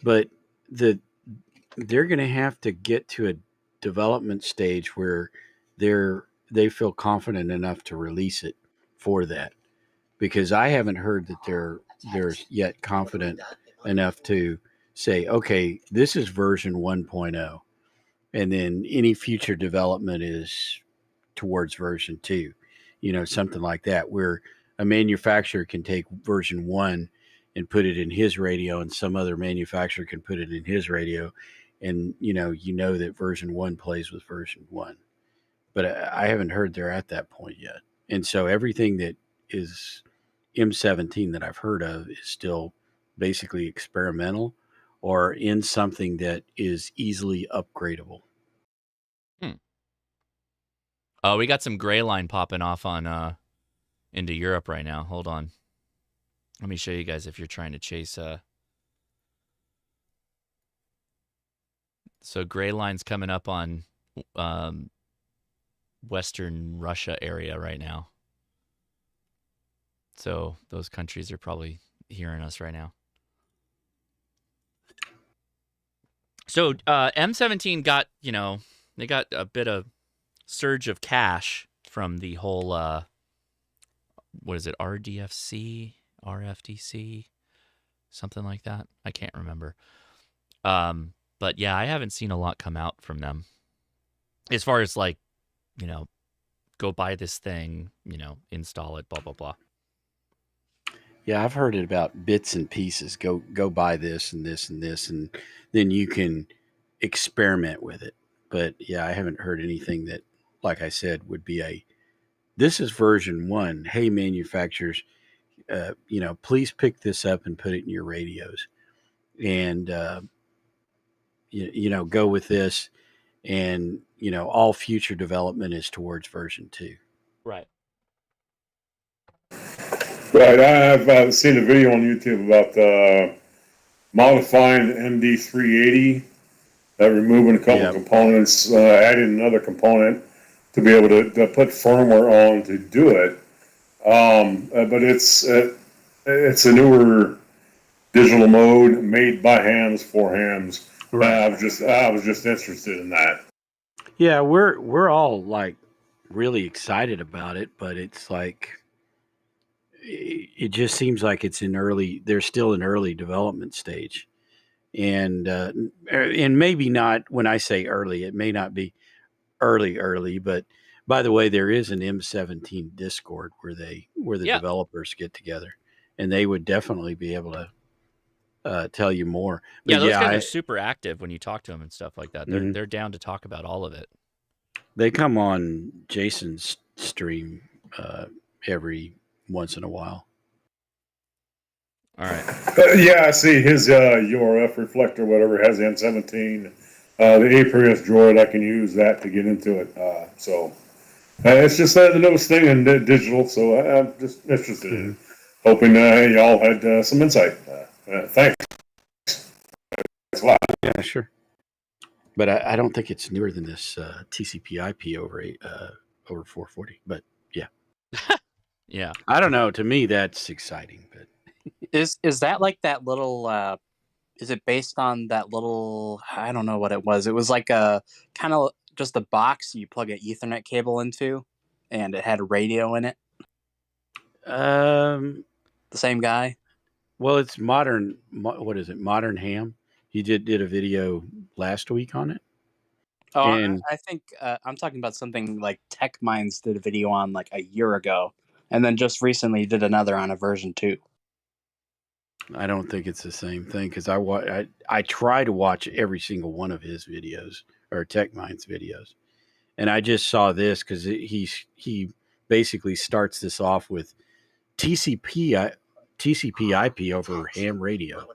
S1: but they're going to have to get to a development stage where they feel confident enough to release it for that, because I haven't heard that they're yet confident enough to say, okay, this is version 1.0, and then any future development is towards version 2, something like that, where a manufacturer can take version 1 and put it in his radio, and some other manufacturer can put it in his radio, and that version 1 plays with version 1. But I haven't heard they're at that point yet. And so everything that is M17 that I've heard of is still basically experimental or in something that is easily upgradable.
S3: Oh, we got some gray line popping off on into Europe right now. Hold on. Let me show you guys if you're trying to chase so gray line's coming up on Western Russia area right now. So those countries are probably hearing us right now. So M17 got, they got a bit of surge of cash from the whole, what is it, RDFC, RFDC, something like that. I can't remember. But yeah, I haven't seen a lot come out from them. As far as like, go buy this thing, install it, blah, blah, blah.
S1: Yeah, I've heard it about bits and pieces. Go buy this and this and this, and then you can experiment with it. But yeah, I haven't heard anything that, like I said, would be this is version 1. Hey, manufacturers, please pick this up and put it in your radios, and go with this, and all future development is towards version 2.
S3: Right.
S7: Right. I've seen a video on YouTube about modifying the MD380, removing a couple components, adding another component to be able to put firmware on to do it. But it's a newer digital mode made by hams for hams. Right. I was just interested in that.
S1: Yeah, we're all like really excited about it, but it's like it just seems like it's they're still in early development stage, and maybe not. When I say early, it may not be early, but by the way, there is an M17 Discord where the developers get together, and they would definitely be able to tell you more. But
S3: yeah, those guys are super active when you talk to them and stuff like that. They're down to talk about all of it.
S1: They come on Jason's stream every once in a while.
S3: All right.
S7: Yeah, I see his URF reflector, whatever, has M17. The Aprius droid, I can use that to get into it. So it's just the newest thing in digital, so I'm just interested in it. Hoping y'all had some insight. Thanks. Thanks a lot.
S1: Yeah, sure. But I don't think it's newer than this TCP/IP over 440. But yeah.
S3: Yeah.
S1: I don't know. To me, that's exciting. But
S5: is that like that little? Is it based on that little? I don't know what it was. It was like a kind of just a box you plug an Ethernet cable into, and it had a radio in it.
S1: The
S5: same guy.
S1: Well, it's modern. What is it? Modern Ham. He did a video last week on it.
S5: Oh,
S1: And
S5: I think I'm talking about something like Tech Minds did a video on like a year ago, and then just recently did another on a version 2.
S1: I don't think it's the same thing because I try to watch every single one of his videos or Tech Minds videos, and I just saw this because he basically starts this off with TCP IP over ham radio.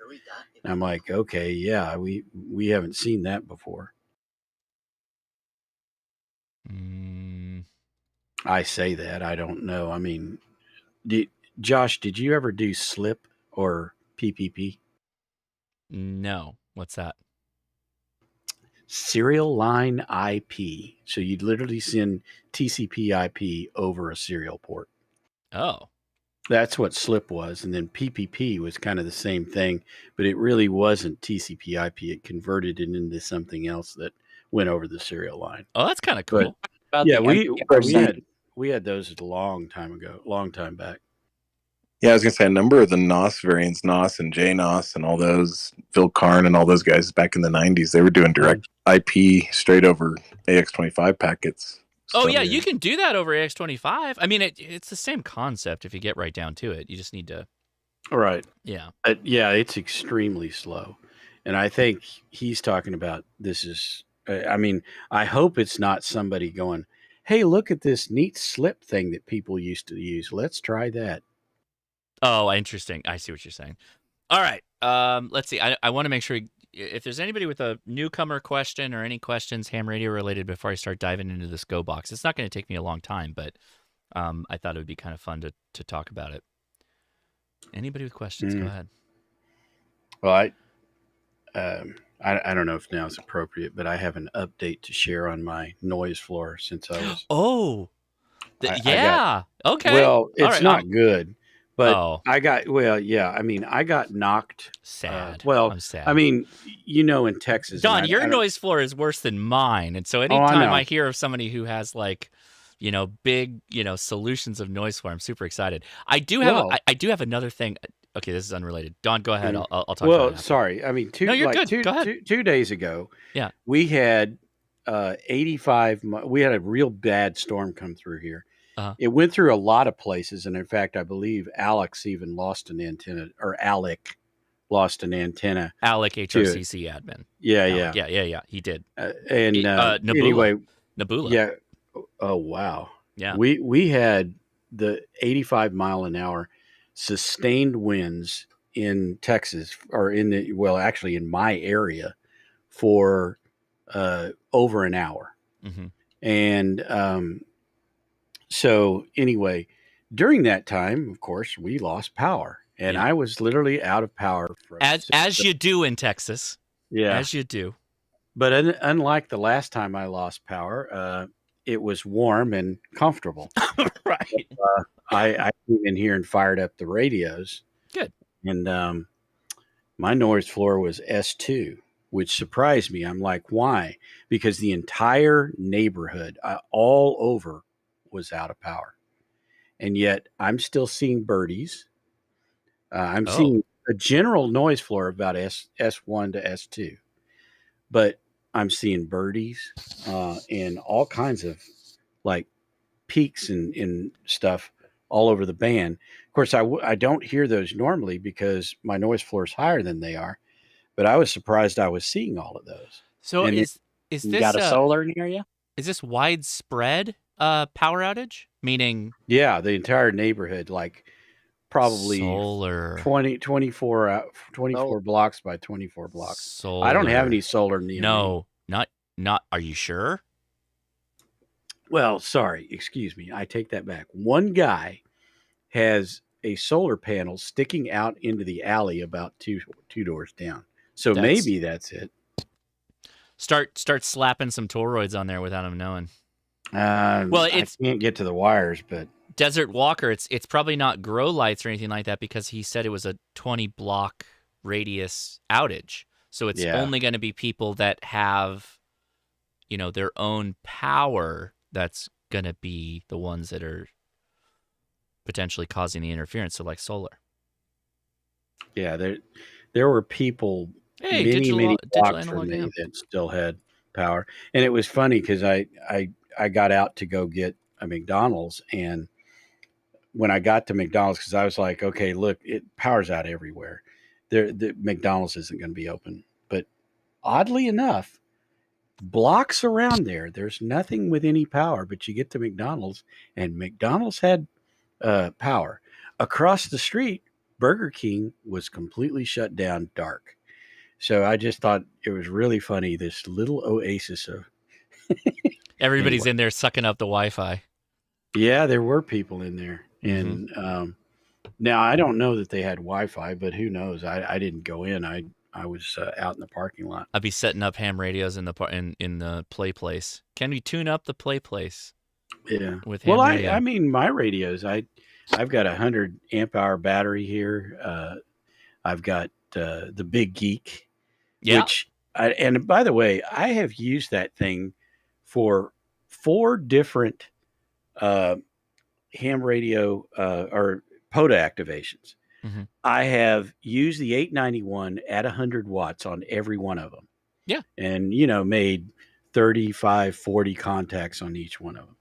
S1: And I'm like, okay, yeah, we haven't seen that before. I say that I don't know. I mean, Josh, did you ever do SLIP or PPP?
S3: No. What's that?
S1: Serial line IP. So you'd literally send TCP IP over a serial port.
S3: Oh.
S1: That's what SLIP was. And then PPP was kind of the same thing, but it really wasn't TCP IP. It converted it into something else that went over the serial line.
S3: Oh, that's kind of cool.
S1: But, yeah, we had those a long time back.
S20: Yeah, I was gonna say a number of the Nass variants, Nass and JNass and all those, Phil Karn and all those guys back in the 90s, they were doing direct IP straight over AX25 packets.
S3: Oh, yeah, you can do that over AX25. I mean, it's the same concept if you get right down to it. You just need to...
S1: Right.
S3: Yeah.
S1: Yeah, it's extremely slow. And I think he's talking about this is... I mean, I hope it's not somebody going, hey, look at this neat slip thing that people used to use. Let's try that.
S3: Oh, interesting. I see what you're saying. All right. Let's see. I want to make sure... If there's anybody with a newcomer question or any questions ham radio related before I start diving into this Go box, it's not going to take me a long time, but I thought it would be kind of fun to talk about it. Anybody with questions, go ahead.
S1: Well, I don't know if now is appropriate, but I have an update to share on my noise floor since I was.
S3: Oh, okay.
S1: Well, it's
S3: right,
S1: not good. But I got I mean, I got knocked.
S3: Sad.
S1: I'm sad. I mean, in Texas,
S3: Don, your noise floor is worse than mine, and so anytime I hear of somebody who has like, big, solutions of noise floor, I'm super excited. I do have another thing. Okay, this is unrelated. Don, go ahead. I'll talk. About it.
S1: Sorry. I mean,
S3: No, you're good. Go ahead.
S1: 2 days ago,
S3: yeah,
S1: we had 85. We had a real bad storm come through here. It went through a lot of places, and in fact, I believe Alex even lost an antenna, or Alec lost an antenna.
S3: Alec, HRCC admin.
S1: Yeah.
S3: He did.
S1: Anyway,
S3: Nebula.
S1: Yeah. Oh wow.
S3: Yeah.
S1: We had the 85 mile an hour sustained winds in Texas, or actually in my area, for over an hour, and so anyway, during that time, of course, we lost power, and I was literally out of power.
S3: As you do in Texas.
S1: Yeah.
S3: As you do.
S1: But unlike the last time I lost power, it was warm and comfortable.
S3: Right.
S1: I came in here and fired up the radios.
S3: Good.
S1: And my noise floor was S2, which surprised me. I'm like, why? Because the entire neighborhood, all over, was out of power, and yet I'm still seeing birdies. I'm seeing a general noise floor of about S1 to S2, but I'm seeing birdies and all kinds of like peaks and stuff all over the band. Of course, I don't hear those normally because my noise floor is higher than they are, but I was surprised I was seeing all of those.
S3: So
S1: and
S3: is this
S5: got a solar near you?
S3: Is this widespread power outage? Meaning,
S1: yeah, the entire neighborhood, like probably
S3: solar
S1: 24 blocks by 24 blocks.
S3: Solar.
S1: I don't have any solar near me.
S3: No, not. Are you sure?
S1: Well, sorry, excuse me. I take that back. One guy has a solar panel sticking out into the alley about two doors down. So maybe that's it.
S3: Start slapping some toroids on there without him knowing.
S1: Well, I can't get to the wires, but
S3: Desert Walker, it's probably not grow lights or anything like that because he said it was a 20 block radius outage. So it's only going to be people that have, their own power that's going to be the ones that are potentially causing the interference. So like solar.
S1: Yeah, there were people
S3: Hey,
S1: many
S3: digital
S1: blocks from
S3: analog
S1: me
S3: amp.
S1: that still had power, and it was funny because I got out to go get a McDonald's, and when I got to McDonald's, because I was like, okay, look, it power's out everywhere. The McDonald's isn't going to be open, but oddly enough, blocks around there's nothing with any power. But you get to McDonald's, and McDonald's had power. Across the street, Burger King was completely shut down, dark. So I just thought it was really funny, this little oasis of
S3: Everybody's
S1: anyway.
S3: in there sucking up the Wi-Fi.
S1: Yeah, there were people in there,
S3: Mhm.
S1: and now I don't know that they had Wi-Fi, but who knows? I didn't go in. I was out in the parking lot.
S3: I'd be setting up ham radios in the play place. Can we tune up the play place?
S1: Yeah.
S3: With ham
S1: Well,
S3: radio.
S1: I mean, my radios. I've got 100 amp hour battery here. I've got the Big Geek, which and by the way, I have used that thing for 4 different ham radio or POTA activations.
S3: Mhm.
S1: I have used the 891 at 100 watts on every one of them.
S3: Yeah.
S1: And, made 35, 40 contacts on each one of them.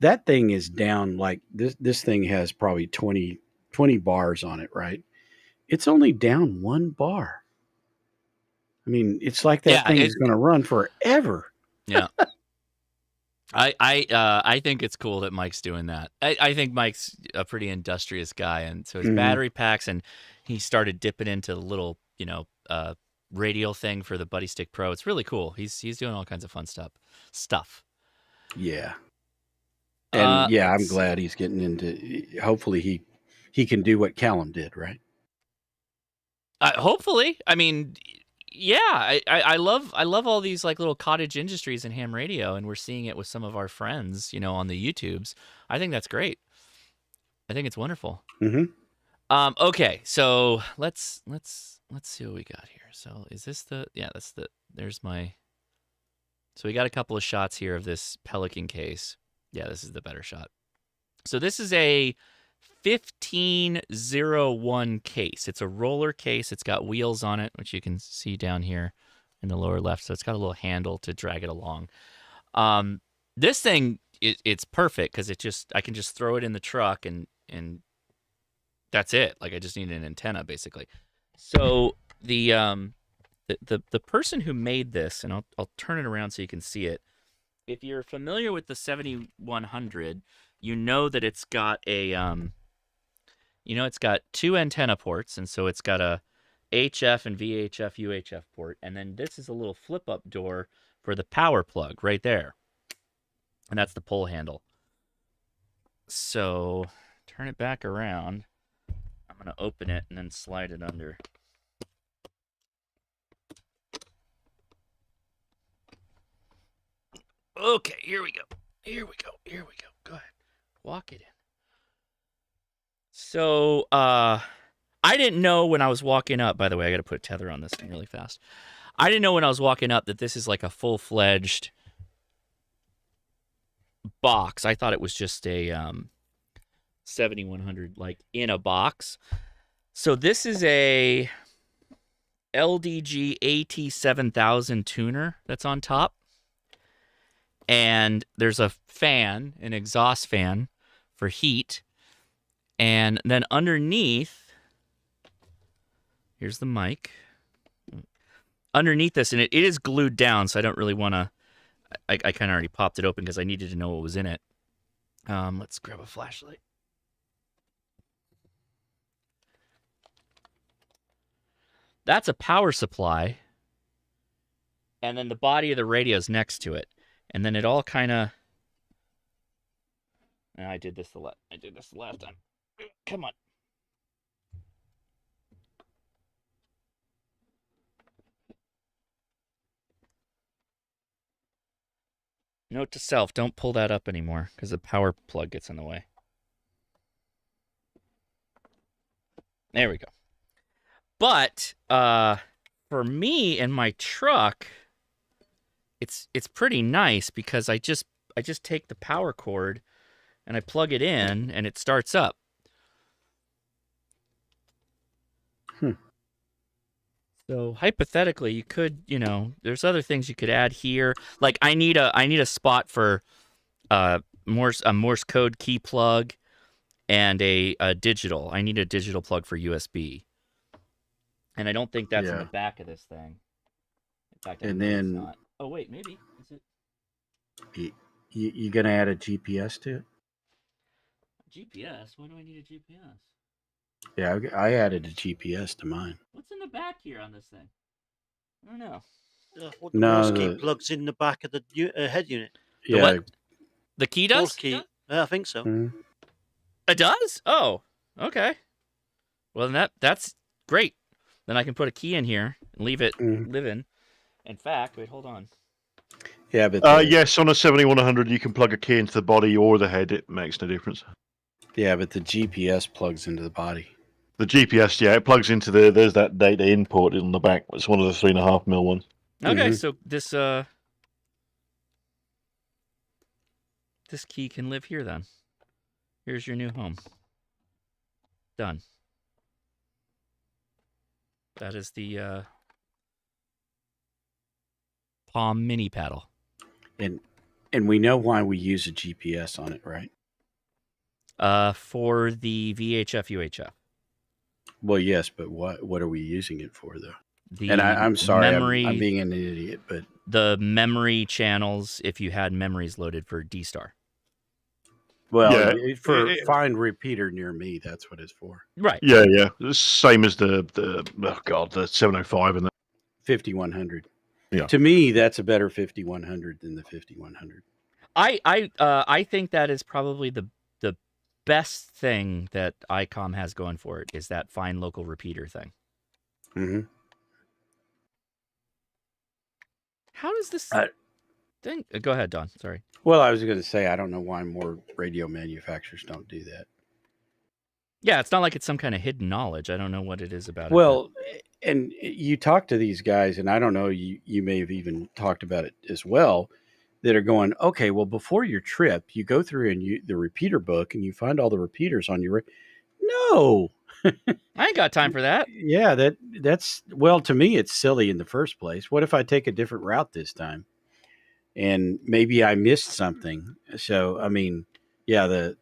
S1: That thing is down like this thing has probably 20 bars on it, right? It's only down 1 bar. I mean, it's like that thing is going to run forever.
S3: Yeah. I think it's cool that Mike's doing that. I think Mike's a pretty industrious guy, and so his battery packs, and he started dipping into the little, radial thing for the Buddy Stick Pro. It's really cool. He's doing all kinds of fun stuff.
S1: Yeah. And I'm glad he's getting into. Hopefully he can do what Callum did, right?
S3: Hopefully, I mean, yeah, I love all these like little cottage industries in ham radio, and we're seeing it with some of our friends, on the YouTubes. I think that's great. I think it's wonderful.
S1: Mm-hmm.
S3: Okay, so let's see what we got here. So is this there's my. So we got a couple of shots here of this Pelican case. Yeah, this is the better shot. So this is a 1501 case. It's a roller case. It's got wheels on it, which you can see down here in the lower left. So it's got a little handle to drag it along. This thing, it's perfect because I can just throw it in the truck and that's it. Like I just need an antenna basically. So the person who made this, and I'll turn it around so you can see it. If you're familiar with the 7100, you know that it's got a it's got 2 antenna ports, and so it's got a HF and VHF UHF port, and then this is a little flip-up door for the power plug right there, and that's the pull handle. So turn it back around. I'm going to open it and then slide it under. Okay, here we go. Go ahead. Walk it in. So, I didn't know when I was walking up, by the way, I got to put a tether on this thing really fast. I didn't know when I was walking up that this is like a full-fledged box. I thought it was just a 7100 like in a box. So this is a LDG AT7000 tuner that's on top. And there's a fan, an exhaust fan for heat. And then underneath, here's the mic. Underneath this, and it is glued down, so I don't really want to, I kind of already popped it open because I needed to know what was in it. Let's grab a flashlight. That's a power supply. And then the body of the radio is next to it. And then it all kind of... I did this the last time. Come on. Note to self, don't pull that up anymore because the power plug gets in the way. There we go. But for me and my truck, it's pretty nice because I just take the power cord and I plug it in and it starts up. So hypothetically, you could, there's other things you could add here. Like I need a spot for a Morse code key plug and a digital. I need a digital plug for USB. And I don't think that's in the back of this thing. In fact, I know it's not. Oh wait, maybe is it?
S1: You gonna add a GPS to it?
S3: GPS? Why do I need a GPS?
S1: Yeah, I added a GPS to mine.
S3: What's in the back here on this thing? I don't know.
S16: What the Morse key plugs in the back of the head unit?
S3: The what? The key does?
S16: Morse key. I think so.
S1: Mm-hmm.
S3: It does? Oh, okay. Well, then that's great. Then I can put a key in here and leave it live in. In fact, wait, hold on.
S1: Yeah, but
S13: yes, on a 7100 you can plug a key into the body or the head. It makes no difference.
S1: Yeah, but the GPS plugs into the body.
S13: The GPS, yeah, it plugs into there's that data input on the back. It's one of the 3.5mm ones.
S3: Okay, so this key can live here then. Here's your new home. Done. That is the Palm Mini Paddle.
S1: And we know why we use a GPS on it, right?
S3: For the VHF UHF.
S1: Well, yes, but what are we using it for, though? I'm sorry, I'm being an idiot, but
S3: the memory channels, if you had memories loaded for D-Star.
S1: Well, for find repeater near me, that's what it's for.
S3: Right.
S13: Yeah. Same as the 705 and the
S1: 5100.
S13: Yeah.
S1: To me, that's a better 5100 than the 5100.
S3: I think that is probably the best thing that ICOM has going for it is that find local repeater thing.
S1: Mm-hmm.
S3: How does this thing? Go ahead, Don. Sorry.
S1: Well, I was going to say I don't know why more radio manufacturers don't do that.
S3: Yeah, it's not like it's some kind of hidden knowledge. I don't know what it is about it.
S1: Well, and you talk to these guys, and I don't know, you may have even talked about it as well, that are going, okay, well, before your trip, you go through the repeater book and you find all the repeaters on your... No!
S3: I ain't got time for that.
S1: Yeah, that's... Well, to me, it's silly in the first place. What if I take a different route this time? And maybe I missed something. So, I mean, yeah, the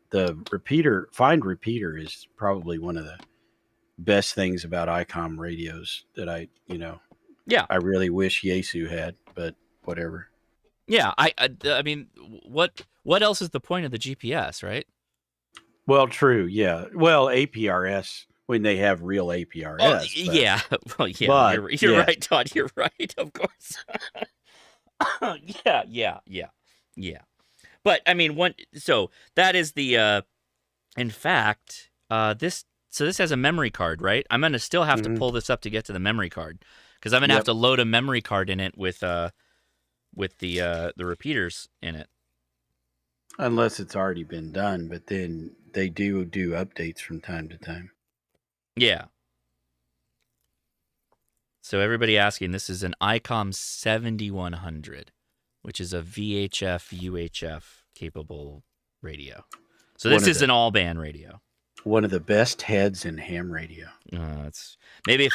S1: repeater, find repeater is probably one of the best things about ICOM radios that I really wish Yaesu had, but whatever.
S3: Yeah, I mean, what else is the point of the GPS, right?
S1: Well, true, yeah. Well, APRS when they have real APRS.
S3: Yeah, well, yeah. You're right, Todd. You're right, of course. Yeah. But I mean, so that is the. In fact, this has a memory card, right? I'm gonna still have to pull this up to get to the memory card because I'm gonna have to load a memory card in it with the repeaters in it.
S1: Unless it's already been done, but then they do updates from time to time.
S3: Yeah. So everybody asking, this is an ICOM 7100, which is a VHF UHF capable radio. So this is an all-band radio.
S1: One of the best heads in ham radio.
S3: It's maybe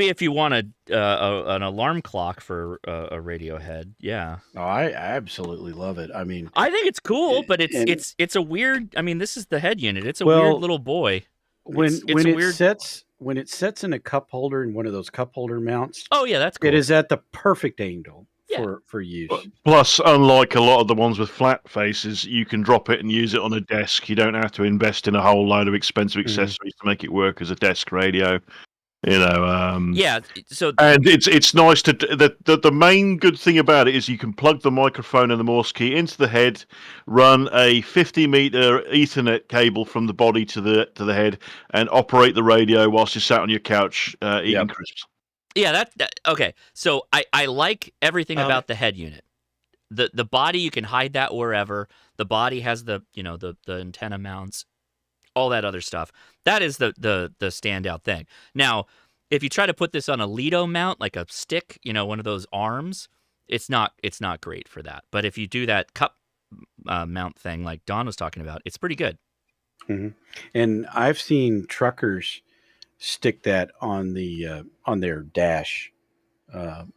S3: if you want an alarm clock for a radio head, yeah.
S1: Oh, I absolutely love it. I mean,
S3: I think it's cool, but it's a weird. I mean, this is the head unit. It's a weird little boy.
S1: When it sets in a cup holder in one of those cup holder mounts.
S3: Oh yeah, that's cool.
S1: It is at the perfect angle for use.
S13: Plus, unlike a lot of the ones with flat faces, you can drop it and use it on a desk. You don't have to invest in a whole load of expensive accessories to make it work as a desk radio.
S3: Yeah. So
S13: and it's nice to the main good thing about it is you can plug the microphone and the Morse key into the head, run a 50-meter Ethernet cable from the body to the head, and operate the radio whilst you're sat on your couch eating crisps.
S3: Yeah, okay. So I like everything about the head unit. The body, you can hide that wherever. The body has the antenna mounts, all that other stuff. That is the standout thing. Now, if you try to put this on a Lido mount, like a stick, one of those arms, it's not great for that. But if you do that cup mount thing like Don was talking about, it's pretty good.
S1: Mm-hmm. And I've seen truckers stick that on their dash.
S16: I've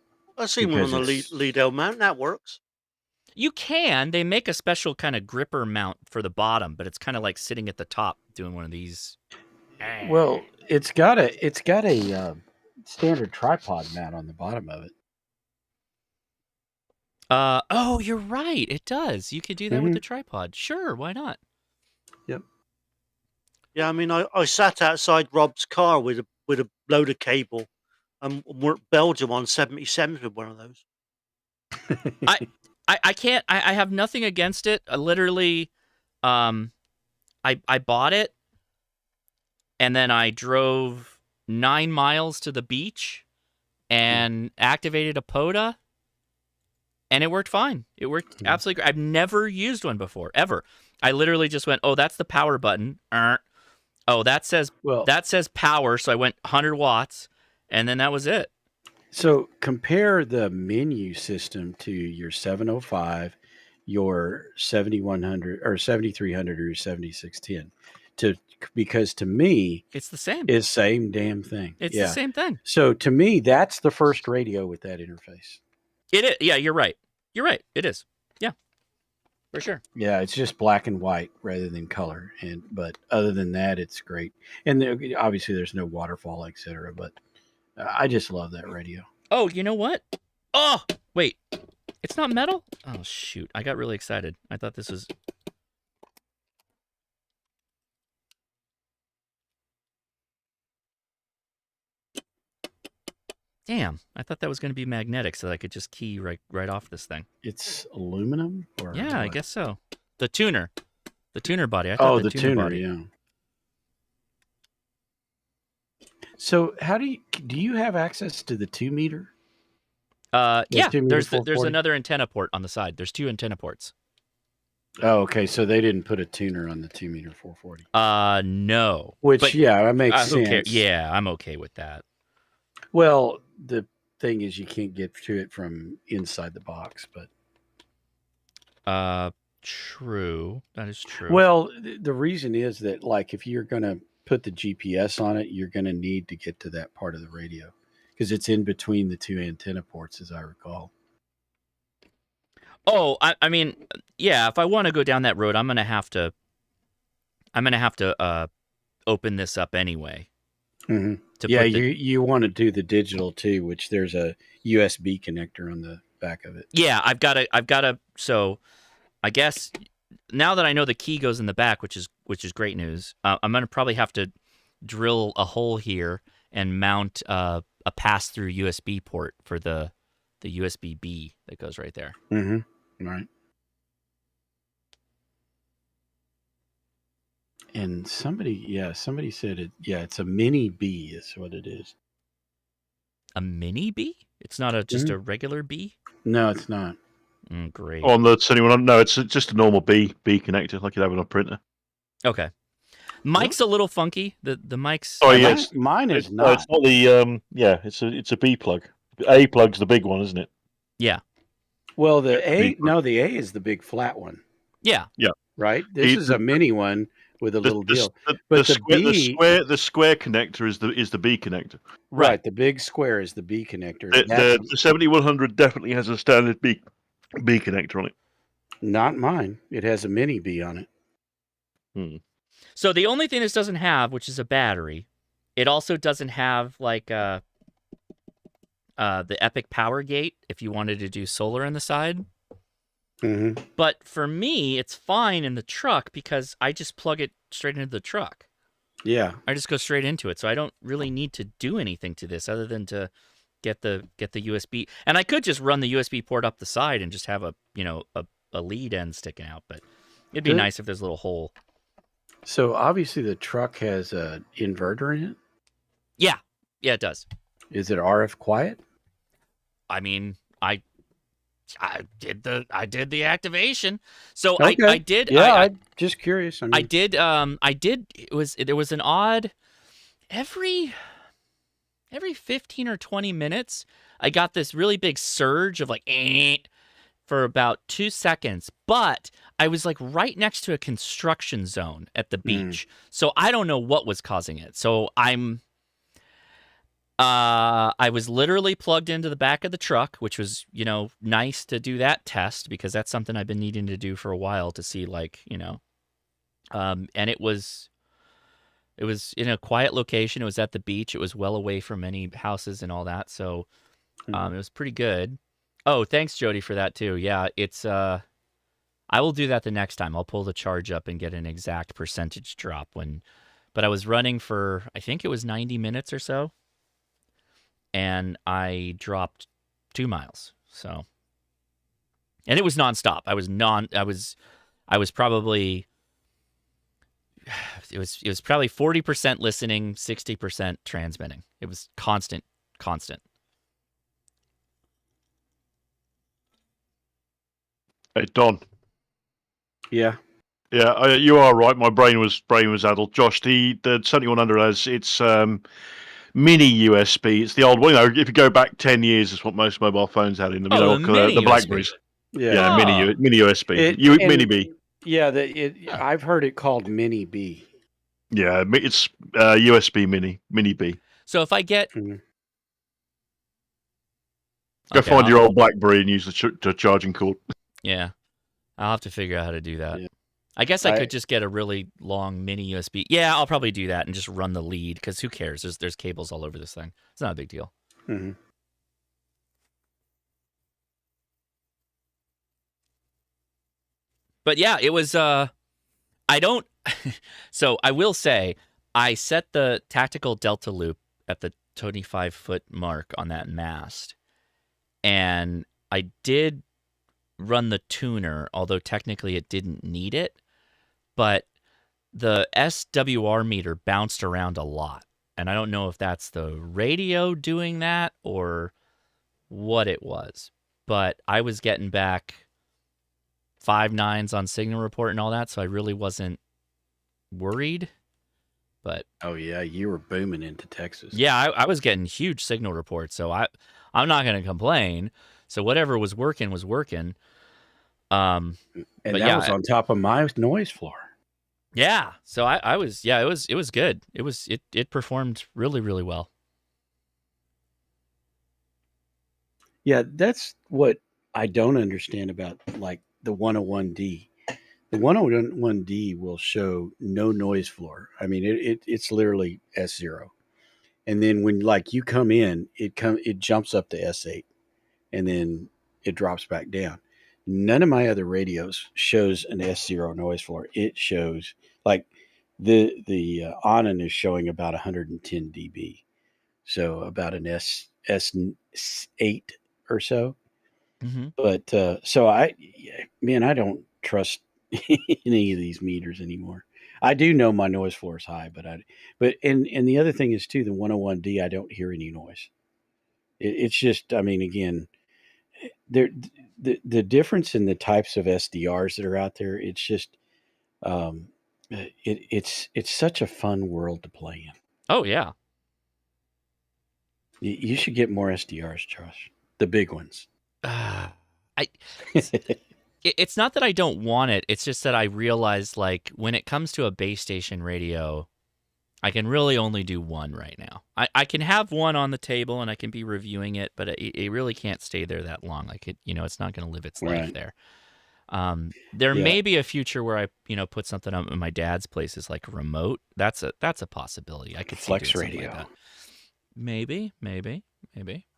S16: seen one on the Lido mount. That works.
S3: You can. They make a special kind of gripper mount for the bottom, but it's kind of like sitting at the top doing one of these.
S1: Well, it's got a standard tripod mount on the bottom of it.
S3: Oh, you're right. It does. You could do that with the tripod. Sure, why not?
S1: Yep.
S16: Yeah, I mean, I sat outside Rob's car with a load of cable, and worked Belgium on 77s with one of those.
S3: I can't. I have nothing against it. I literally, I bought it, and then I drove 9 miles to the beach, and activated a POTA. And it worked fine. It worked absolutely great. I've never used one before, ever. I literally just went, oh, that's the power button. Oh, that says power. So I went 100 watts, and then that was it.
S1: So compare the menu system to your 705, your 7100 or 7300 or your 7610. Because to me,
S3: it's the same.
S1: It's the same damn thing.
S3: It's the same thing.
S1: So to me, that's the first radio with that interface.
S3: It is. Yeah, you're right. You're right. It is. Yeah, for sure.
S1: Yeah, it's just black and white rather than color. But other than that, it's great. And obviously, there's no waterfall, etc. But I just love that radio.
S3: Oh, you know what? Oh, wait. It's not metal? Oh, shoot. I got really excited. I thought this was... Damn, I thought that was going to be magnetic so that I could just key right off this thing.
S1: It's aluminum? Or
S3: yeah,
S1: what?
S3: I guess so. The tuner body.
S1: The tuner body. Yeah. So how do you have access to the 2 meter?
S3: Yeah, there's another antenna port on the side. There's 2 antenna ports.
S1: Oh, okay. So they didn't put a tuner on the 2 meter 440.
S3: No.
S1: That makes sense.
S3: Okay. Yeah, I'm okay with that.
S1: Well, the thing is, you can't get to it from inside the box, but
S3: true. That is true.
S1: Well, the reason is that, like, if you're going to put the GPS on it, you're going to need to get to that part of the radio because it's in between the 2 antenna ports, as I recall.
S3: Oh, I mean, yeah. If I want to go down that road, I'm gonna have to open this up anyway.
S1: Mm-hmm. You want to do the digital too, which there's a USB connector on the back of it.
S3: Yeah, I've got to. So, I guess now that I know the key goes in the back, which is great news. I'm gonna probably have to drill a hole here and mount a pass-through USB port for the USB B that goes right there.
S1: Mm-hmm. Right. And somebody said it. Yeah, it's a mini B is what it is.
S3: A mini B? It's not just a regular B?
S1: No, it's not.
S3: Great.
S13: On the 21, no, it's just a normal B connector like you'd have on a printer.
S3: Okay. Mic's a little funky. The mic's.
S13: Oh yes,
S1: mine is not.
S13: It's not the it's a B plug. A plug's the big one, isn't it?
S3: Yeah.
S1: Well, the A is the big flat one.
S3: Yeah.
S13: Yeah.
S1: Right. This is a mini one with a little deal.
S13: But the square connector is the B connector.
S1: Right. The big square is the B connector.
S13: The 7100 definitely has a standard B connector on it.
S1: Not mine. It has a mini B on it.
S3: So the only thing this doesn't have, which is a battery, it also doesn't have like the Epic Power Gate if you wanted to do solar on the side.
S1: Mm-hmm.
S3: But for me, it's fine in the truck because I just plug it straight into the truck.
S1: Yeah.
S3: I just go straight into it. So I don't really need to do anything to this other than to get the USB. And I could just run the USB port up the side and just have a lead end sticking out, but it'd be nice if there's a little hole.
S1: So obviously the truck has an inverter in it?
S3: Yeah. Yeah, it does.
S1: Is it RF quiet?
S3: I mean, I did the activation. So
S1: okay.
S3: I did.
S1: Yeah, I'm just curious.
S3: I did. There was an odd every 15 or 20 minutes. I got this really big surge of like for about 2 seconds, but I was like right next to a construction zone at the beach, so I don't know what was causing it. So I'm I was literally plugged into the back of the truck, which was, nice to do that test because that's something I've been needing to do for a while to see, and it was in a quiet location. It was at the beach. It was well away from any houses and all that. So, it was pretty good. Oh, thanks, Jody, for that too. Yeah, I will do that the next time. I'll pull the charge up and get an exact percentage drop but I was running for, I think it was 90 minutes or so. And I dropped 2 miles. So, and it was nonstop. I was probably, it was probably 40% listening, 60% transmitting. It was constant.
S13: Hey, Don.
S1: Yeah.
S13: Yeah, you are right. My brain was addled. Josh, the 7100 has its mini USB. It's the old one. If you go back 10 years, it's what most mobile phones had in them. The Blackberries. Yeah, mini USB. Mini B.
S1: Yeah, I've heard it called Mini B.
S13: Yeah, it's USB Mini B.
S3: So if I get...
S13: Go find your old BlackBerry and use the charging cord.
S3: Yeah, I'll have to figure out how to do that. Yeah. I guess I could just get a really long mini USB. Yeah, I'll probably do that and just run the lead because who cares? There's cables all over this thing. It's not a big deal.
S1: Mm-hmm.
S3: But yeah, it was. I don't. So I will say I set the tactical delta loop at the 25-foot mark on that mast, and I did run the tuner, although technically it didn't need it. But the SWR meter bounced around a lot. And I don't know if that's the radio doing that or what it was. But I was getting back 5 9s on signal report and all that, so I really wasn't worried. But
S1: oh yeah, you were booming into Texas.
S3: Yeah, I was getting huge signal reports, so I'm not going to complain. So whatever was working was working.
S1: And that was on top of my noise floor.
S3: Yeah. So I was, it was good. It performed really, really well.
S1: Yeah. That's what I don't understand about like the 101D. The 101D will show no noise floor. I mean, it's literally S0. And then when like you come in, it jumps up to S8 and then it drops back down. None of my other radios shows an S0 noise floor. It shows like the Onan is showing about 110 dB, so about an S8 or so.
S3: Mm-hmm.
S1: But so I don't trust any of these meters anymore. I do know my noise floor is high, but the other thing is too, the 101D, I don't hear any noise. It's just, I mean, again, the difference in the types of SDRs that are out there, it's just, it's such a fun world to play in.
S3: Oh yeah.
S1: You should get more SDRs, Josh. The big ones.
S3: It's not that I don't want it. It's just that I realize, like, when it comes to a base station radio, I can really only do one right now. I can have one on the table and I can be reviewing it, but it really can't stay there that long. Like it's not going to live its life there. There may be a future where I, put something up in my dad's place as like a remote. That's a possibility. I could see
S1: flex radio.
S3: Like that. Maybe.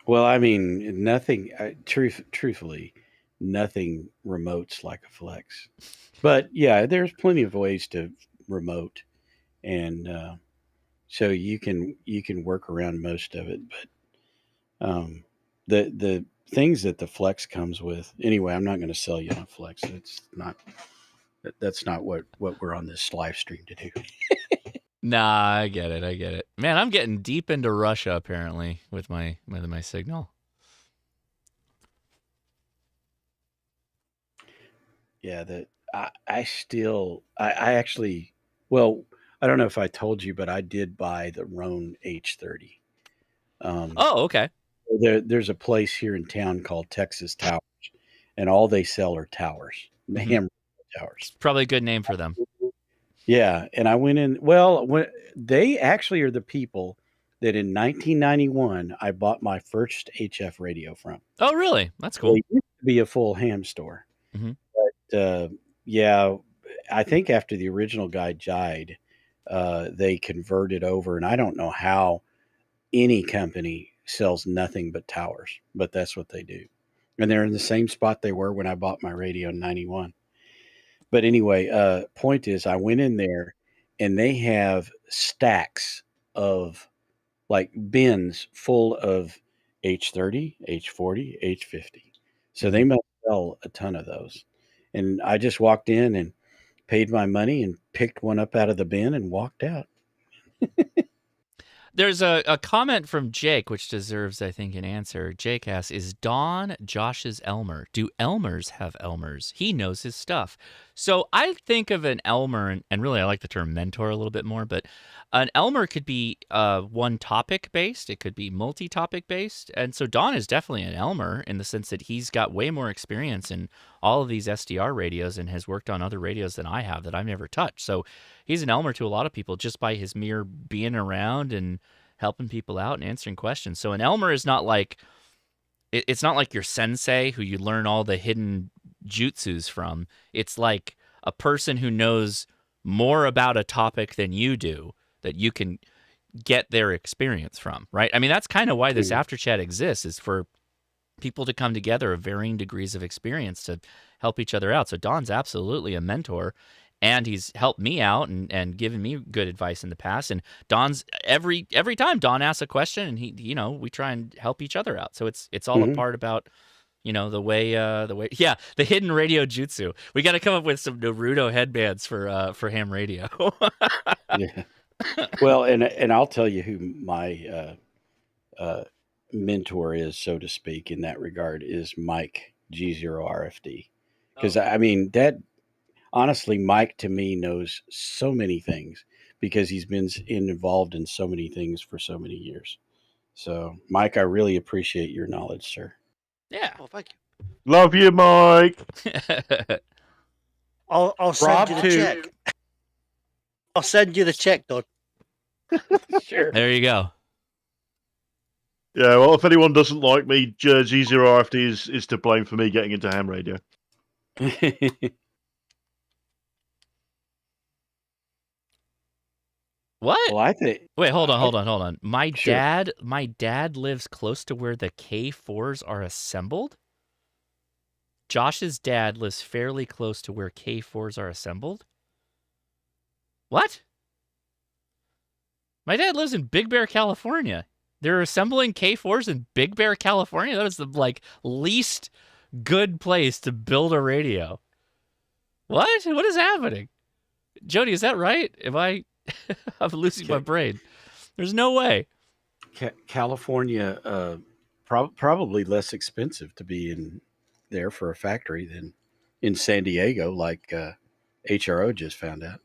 S1: Well, I mean, nothing. Truthfully, nothing remotes like a flex. But yeah, there's plenty of ways to remote, and so you can work around most of it. But the things that the flex comes with. Anyway, I'm not going to sell you on a flex. That's not what we're on this live stream to do.
S3: Nah, I get it. Man, I'm getting deep into Russia apparently with my signal.
S1: Yeah, I actually, well, I don't know if I told you, but I did buy the Roan H30.
S3: Oh, okay.
S1: There's a place here in town called Texas Towers, and all they sell are towers, hammer towers.
S3: It's probably a good name for them.
S1: Yeah, and I went in. Well, when they actually are the people that in 1991 I bought my first HF radio from.
S3: Oh, really? That's cool.
S1: It used to be a full ham store.
S3: Mm-hmm.
S1: But yeah, I think after the original guy died, they converted over, and I don't know how any company sells nothing but towers, but that's what they do. And they're in the same spot they were when I bought my radio in 91. But anyway, point is, I went in there and they have stacks of like bins full of H30, H40, H50. So they must sell a ton of those. And I just walked in and paid my money and picked one up out of the bin and walked out.
S3: There's a comment from Jake, which deserves, I think, an answer. Jake asks, is Don Josh's Elmer? Do Elmers have Elmers? He knows his stuff. So I think of an Elmer, and really I like the term mentor a little bit more, but an Elmer could be one topic based. It could be multi-topic based. And so Don is definitely an Elmer in the sense that he's got way more experience in all of these SDR radios and has worked on other radios than I have that I've never touched. So he's an Elmer to a lot of people just by his mere being around and helping people out and answering questions. So an Elmer is not like, it's not like your sensei who you learn all the hidden jutsus from. It's like a person who knows more about a topic than you do that you can get their experience from, right? I mean, that's kind of why this after chat exists, is for people to come together of varying degrees of experience to help each other out. So Don's absolutely a mentor, and he's helped me out and given me good advice in the past. And Don's every time Don asks a question, and he, we try and help each other out. So it's all a part about, the way, the hidden radio jutsu. We got to come up with some Naruto headbands for ham radio.
S1: Yeah. Well, and I'll tell you who my mentor is, so to speak, in that regard, is Mike G0RFD. Because I mean, that honestly, Mike to me knows so many things because he's been involved in so many things for so many years. So, Mike, I really appreciate your knowledge, sir.
S3: Yeah.
S16: Oh, thank you.
S13: Love you, Mike.
S16: I'll send you the check. I'll send you the check, Don.
S1: Sure.
S3: There you go.
S13: Yeah, well, if anyone doesn't like me, G0RFD is to blame for me getting into ham radio.
S3: What?
S1: Well, I think.
S3: Wait, hold on. My dad lives close to where the K4s are assembled. Josh's dad lives fairly close to where K4s are assembled. What? My dad lives in Big Bear, California. They're assembling K4s in Big Bear, California. That is the least good place to build a radio. What? What is happening? Jody, is that right? I'm losing my brain. There's no way.
S1: California, probably less expensive to be in there for a factory than in San Diego, like HRO just found out.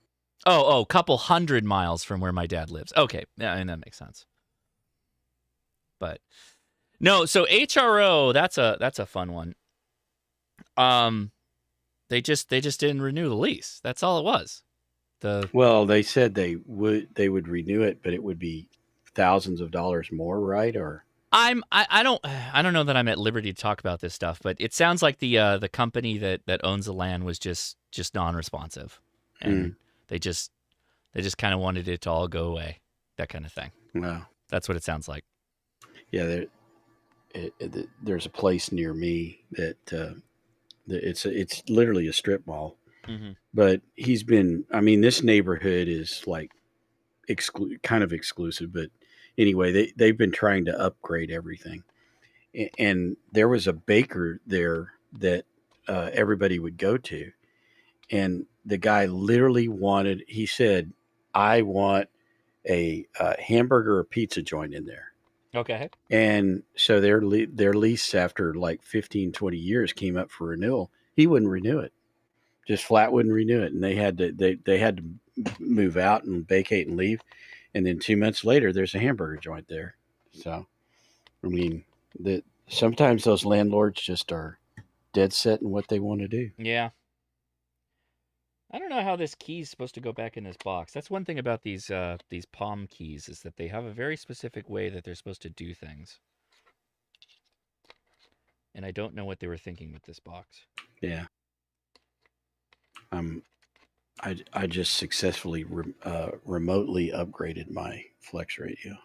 S3: Oh, couple 100 miles from where my dad lives. Okay, yeah, and that makes sense. But no, so HRO, that's a fun one. They just didn't renew the lease. That's all it was.
S1: Well, they said they would renew it, but it would be thousands of dollars more, right? Or
S3: I don't know that I'm at liberty to talk about this stuff, but it sounds like the company that owns the land was just non-responsive, and they just kind of wanted it to all go away, that kind of thing.
S1: Wow,
S3: that's what it sounds like.
S1: Yeah, there's a place near me that it's literally a strip mall.
S3: Mm-hmm.
S1: But this neighborhood is like kind of exclusive, but anyway, they've been trying to upgrade everything. And there was a baker there that everybody would go to. And the guy literally he said, I want a hamburger or pizza joint in there.
S3: Okay.
S1: And so their lease after like 15, 20 years came up for renewal. He wouldn't renew it. Just flat wouldn't renew it, and they had to move out and vacate and leave, and then 2 months later, there's a hamburger joint there. So, I mean, sometimes those landlords just are dead set in what they want to do.
S3: Yeah, I don't know how this key is supposed to go back in this box. That's one thing about these Palm keys is that they have a very specific way that they're supposed to do things. And I don't know what they were thinking with this box.
S1: Yeah. I just successfully remotely upgraded my Flex radio.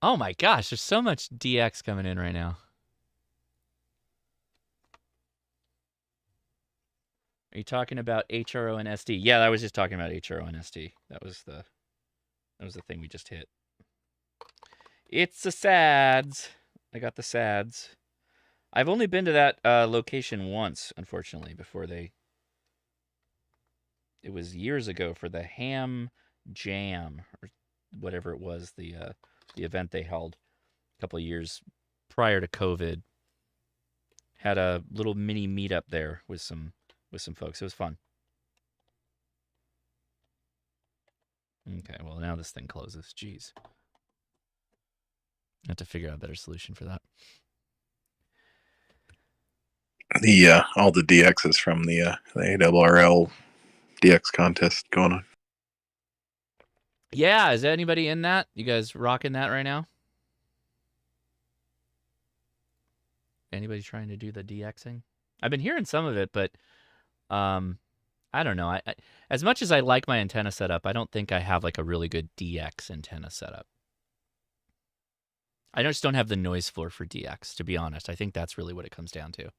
S3: Oh my gosh, there's so much DX coming in right now. Are you talking about HRO and SD? Yeah, I was just talking about HRO and SD. That was the thing we just hit. It's the SADs. I got the SADs. I've only been to that location once, unfortunately, before they... It was years ago for the Ham Jam, or whatever it was, the event they held a couple of years prior to COVID. Had a little mini meetup there with some folks. It was fun. Okay, well, now this thing closes. Jeez. I have to figure out a better solution for that.
S20: The all the DXs from the ARRL DX contest going on.
S3: Yeah, is anybody in that? You guys rocking that right now? Anybody trying to do the DXing? I've been hearing some of it, but I don't know. I as much as I like my antenna setup, I don't think I have like a really good DX antenna setup. I just don't have the noise floor for DX, to be honest. I think that's really what it comes down to.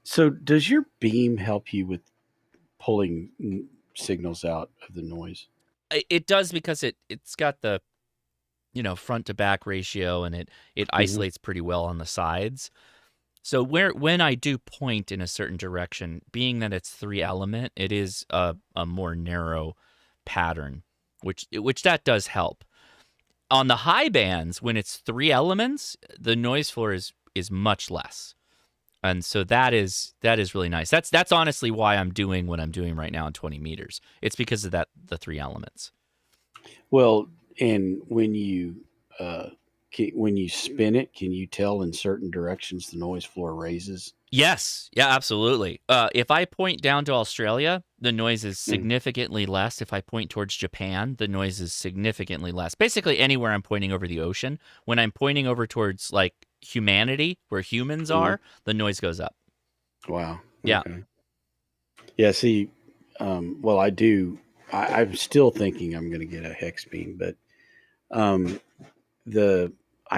S1: So does your beam help you with pulling signals out of the noise?
S3: It does, because it's got the, front to back ratio, and it isolates pretty well on the sides. So when I do point in a certain direction, being that it's 3-element, it is a more narrow pattern, which that does help. On the high bands, when it's 3 elements, the noise floor is much less. And so that is really nice. That's honestly why I'm doing what I'm doing right now in 20 meters. It's because of the 3 elements.
S1: Well, and when you spin it, can you tell in certain directions the noise floor raises?
S3: Yes. Yeah, absolutely. If I point down to Australia, the noise is significantly less. If I point towards Japan, the noise is significantly less. Basically, anywhere I'm pointing over the ocean. When I'm pointing over towards, like, humanity, where humans are, the noise goes up.
S1: Wow.
S3: Yeah.
S1: Okay. Yeah, see, well, I'm still thinking I'm going to get a hex beam, but I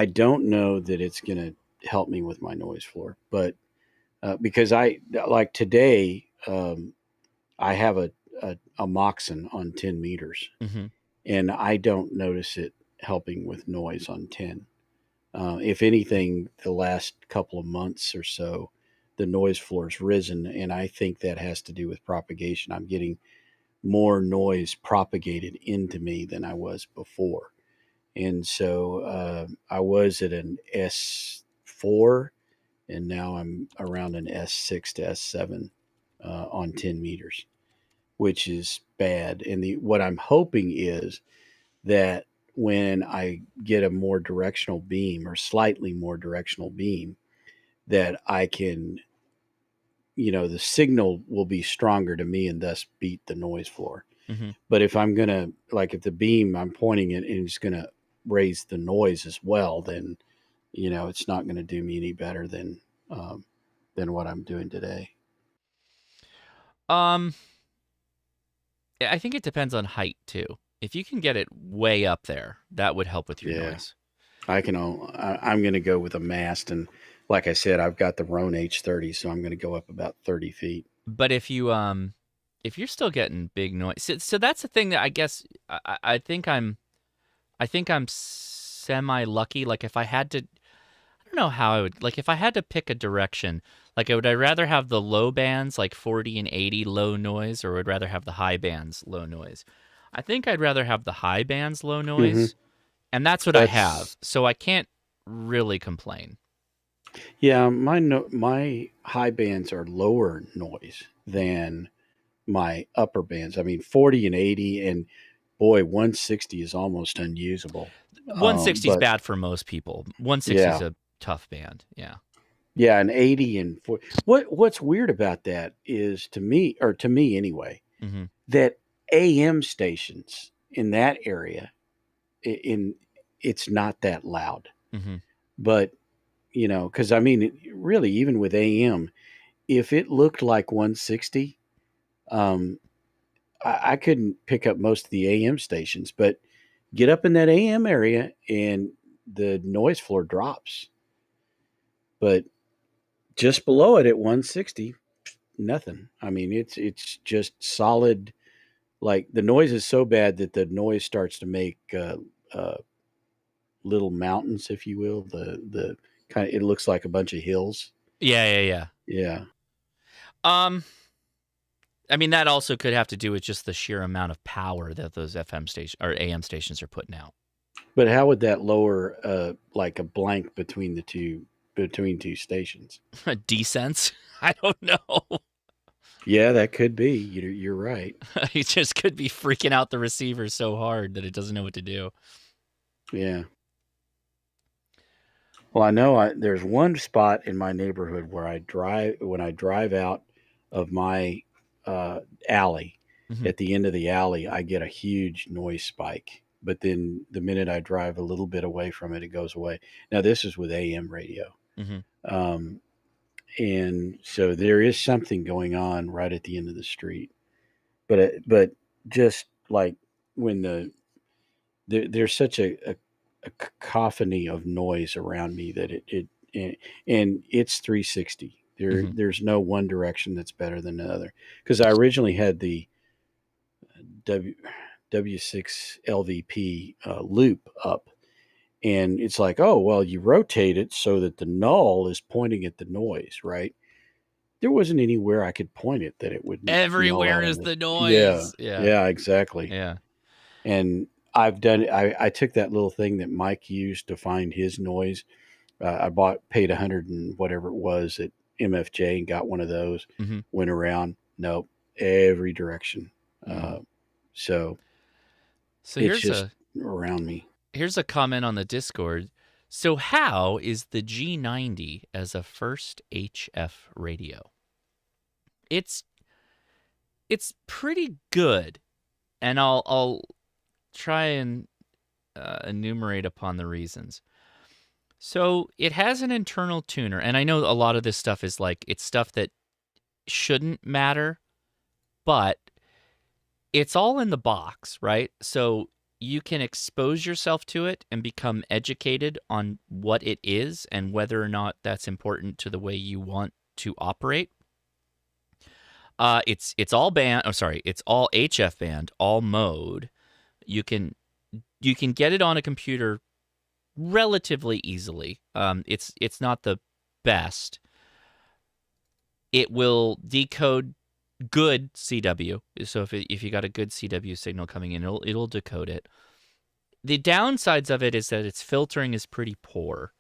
S1: don't know that it's going to help me with my noise floor, but because like today, I have a Moxon on 10 meters, and I don't notice it helping with noise on 10. If anything, the last couple of months or so, the noise floor has risen, and I think that has to do with propagation. I'm getting more noise propagated into me than I was before. And so I was at an S4, and now I'm around an S6 to S7 on 10 meters, which is bad. And what I'm hoping is that when I get a more directional beam, or slightly more directional beam, that I can, the signal will be stronger to me and thus beat the noise floor. But if I'm going to, like, if the beam I'm pointing it and it's going to raise the noise as well, then, it's not going to do me any better than what I'm doing today.
S3: I think it depends on height too. If you can get it way up there, that would help with your noise.
S1: I'm going to go with a mast, and like I said, I've got the Roan H30, so I'm going to go up about 30 feet.
S3: But if you're still getting big noise, so that's the thing that I guess I think I'm semi lucky. Like, if I had to, I don't know how I would, like, if I had to pick a direction, like, would I rather have the low bands, like 40 and 80 low noise, or would rather have the high bands low noise? I think I'd rather have the high bands low noise, and that's what I have. So I can't really complain.
S1: Yeah, my high bands are lower noise than my upper bands. I mean, 40 and 80, and boy, 160 is almost unusable.
S3: 160 is bad for most people. 160 is a tough band. Yeah.
S1: Yeah, an 80 and 40. What's weird about that is to me anyway, that AM stations in that area, it's not that loud. But because I mean, really, even with AM, if it looked like 160, I couldn't pick up most of the AM stations. But get up in that AM area, and the noise floor drops. But just below it at 160, nothing. I mean, it's just solid. Like the noise is so bad that the noise starts to make little mountains, if you will. The kind of, it looks like a bunch of hills.
S3: Yeah. I mean, that also could have to do with just the sheer amount of power that those FM stations or AM stations are putting out.
S1: But how would that lower like a blank between two stations?
S3: Descents? I don't know.
S1: Yeah, that could be. You're right.
S3: It just could be freaking out the receiver so hard that it doesn't know what to do.
S1: Yeah. Well, I know there's one spot in my neighborhood where when I drive out of my alley, at the end of the alley, I get a huge noise spike. But then the minute I drive a little bit away from it, it goes away. Now, this is with AM radio. And so there is something going on right at the end of the street. But just like when there's such a cacophony of noise around me that and it's 360. There's no one direction that's better than the other. Because I originally had the W6 LVP loop up, and it's like, oh, well, you rotate it so that the null is pointing at the noise, right? There wasn't anywhere I could point it that it would.
S3: Everywhere is the noise.
S1: Yeah, exactly.
S3: Yeah.
S1: And I've done. I took that little thing that Mike used to find his noise. I paid $100 and whatever it was at MFJ and got one of those. Went around. Nope, every direction. So it's just around me.
S3: Here's a comment on the Discord. So how is the G90 as a first HF radio? It's pretty good, and I'll try and enumerate upon the reasons. So it has an internal tuner, and I know a lot of this stuff is like, it's stuff that shouldn't matter, but it's all in the box, right? So you can expose yourself to it and become educated on what it is and whether or not that's important to the way you want to operate. It's all band. Oh, sorry, it's all HF band, all mode. You can get it on a computer relatively easily. It's not the best. It will decode good CW. So if you got a good CW signal coming in, it'll decode it. The downsides of it is that its filtering is pretty poor.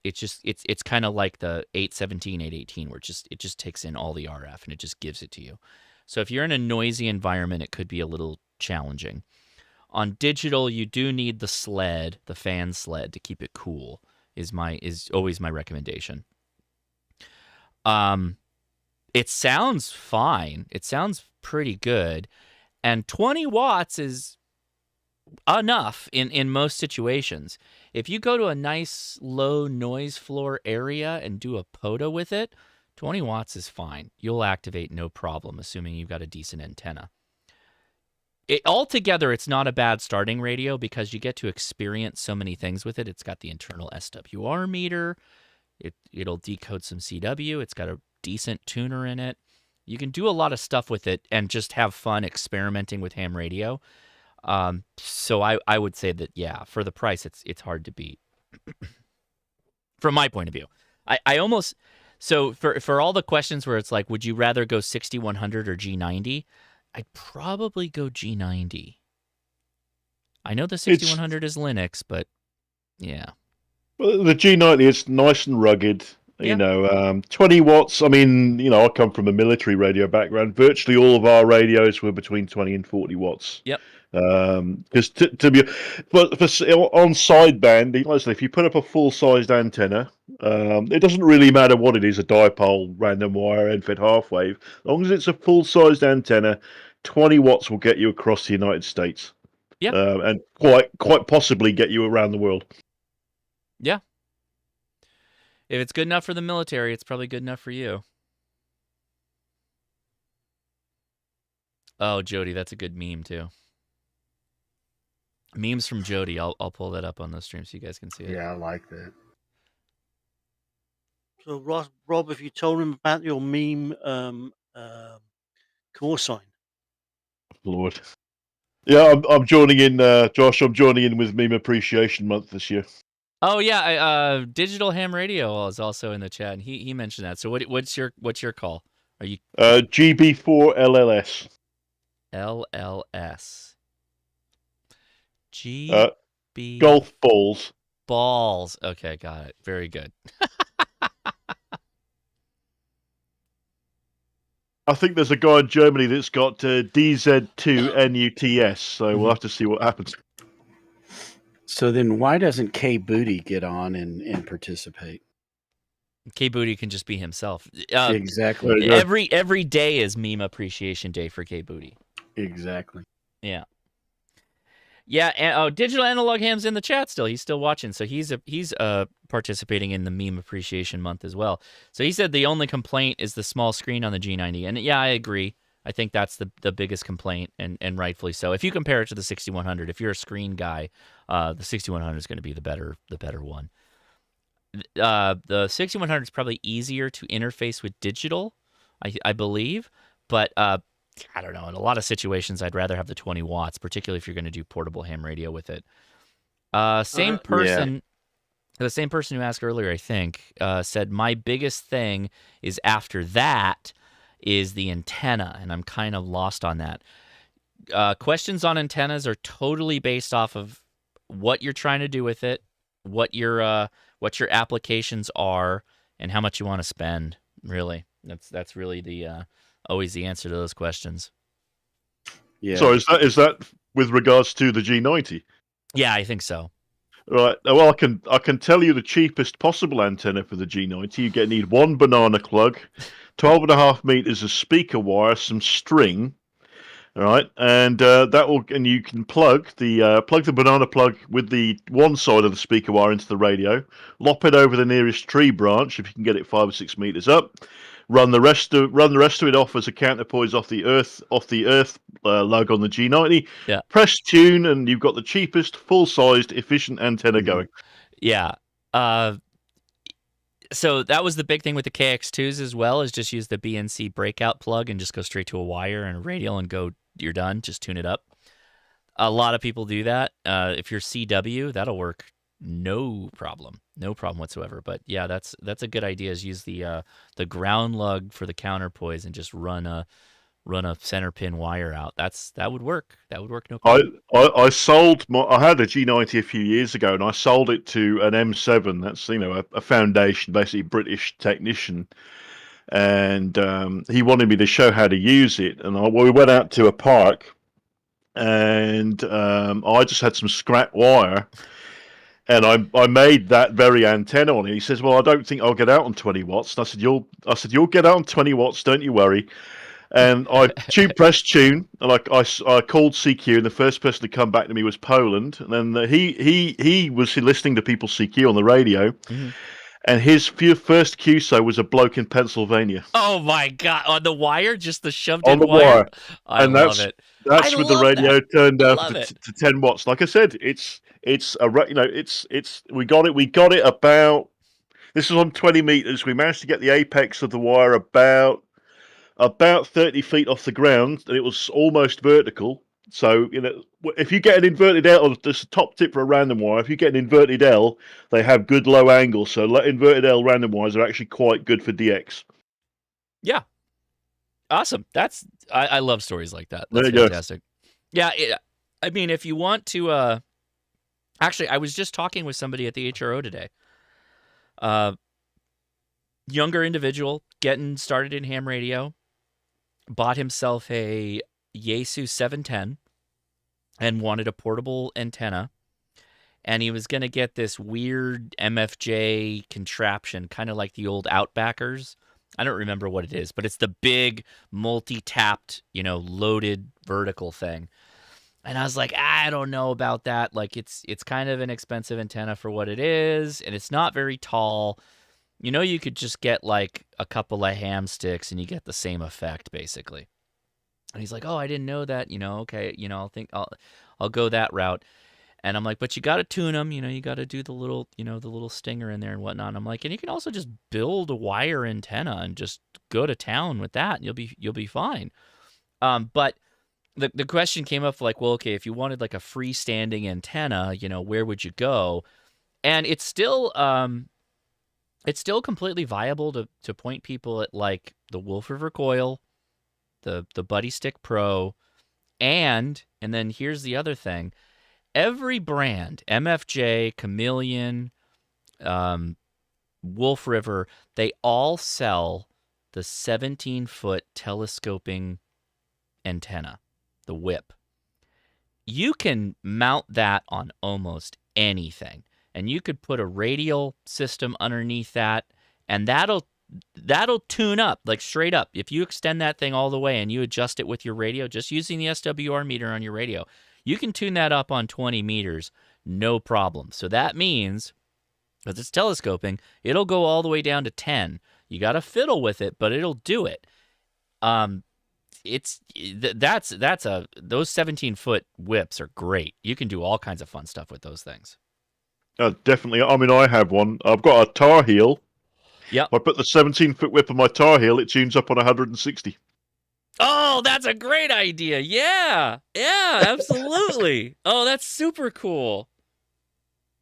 S3: It's kind of like the 817, 818, where it just takes in all the RF and it just gives it to you. So if you're in a noisy environment, it could be a little challenging. On digital, you do need the fan sled to keep it cool. Is always my recommendation. It sounds fine. It sounds pretty good. And 20 watts is enough in most situations. If you go to a nice low noise floor area and do a POTA with it, 20 watts is fine. You'll activate no problem, assuming you've got a decent antenna. Altogether, it's not a bad starting radio because you get to experience so many things with it. It's got the internal SWR meter. It'll decode some CW. It's got a decent tuner in it. You can do a lot of stuff with it and just have fun experimenting with ham radio. So I would say that, yeah, for the price, it's hard to beat. From my point of view. I almost... So for all the questions where it's like, would you rather go 6100 or G90? I'd probably go G90. I know the 6100 is Linux, but yeah.
S13: Well, the G90 is nice and rugged. You know, 20 watts. I mean, you know, I come from a military radio background. Virtually all of our radios were between 20 and 40 watts.
S3: Yep.
S13: Because to be, but on sideband, listen, if you put up a full-sized antenna, it doesn't really matter what it is—a dipole, random wire, end-fed half wave. As long as it's a full-sized antenna, 20 watts will get you across the United States.
S3: Yeah.
S13: And quite possibly get you around the world.
S3: Yeah. If it's good enough for the military, it's probably good enough for you. Oh, Jody, that's a good meme too. Memes from Jody. I'll pull that up on the stream so you guys can see it.
S1: Yeah, I like that.
S16: So, Rob, if you told him about your meme call sign.
S13: Lord. Yeah, I'm joining in, Josh. I'm joining in with Meme Appreciation Month this year.
S3: Oh yeah, Digital Ham Radio is also in the chat, and he mentioned that. So what's your call? Are you
S13: GB4 LLS?
S3: LLS.
S13: Golf balls.
S3: Balls. Okay, got it. Very good.
S13: I think there's a guy in Germany that's got DZ2NUTS, so we'll have to see what happens.
S1: So then why doesn't K Booty get on and participate?
S3: K Booty can just be himself.
S1: Exactly.
S3: Every day is Meme Appreciation Day for K Booty.
S1: Exactly.
S3: Yeah. Yeah, and Digital Analog Ham's in the chat still. He's still watching, so he's participating in the Meme Appreciation Month as well. So he said the only complaint is the small screen on the G90, and yeah, I agree. I think that's the biggest complaint, and rightfully so. If you compare it to the 6100, if you're a screen guy, the 6100 is going to be the better one. The 6100 is probably easier to interface with digital, I believe, but I don't know. In a lot of situations, I'd rather have the 20 watts, particularly if you're going to do portable ham radio with it. The same person who asked earlier, I think, said, my biggest thing is after that is the antenna, and I'm kind of lost on that. Questions on antennas are totally based off of what you're trying to do with it, what your applications are, and how much you want to spend. Really, that's really the always the answer to those questions.
S13: Yeah. So is that with regards to the G90?
S3: Yeah, I think so.
S13: Right. Well, I can tell you the cheapest possible antenna for the G90. You need one banana plug, 12.5 meters of speaker wire, some string. All right, and you can plug the banana plug with the one side of the speaker wire into the radio, lop it over the nearest tree branch if you can get it 5 or 6 meters up. Run the rest of it off as a counterpoise off the Earth lug on the G90.
S3: Yeah.
S13: Press tune, and you've got the cheapest, full-sized, efficient antenna going.
S3: Yeah. So that was the big thing with the KX2s as well, is just use the BNC breakout plug and just go straight to a wire and a radial and go. You're done. Just tune it up. A lot of people do that. If you're CW, that'll work. No problem whatsoever. But yeah, that's a good idea. Is use the ground lug for the counterpoise and just run a center pin wire out. That would work. That would work no problem.
S13: I had a G90 a few years ago, and I sold it to an M7. That's a foundation, basically British technician, and he wanted me to show how to use it. And we went out to a park, and I just had some scrap wire. And I made that very antenna on it. He says, "Well, I don't think I'll get out on 20 watts." And I said, "You'll get out on 20 watts. Don't you worry." And I pressed tune, and I called CQ, and the first person to come back to me was Poland. And then he was listening to people CQ on the radio, and his first QSO was a bloke in Pennsylvania.
S3: Oh my God! On the wire, just the shoved
S13: on
S3: in
S13: the wire.
S3: I love it.
S13: That's with the radio turned down to 10 watts. Like I said, we got it about. This was on 20 meters. We managed to get the apex of the wire about 30 feet off the ground, and it was almost vertical. So if you get an inverted L, this is the top tip for a random wire. If you get an inverted L, they have good low angle. So inverted L random wires are actually quite good for DX.
S3: Yeah. Awesome. I love stories like that. That's
S13: there you
S3: fantastic. Go. Yeah. I mean, if you want to, actually, I was just talking with somebody at the HRO today. younger individual getting started in ham radio, bought himself a Yaesu 710 and wanted a portable antenna. And he was going to get this weird MFJ contraption, kind of like the old Outbackers. I don't remember what it is, but it's the big multi-tapped, loaded vertical thing. And I was like, I don't know about that. Like, it's kind of an expensive antenna for what it is, and it's not very tall. You could just get like a couple of ham sticks and you get the same effect, basically. And he's like, oh, I didn't know that. Okay, I'll go that route. And I'm like, but you got to tune them. You got to do the little stinger in there and whatnot. And I'm like, and you can also just build a wire antenna and just go to town with that. And you'll be fine. But the question came up like, well, okay, if you wanted like a freestanding antenna, where would you go? And it's still completely viable to point people at like the Wolf River Coil, the Buddy Stick Pro, and then here's the other thing. Every brand, MFJ, Chameleon, Wolf River, they all sell the 17-foot telescoping antenna, the whip. You can mount that on almost anything, and you could put a radial system underneath that, and that'll tune up, like straight up. If you extend that thing all the way and you adjust it with your radio, just using the SWR meter on your radio, you can tune that up on 20 meters, no problem. So that means, because it's telescoping, it'll go all the way down to 10. You got to fiddle with it, but it'll do it. Those 17-foot whips are great. You can do all kinds of fun stuff with those things.
S13: Definitely. I mean, I have one. I've got a Tar Heel.
S3: Yep.
S13: I put the 17-foot whip on my Tar Heel. It tunes up on 160.
S3: Oh, that's a great idea. Yeah, absolutely. Oh, that's super cool.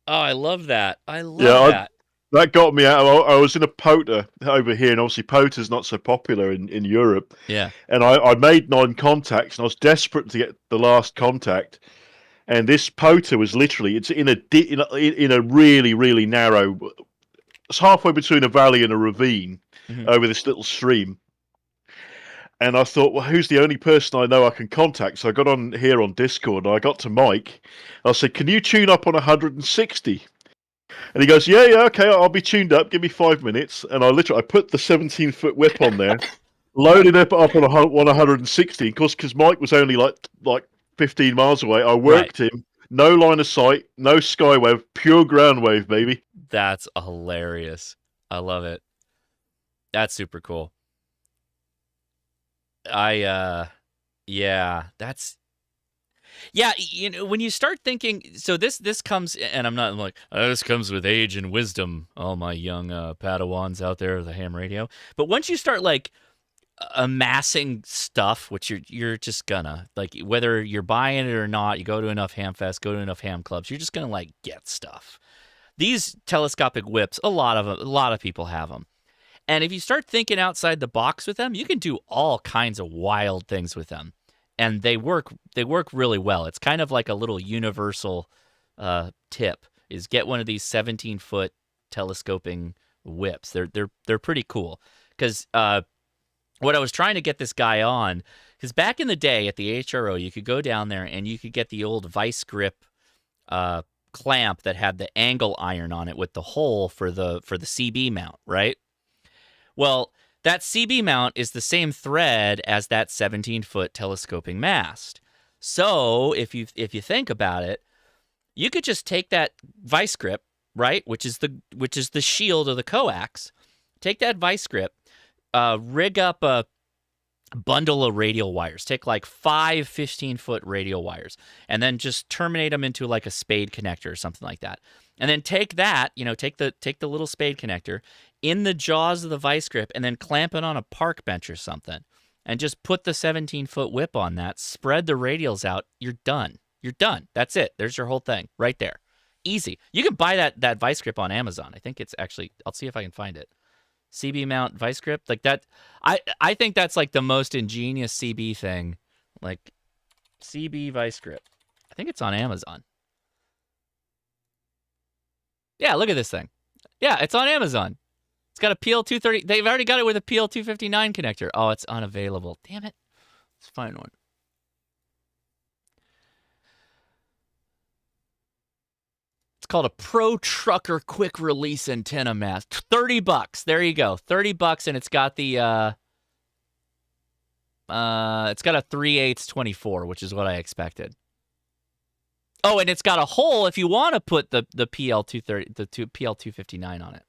S3: Oh, I love that. I love that.
S13: That got me out. I was in a POTA over here, and obviously POTA's not so popular in Europe.
S3: Yeah.
S13: And I made 9 contacts, and I was desperate to get the last contact. And this POTA was literally, it's in a really, really narrow, it's halfway between a valley and a ravine over this little stream. And I thought, well, who's the only person I know I can contact? So I got on here on Discord, and I got to Mike. I said, can you tune up on 160? And he goes, yeah, okay, I'll be tuned up. Give me 5 minutes. And I put the 17-foot whip on there, loaded it up on 160. Of course, because Mike was only like 15 miles away, I worked him. No line of sight, no skywave, pure ground wave, baby.
S3: That's hilarious. I love it. That's super cool. Yeah, when you start thinking, so this comes, and I'm not like, this comes with age and wisdom, all my young Padawans out there with the ham radio. But once you start like amassing stuff, which you're just gonna, like, whether you're buying it or not, you go to enough ham fests, go to enough ham clubs, you're just gonna like get stuff. These telescopic whips, a lot of people have them. And if you start thinking outside the box with them, you can do all kinds of wild things with them. And they work really well. It's kind of like a little universal tip, is get one of these 17-foot telescoping whips. They're pretty cool. Because what I was trying to get this guy on, because back in the day at the HRO, you could go down there and you could get the old vice grip clamp that had the angle iron on it with the hole for the CB mount, right? Well, that CB mount is the same thread as that 17-foot telescoping mast. So if you think about it, you could just take that vice grip, right, which is the shield or the coax. Take that vice grip, rig up a bundle of radial wires. Take like 5 15-foot radial wires, and then just terminate them into like a spade connector or something like that. And then take that, take the little spade connector in the jaws of the vice grip, and then clamp it on a park bench or something, and just put the 17-foot whip on that. Spread the radials out. You're done. You're done. That's it. There's your whole thing right there. Easy. You can buy that vice grip on Amazon. I think it's actually, I'll see if I can find it. CB mount vice grip, like that. I think that's like the most ingenious CB thing, like CB vice grip. I think it's on Amazon. Yeah, look at this thing. Yeah, it's on Amazon. It's got a PL230. They've already got it with a PL259 connector. Oh, it's unavailable. Damn it. Let's find one. It's called a Pro Trucker Quick Release Antenna Mast. $30. There you go. $30, and it's got the it's got a 3/8 24, which is what I expected. Oh, and it's got a hole if you want to put the PL230, the PL259 on it.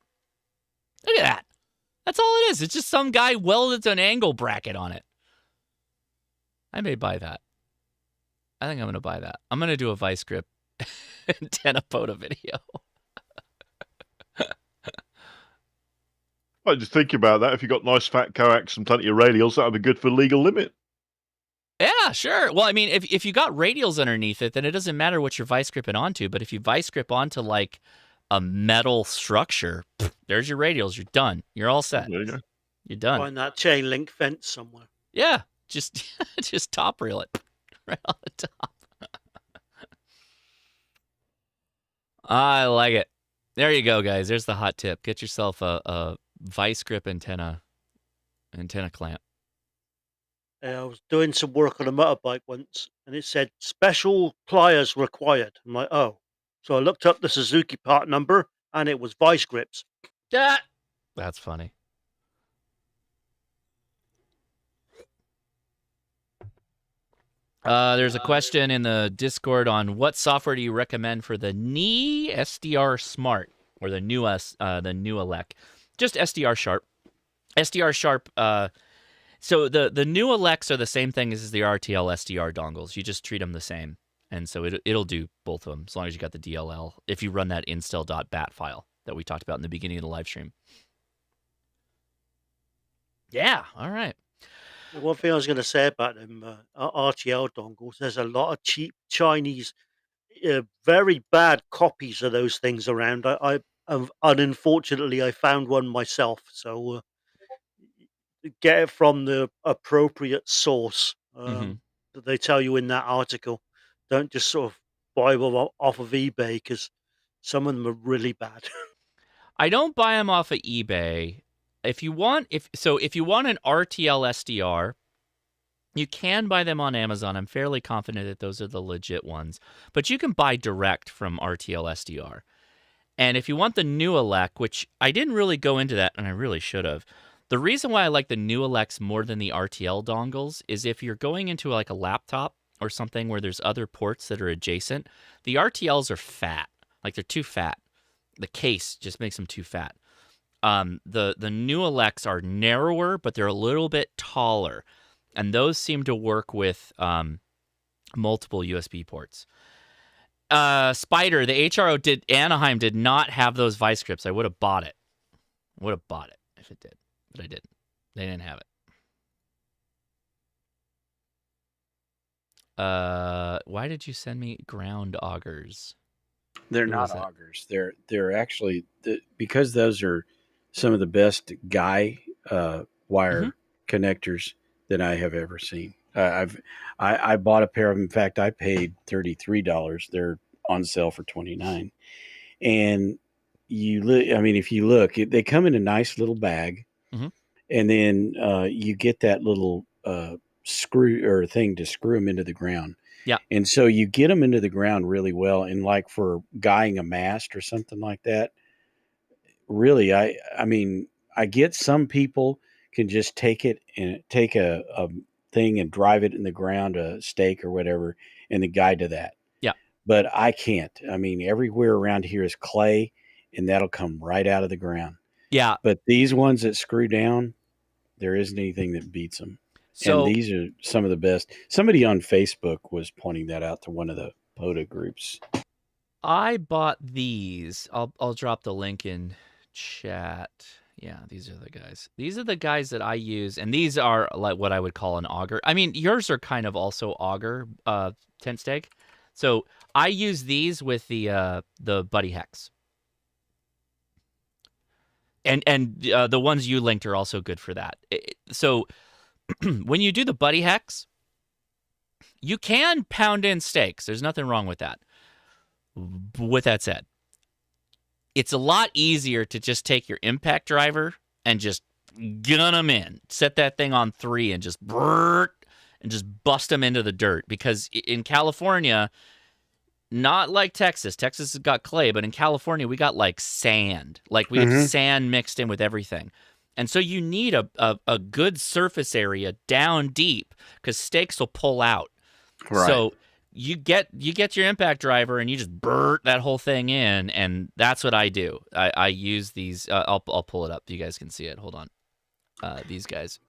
S3: Look at that. That's all it is. It's just some guy welded an angle bracket on it. I may buy that. I think I'm going to buy that. I'm going to do a vice grip antenna photo video.
S13: I just think about that. If you've got nice fat coax and plenty of radials, that would be good for legal limit.
S3: Yeah, sure. Well, I mean, if you got radials underneath it, then it doesn't matter what you're vice gripping onto. But if you vice grip onto like a metal structure, there's your radials. You're done. You're all set.
S13: There you go.
S3: You're done.
S16: Find that chain link fence somewhere.
S3: Yeah, just top reel it right on the top. I like it. There you go, guys. There's the hot tip. Get yourself a vice grip antenna clamp.
S16: I was doing some work on a motorbike once, and it said special pliers required. I'm like, oh. So I looked up the Suzuki part number, and it was vice grips.
S3: Yeah, that's funny. There's a question in the Discord on what software do you recommend for the knee SDR Smart or the new Elec. Just SDR Sharp. SDR Sharp. So the new Alecs are the same thing as the RTL SDR dongles. You just treat them the same, and so it'll do both of them as long as you got the DLL. If you run that install.bat file that we talked about in the beginning of the live stream. Yeah. All right.
S16: One thing I was going to say about them RTL dongles, there's a lot of cheap Chinese, very bad copies of those things around. Unfortunately, I found one myself, so get it from the appropriate source that they tell you in that article. Don't just sort of buy them off of eBay, because some of them are really bad.
S3: I don't buy them off of eBay. If you want an RTL SDR, you can buy them on Amazon. I'm fairly confident that those are the legit ones. But you can buy direct from RTL SDR. And if you want the new Elec, which I didn't really go into that, and I really should have. The reason why I like the new Alecs more than the RTL dongles is if you're going into like a laptop or something where there's other ports that are adjacent, the RTLs are fat. Like they're too fat. The case just makes them too fat. The new Alecs are narrower, but they're a little bit taller, and those seem to work with multiple USB ports. Spider, the HRO Anaheim did not have those vice grips. I would have bought it. Would have bought it if it did, but I didn't. They didn't have it. Why did you send me ground augers?
S1: They're not augers. They're actually because those are some of the best guy wire connectors that I have ever seen. I bought a pair of them. In fact, I paid $33. They're on sale for $29. And if you look, they come in a nice little bag, and then you get that little screw or thing to screw them into the ground.
S3: Yeah.
S1: And so you get them into the ground really well. And like for guying a mast or something like that, really, I get some people can just take a thing and drive it in the ground, a stake or whatever, and the guide to that.
S3: Yeah.
S1: But I can't. I mean, everywhere around here is clay, and that'll come right out of the ground.
S3: Yeah.
S1: But these ones that screw down, there isn't anything that beats them.
S3: So,
S1: and these are some of the best. Somebody on Facebook was pointing that out to one of the POTA groups.
S3: I bought these. I'll drop the link in chat. Yeah, these are the guys. These are the guys that I use, and these are like what I would call an auger. I mean, yours are kind of also auger tent stake. So I use these with the Buddy Hex. And the ones you linked are also good for that. So when you do the Buddy Hex, you can pound in stakes. There's nothing wrong with that. With that said, it's a lot easier to just take your impact driver and just gun them in. Set that thing on 3 and just bust them into the dirt. Because in California, not like Texas. Texas has got clay, but in California, we got like sand. Like we have sand mixed in with everything. And so you need a good surface area down deep because stakes will pull out.
S1: Right.
S3: So you get your impact driver and you just that whole thing in, and that's what I do. I use these. I'll pull it up. You guys can see it. Hold on. These guys.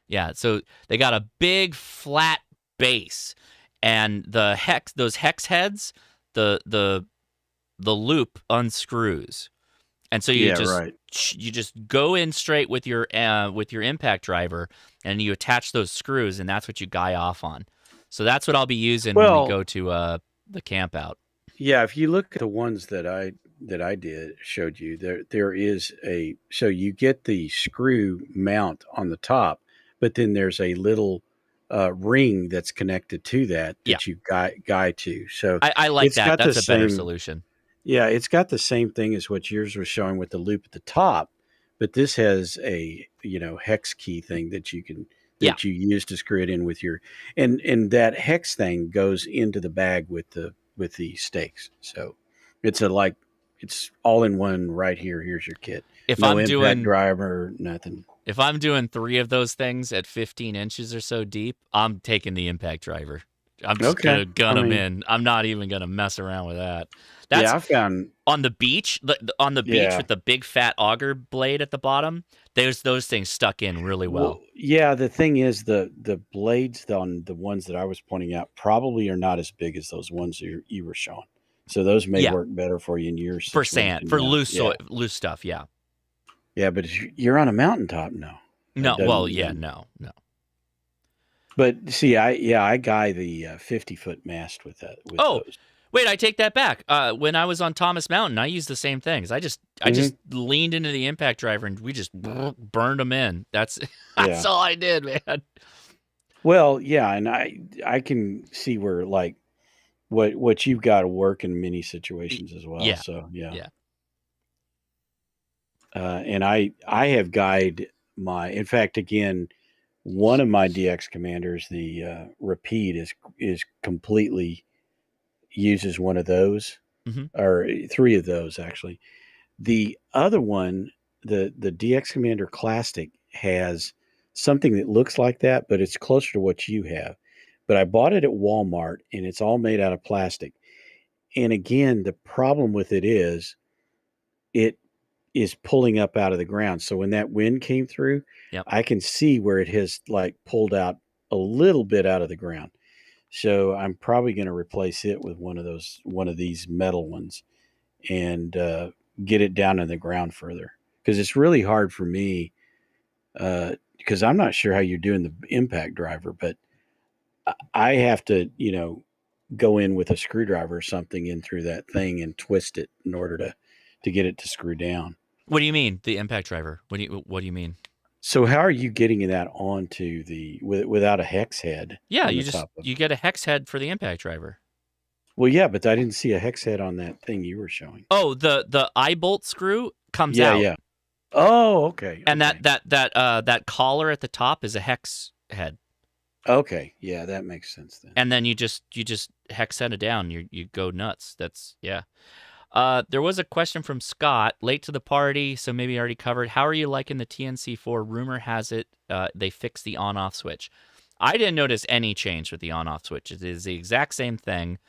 S3: Yeah. So they got a big flat base, and those hex heads, the loop unscrews. And so you just go in straight with your impact driver, and you attach those screws, and that's what you guy off on. So that's what I'll be using when we go to the camp out.
S1: Yeah, if you look at the ones that I showed you, there is so you get the screw mount on the top, but then there's a little ring that's connected to that you guide to. So
S3: I like that. That's a better solution.
S1: Yeah, it's got the same thing as what yours was showing with the loop at the top, but this has a hex key thing that you use to screw it in with your and that hex thing goes into the bag with the stakes. So it's it's all in one right here. Here's your kit.
S3: If
S1: no
S3: I'm
S1: impact
S3: doing
S1: driver, nothing.
S3: If I'm doing 3 of those things at 15 inches or so deep, I'm taking the impact driver. I'm just gonna gun them in. I'm not even gonna mess around with that. That's
S1: I found
S3: on the beach. On the beach with the big fat auger blade at the bottom. Those things stuck in really well.
S1: Yeah, the thing is the blades on the ones that I was pointing out probably are not as big as those ones you were showing. So those may work better for you in your
S3: for sand, for loose stuff. Yeah.
S1: Yeah, but you're on a mountaintop now.
S3: No, no.
S1: But see, I guy the 50-foot mast with that. Those.
S3: Wait, I take that back. When I was on Thomas Mountain, I used the same things. I just leaned into the impact driver and we just burned them in. That's all I did, man.
S1: Well, yeah, and I can see where like what you've got to work in many situations as well.
S3: Yeah.
S1: So yeah. And I have guided in fact, again, one of my DX commanders, the repeat is completely uses one of those, or 3 of those actually. The other one, the DX Commander Classic, has something that looks like that, but it's closer to what you have. But I bought it at Walmart, and it's all made out of plastic. And again, the problem with it is pulling up out of the ground. So when that wind came through, I can see where it has like pulled out a little bit out of the ground. So I'm probably going to replace it with one of these metal ones and get it down in the ground further. Because it's really hard for me because I'm not sure how you're doing the impact driver, but I have to, go in with a screwdriver or something in through that thing and twist it in order to get it to screw down.
S3: What do you mean, the impact driver? What do you mean?
S1: So how are you getting that onto without a hex head?
S3: Yeah, you get a hex head for the impact driver.
S1: Well, yeah, but I didn't see a hex head on that thing you were showing.
S3: Oh, the eye bolt screw comes out.
S1: Yeah. Oh, okay.
S3: And that collar at the top is a hex head.
S1: Okay, yeah, that makes sense then.
S3: And then you just hex head it down. You go nuts. That's There was a question from Scott, late to the party, so maybe already covered. How are you liking the TNC4? Rumor has it they fixed the on-off switch. I didn't notice any change with the on-off switch. It is the exact same thing.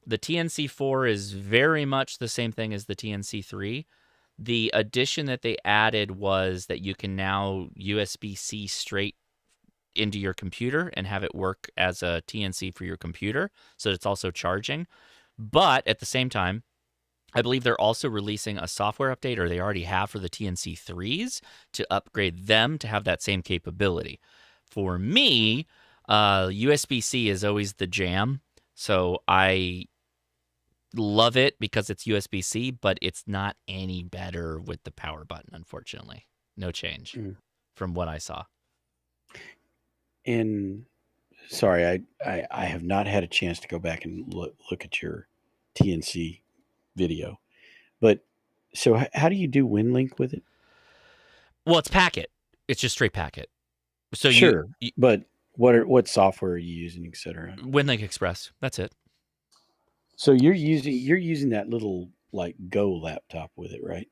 S3: The TNC4 is very much the same thing as the TNC3. The addition that they added was that you can now USB-C straight into your computer and have it work as a TNC for your computer, so it's also charging. But at the same time, I believe they're also releasing a software update, or they already have, for the TNC3s to upgrade them to have that same capability. For me, USB-C is always the jam, so I love it because it's USB-C, but it's not any better with the power button, unfortunately. No change from what I saw.
S1: And sorry, I have not had a chance to go back and look at your TNC video. But so how do you do WinLink with it?
S3: Well, it's packet. It's just straight packet. So
S1: sure, but what software are you using, et cetera?
S3: WinLink Express. That's it.
S1: So you're using that little like Go laptop with it, right?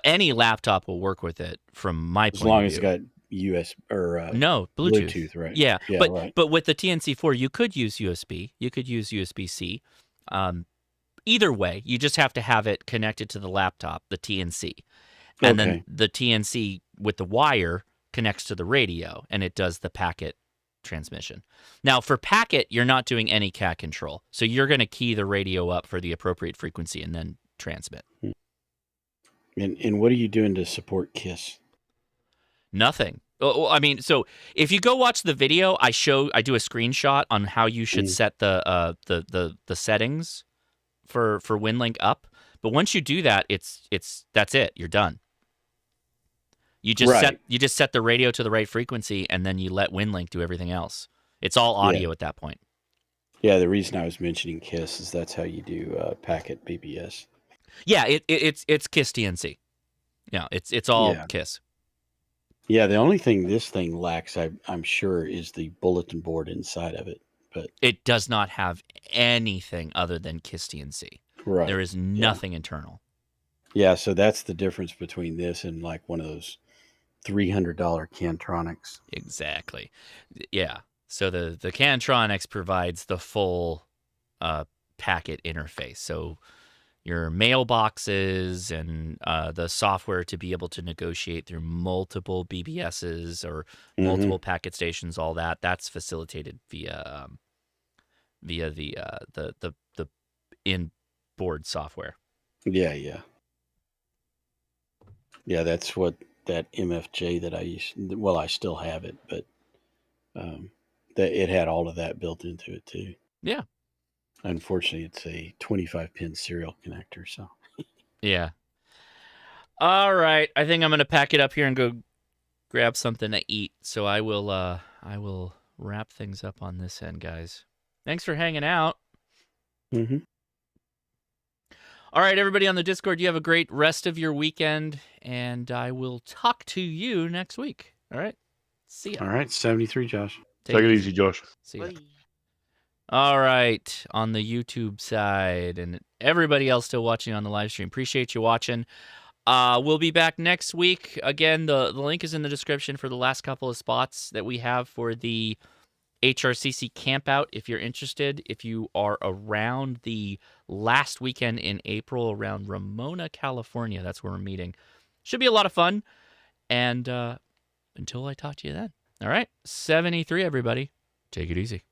S3: Any laptop will work with it from my point of view.
S1: As long as it's got US or
S3: no Bluetooth,
S1: right?
S3: Yeah, but
S1: right.
S3: But with the TNC4, you could use USB. You could use USB-C. Either way, you just have to have it connected to the laptop, the TNC, and then the TNC with the wire connects to the radio, and it does the packet transmission. Now, for packet, you're not doing any cat control, so you're going to key the radio up for the appropriate frequency and then transmit.
S1: And what are you doing to support KISS?
S3: Nothing. I mean, so if you go watch the video, I do a screenshot on how you should set the settings for WinLink up. But once you do that, that's it. You're done. You just set the radio to the right frequency, and then you let WinLink do everything else. It's all audio at that point.
S1: Yeah, the reason I was mentioning KISS is that's how you do packet BBS.
S3: Yeah, it's KISS TNC. Yeah, it's all KISS.
S1: Yeah, the only thing this thing lacks, I'm sure, is the bulletin board inside of it. But
S3: it does not have anything other than KISS TNC.
S1: Right.
S3: There is nothing internal.
S1: Yeah, so that's the difference between this and like one of those $300 Cantronics.
S3: Exactly. Yeah. So the Cantronics provides the full packet interface. So your mailboxes and the software to be able to negotiate through multiple BBSs or multiple packet stations, all that's facilitated via the inboard software.
S1: Yeah, that's what that MFJ that I used. Well, I still have it, but that it had all of that built into it too.
S3: Yeah.
S1: Unfortunately, it's a 25-pin serial connector. So.
S3: Yeah. All right, I think I'm gonna pack it up here and go grab something to eat. So I will wrap things up on this end, guys. Thanks for hanging out.
S1: Mm-hmm.
S3: All right, everybody on the Discord, you have a great rest of your weekend, and I will talk to you next week. All right? See ya.
S1: All right, 73, Josh.
S13: Take it easy, Josh.
S3: See ya. All right, on the YouTube side, and everybody else still watching on the live stream, appreciate you watching. We'll be back next week. Again, the link is in the description for the last couple of spots that we have for the HRCC campout if you're interested. If you are around the last weekend in April around Ramona, California, that's where we're meeting. Should be a lot of fun. And until I talk to you then. All right, 73, everybody. Take it easy.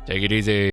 S3: Take it easy.